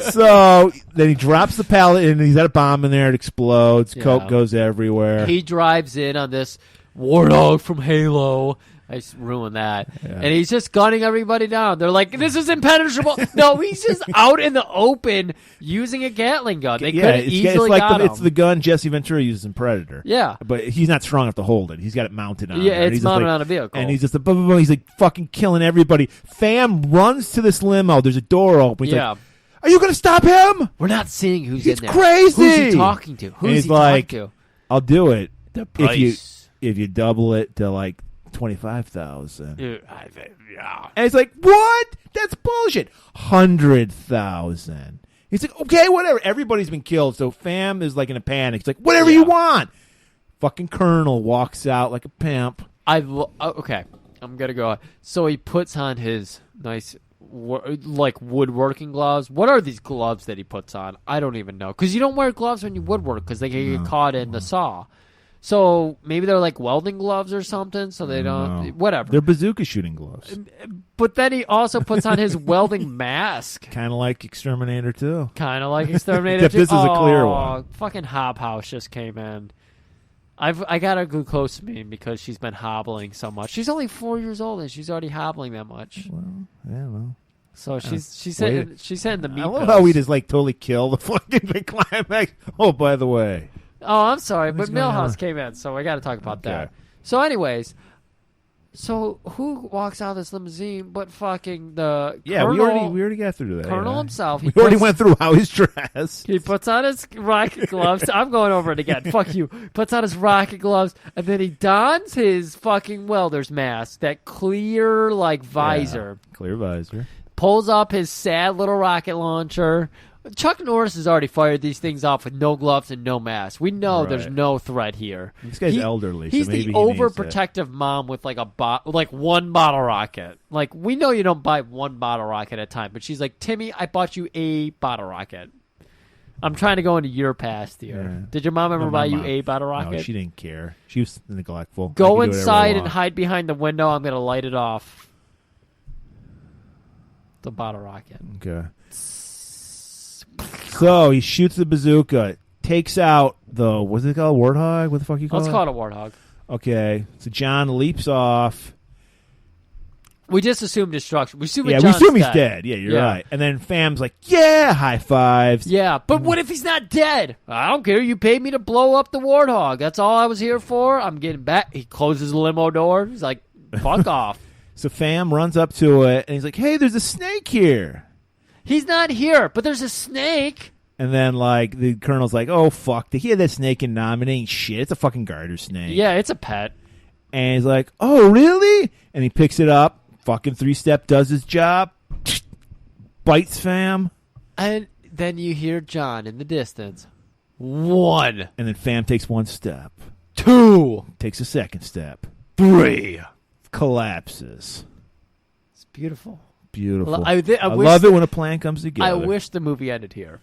So then he drops the pallet and he's got a bomb in there. It explodes. Coke goes everywhere. He drives in on this warthog from Halo. I just ruined that. Yeah. And he's just gunning everybody down. They're like, this is impenetrable. No, he's just out in the open using a Gatling gun. They could have easily got him. It's the gun Jesse Ventura uses in Predator. Yeah. But he's not strong enough to hold it. He's got it mounted on there. It's mounted on a vehicle. And he's just he's like fucking killing everybody. Fam runs to this limo. There's a door open. He's like, are you going to stop him? We're not seeing who's in there. He's crazy. Who's he talking to? Who's he talking to? I'll do it. The price. If you double it to like 25,000. Yeah. And he's like, what? That's bullshit. 100,000. He's like, okay, whatever. Everybody's been killed, so Fam is like in a panic. He's like, whatever you want. Fucking Colonel walks out like a pimp. Okay, I'm gonna go. So he puts on his nice, like woodworking gloves. What are these gloves that he puts on? I don't even know. Because you don't wear gloves when you woodwork because they can get caught in the saw. So maybe they're like welding gloves or something, so they don't. Whatever. They're bazooka shooting gloves. But then he also puts on his welding mask. Kind of like Exterminator 2. Kind of like Exterminator 2. Except this is a clear one. Fucking Hob House just came in. I got her glue close to me because she's been hobbling so much. She's only 4 years old and she's already hobbling that much. Well, yeah, well. So she's hitting the meat. I love how we just like totally kill the fucking big climax. Oh, by the way. Oh, I'm sorry, but Millhouse came in, so I got to talk about that. So, anyways, who walks out of this limousine but fucking the Colonel? we already got through that. Colonel himself. We already went through how he's dressed. He puts on his rocket gloves. I'm going over it again. Fuck you. Puts on his rocket gloves, and then he dons his fucking welder's mask, that clear visor. Yeah, clear visor. Pulls up his sad little rocket launcher. Chuck Norris has already fired these things off with no gloves and no mask. We know there's no threat here. This guy's elderly. He's so maybe the overprotective mom with like one bottle rocket. Like, we know you don't buy one bottle rocket at a time, but she's like, Timmy, I bought you a bottle rocket. I'm trying to go into your past here. Yeah. Did your mom ever buy you a bottle rocket? No, she didn't care. She was neglectful. Go inside and hide behind the window. I'm going to light it off. The bottle rocket. Okay. So he shoots the bazooka, takes out the, what's it called, warthog? What the fuck you call it? Let's call it a warthog. Okay, so John leaps off. We just assume destruction. We assume we assume he's dead. Yeah, you're right. And then Fam's like, yeah, high fives. Yeah, but what if he's not dead? I don't care. You paid me to blow up the warthog. That's all I was here for. I'm getting back. He closes the limo door. He's like, fuck off. So Fam runs up to it, and he's like, hey, there's a snake here. He's not here, but there's a snake. And then, the Colonel's like, oh, fuck. He had that snake in Nam. It ain't shit. It's a fucking garter snake. Yeah, it's a pet. And he's like, oh, really? And he picks it up. Fucking 3-step does his job. Bites Fam. And then you hear John in the distance. 1. And then Fam takes 1 step. 2. Takes a 2nd step. 3. Collapses. It's beautiful. Beautiful. I love it when a plan comes together. I wish the movie ended here.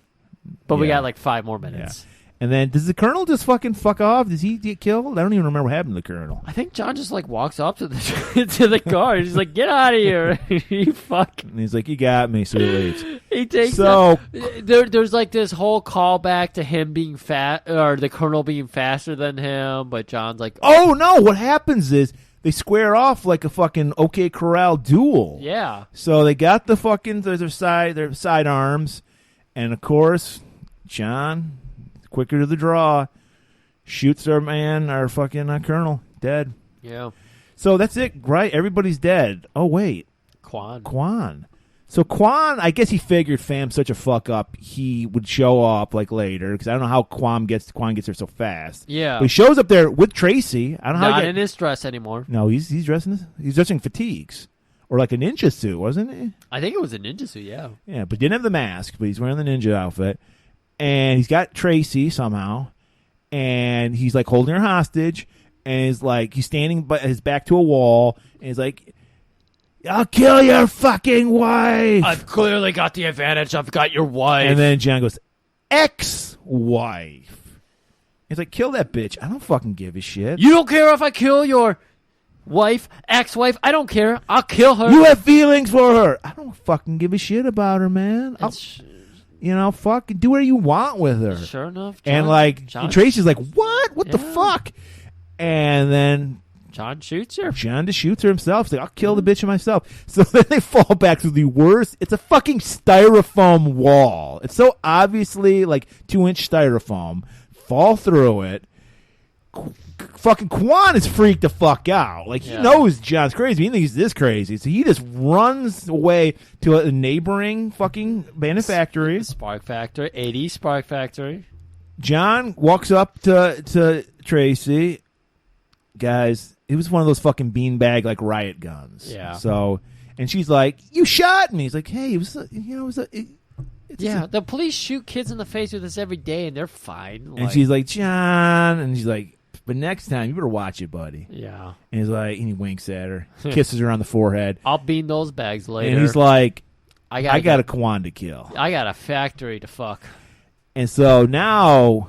But we got like 5 more minutes. Yeah. And then, does the Colonel just fucking fuck off? Does he get killed? I don't even remember what happened to the Colonel. I think John just like walks up to the to the car. He's like, "Get out of here!" You fuck. And he's like, "You got me," so he leaves. He takes. There's like this whole callback to him being fat, or the Colonel being faster than him. But John's like, "Oh no!" What happens is they square off like a fucking OK Corral duel. Yeah. So they got the fucking their side arms, and of course, John, quicker to the draw, shoots our fucking Colonel dead. Yeah. So that's it, right? Everybody's dead. Oh wait, Quan. So Quan, I guess he figured Fam's such a fuck up, he would show up like later, because I don't know how Quan gets there so fast. Yeah. But he shows up there with Tracy. I don't know not in his dress anymore. No, he's dressing fatigues. Or like a ninja suit, wasn't he? I think it was a ninja suit, yeah. Yeah, but didn't have the mask, but he's wearing the ninja outfit. And he's got Tracy somehow, and he's like holding her hostage, and he's standing by his back to a wall, and he's like, "I'll kill your fucking wife." I've clearly got the advantage. I've got your wife. And then John goes, "Ex-wife." He's like, "Kill that bitch. I don't fucking give a shit. You don't care if I kill your wife, ex-wife. I don't care. I'll kill her. You have feelings for her. I don't fucking give a shit about her, man. Fucking do whatever you want with her." Sure enough. And Tracy's like, "What? What the fuck?" And then John shoots her. John just shoots her himself. He's like, "I'll kill the bitch myself." So then they fall back to the worst. It's a fucking styrofoam wall. It's so obviously like 2-inch styrofoam. Fall through it. Fucking Quan is freaked the fuck out. Like, he knows John's crazy. He thinks he's this crazy. So he just runs away to a neighboring fucking manufactory. Spark Factory. 80 Spark Factory. John walks up to Tracy. Guys, it was one of those fucking beanbag, like, riot guns. Yeah. So, and she's like, "You shot me." He's like, "Hey, the police shoot kids in the face with this every day, and they're fine." And she's like, "John," and she's like, "But next time, you better watch it, buddy." Yeah. And he's like, and he winks at her, kisses her on the forehead. "I'll bean those bags later." And he's like, I got a Quan to kill. I got a factory to fuck. And so now,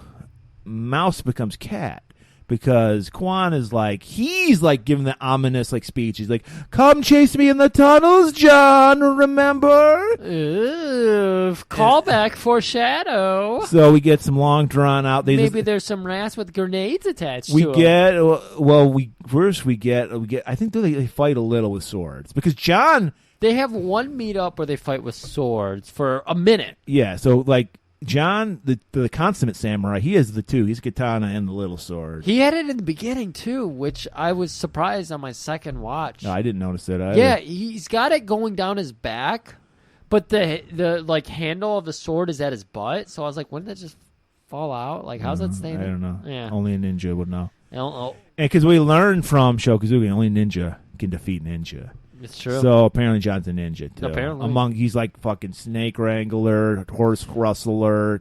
Mouse becomes Cat. Because Quan is like, he's like giving the ominous like speech. He's like, "Come chase me in the tunnels, John, remember?" Callback, foreshadow. So we get some long drawn out. Maybe there's some rats with grenades attached to them. We get. I think they fight a little with swords. Because John. They have one meet-up where they fight with swords for a minute. Yeah, so like, John, the consummate samurai, he has the two. He's katana and the little sword. He had it in the beginning, too, which I was surprised on my second watch. No, I didn't notice that either. Yeah, he's got it going down his back, but the like handle of the sword is at his butt. So I was like, wouldn't that just fall out? Like, how's that staying? I don't know. Yeah. Only a ninja would know. I don't know. And because we learned from Shokazuki, only ninja can defeat ninja. It's true. So apparently John's a ninja too. Apparently. He's like fucking snake wrangler, horse rustler,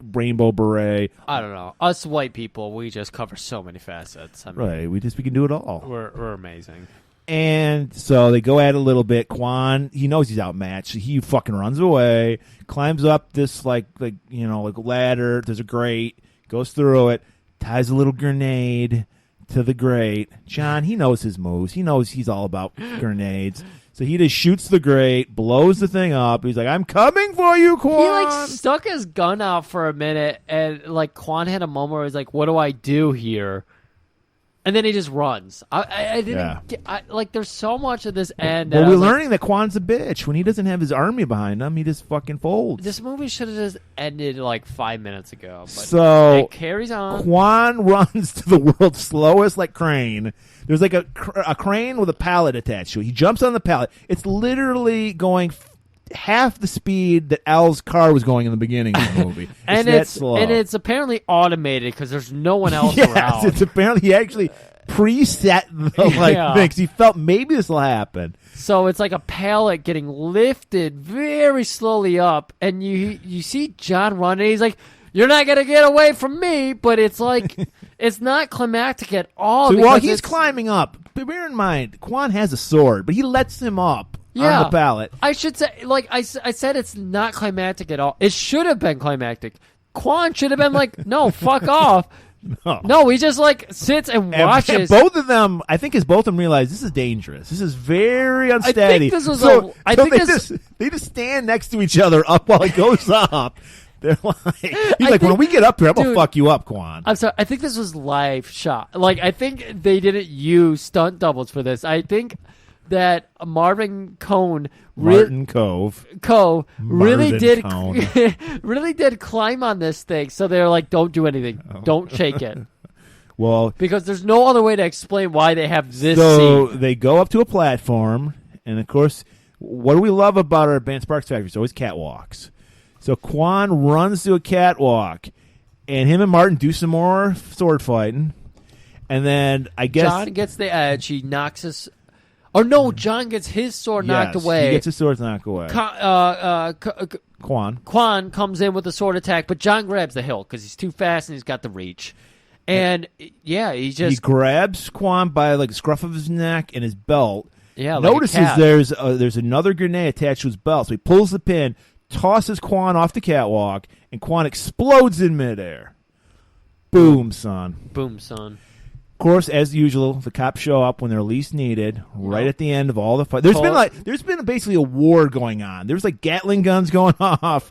rainbow beret. I don't know. Us white people, we just cover so many facets. I mean, right. We can do it all. We're amazing. And so they go at it a little bit. Quan, he knows he's outmatched. He fucking runs away, climbs up this like ladder. There's a grate, goes through it, ties a little grenade to the grate. John, he knows his moves. He knows he's all about grenades. So he just shoots the grate, blows the thing up. He's like, "I'm coming for you, Quan." He like stuck his gun out for a minute, and like Quan had a moment where he's like, "What do I do here?" And then he just runs. I didn't get, there's so much of this end. Well, we're learning that Quan's a bitch. When he doesn't have his army behind him, he just fucking folds. This movie should have just ended like 5 minutes ago. But so it carries on. Quan runs to the world's slowest crane. There's like a crane with a pallet attached to it. He jumps on the pallet. It's literally going half the speed that Al's car was going in the beginning of the movie. And it's apparently automated because there's no one else around. It's apparently he actually preset things. He felt maybe this will happen. So it's like a pallet getting lifted very slowly up, and you see John run, and he's like, "You're not gonna get away from me." But it's like it's not climactic at all. So while he's climbing up, bear in mind, Quan has a sword, but he lets him up on the pallet. I should say, like I said, it's not climactic at all. It should have been climactic. Quan should have been like, "No, fuck off." No, he just like sits and watches. And both of them, I think, both of them realize this is dangerous. This is very unsteady. I think this was they just stand next to each other up while it goes up. They're like, he's like, when we get up here, I'm gonna fuck you up, Quan. I'm sorry. I think this was live shot. Like, I think they didn't use stunt doubles for this. I think that Martin Cove really did really did climb on this thing. So they're like, don't do anything, don't shake it. Well, because there's no other way to explain why they have this. So scene. They go up to a platform, and of course, what do we love about our Advanced Sparks Factory? It's always catwalks. So Quan runs to a catwalk, and him and Martin do some more sword fighting, and then I guess John gets the edge. He knocks us. Oh no! John gets his sword knocked away. He gets his sword knocked away. Quan comes in with a sword attack, but John grabs the hilt because he's too fast and he's got the reach. And he grabs Quan by like the scruff of his neck and his belt. Yeah, notices there's another grenade attached to his belt, so he pulls the pin, tosses Quan off the catwalk, and Quan explodes in midair. Boom, son. Boom, son. Of course, as usual, the cops show up when they're least needed, right at the end of all the fight. There's been basically a war going on. There's like Gatling guns going off.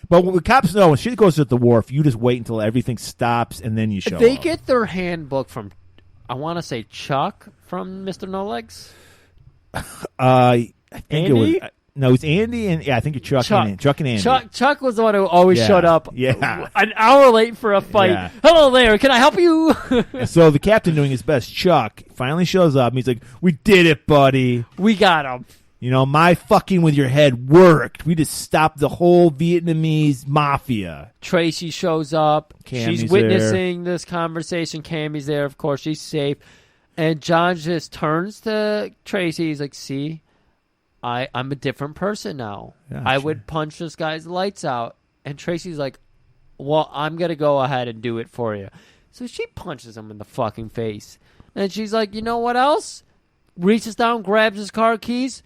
But what the cops know, when shit goes at the wharf, you just wait until everything stops and then you show up. They get their handbook from, I want to say Chuck from Mr. No Legs. I think Andy? it was. No, it's Andy and I think it's Chuck and Andy. Chuck was the one who always showed up an hour late for a fight. Yeah. Hello there, can I help you? So the captain, doing his best, Chuck, finally shows up and he's like, "We did it, buddy. We got him. You know, my fucking with your head worked. We just stopped the whole Vietnamese mafia." Tracy shows up. Cammy's She's witnessing this conversation. Cammy's there, of course. She's safe. And John just turns to Tracy. He's like, "See? I'm a different person now. Yeah, I would punch this guy's lights out." And Tracy's like, "Well, I'm going to go ahead and do it for you." So she punches him in the fucking face. And she's like, "You know what else?" Reaches down, grabs his car keys.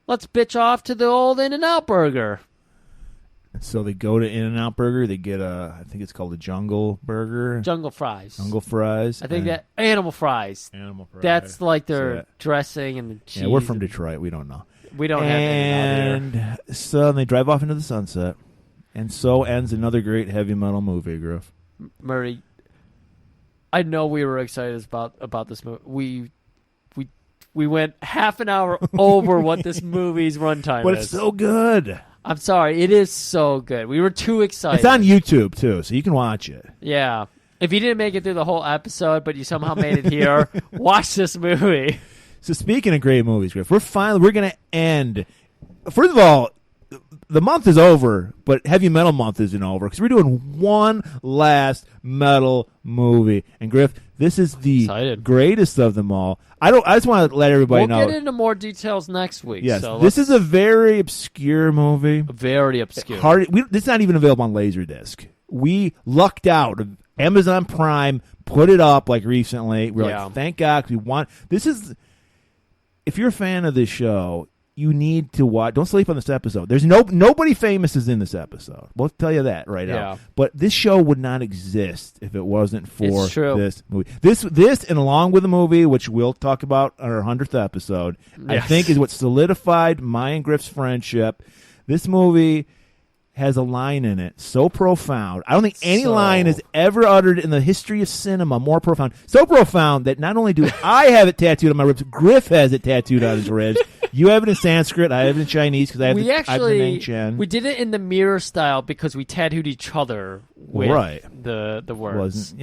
"Let's bitch off to the old In-N-Out Burger." So they go to In-N-Out Burger. They get I think it's called a Jungle Burger. Jungle Fries. I think that Animal Fries. Animal Fries. That's like their dressing and the cheese. Yeah, we're from Detroit. We don't know. We don't have anything out here. So they drive off into the sunset. And so ends another great heavy metal movie, Griff. Murray, I know we were excited about this movie. We went half an hour over what this movie's runtime is. But it's so good. I'm sorry. It is so good. We were too excited. It's on YouTube, too, so you can watch it. Yeah. If you didn't make it through the whole episode, but you somehow made it here, watch this movie. So speaking of great movies, Griff, we're going to end. First of all, the month is over, but Heavy Metal Month isn't over because we're doing one last metal movie. And Griff, this is the greatest of them all. I just want to let everybody know. We'll get into more details next week. Yes, so this is a very obscure movie. Very obscure. This is not even available on Laserdisc. We lucked out. Amazon Prime put it up like recently. We're like, thank God, 'cause we want this is. If you're a fan of this show, you need to watch. Don't sleep on this episode. There's nobody famous is in this episode. We'll tell you that right now. But this show would not exist if it wasn't for this movie. This, and along with the movie, which we'll talk about on our 100th episode, I think is what solidified my and Griff's friendship. This movie has a line in it so profound. I don't think any line is ever uttered in the history of cinema more profound. So profound that not only do I have it tattooed on my ribs, Griff has it tattooed on his ribs. You have it in Sanskrit. I have it in Chinese because I have the name Chen. We did it in the mirror style because we tattooed each other with the words.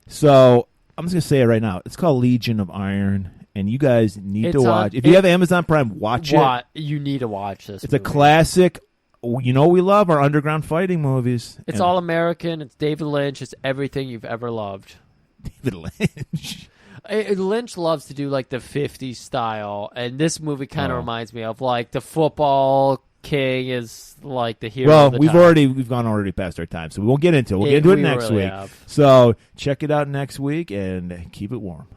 So I'm just going to say it right now. It's called Legion of Iron. And you guys need to watch. If you have Amazon Prime, watch it. You need to watch this. It's a classic. You know we love our underground fighting movies. It's all American. It's David Lynch. It's everything you've ever loved. David Lynch. Lynch loves to do like the 50s style, and this movie kind of reminds me of like the football king is like the hero. Well, of the we've time. gone already past our time, so we won't get into it. We'll get into it next really week. have. So check it out next week and keep it warm.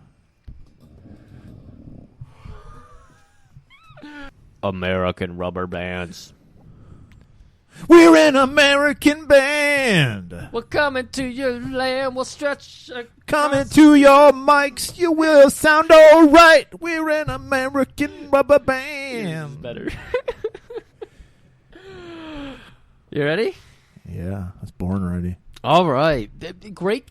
American rubber bands. We're an American band. We're coming to your land. We'll stretch. Coming to your mics, you will sound all right. We're an American rubber band. Better. You ready? Yeah, I was born ready. All right. Great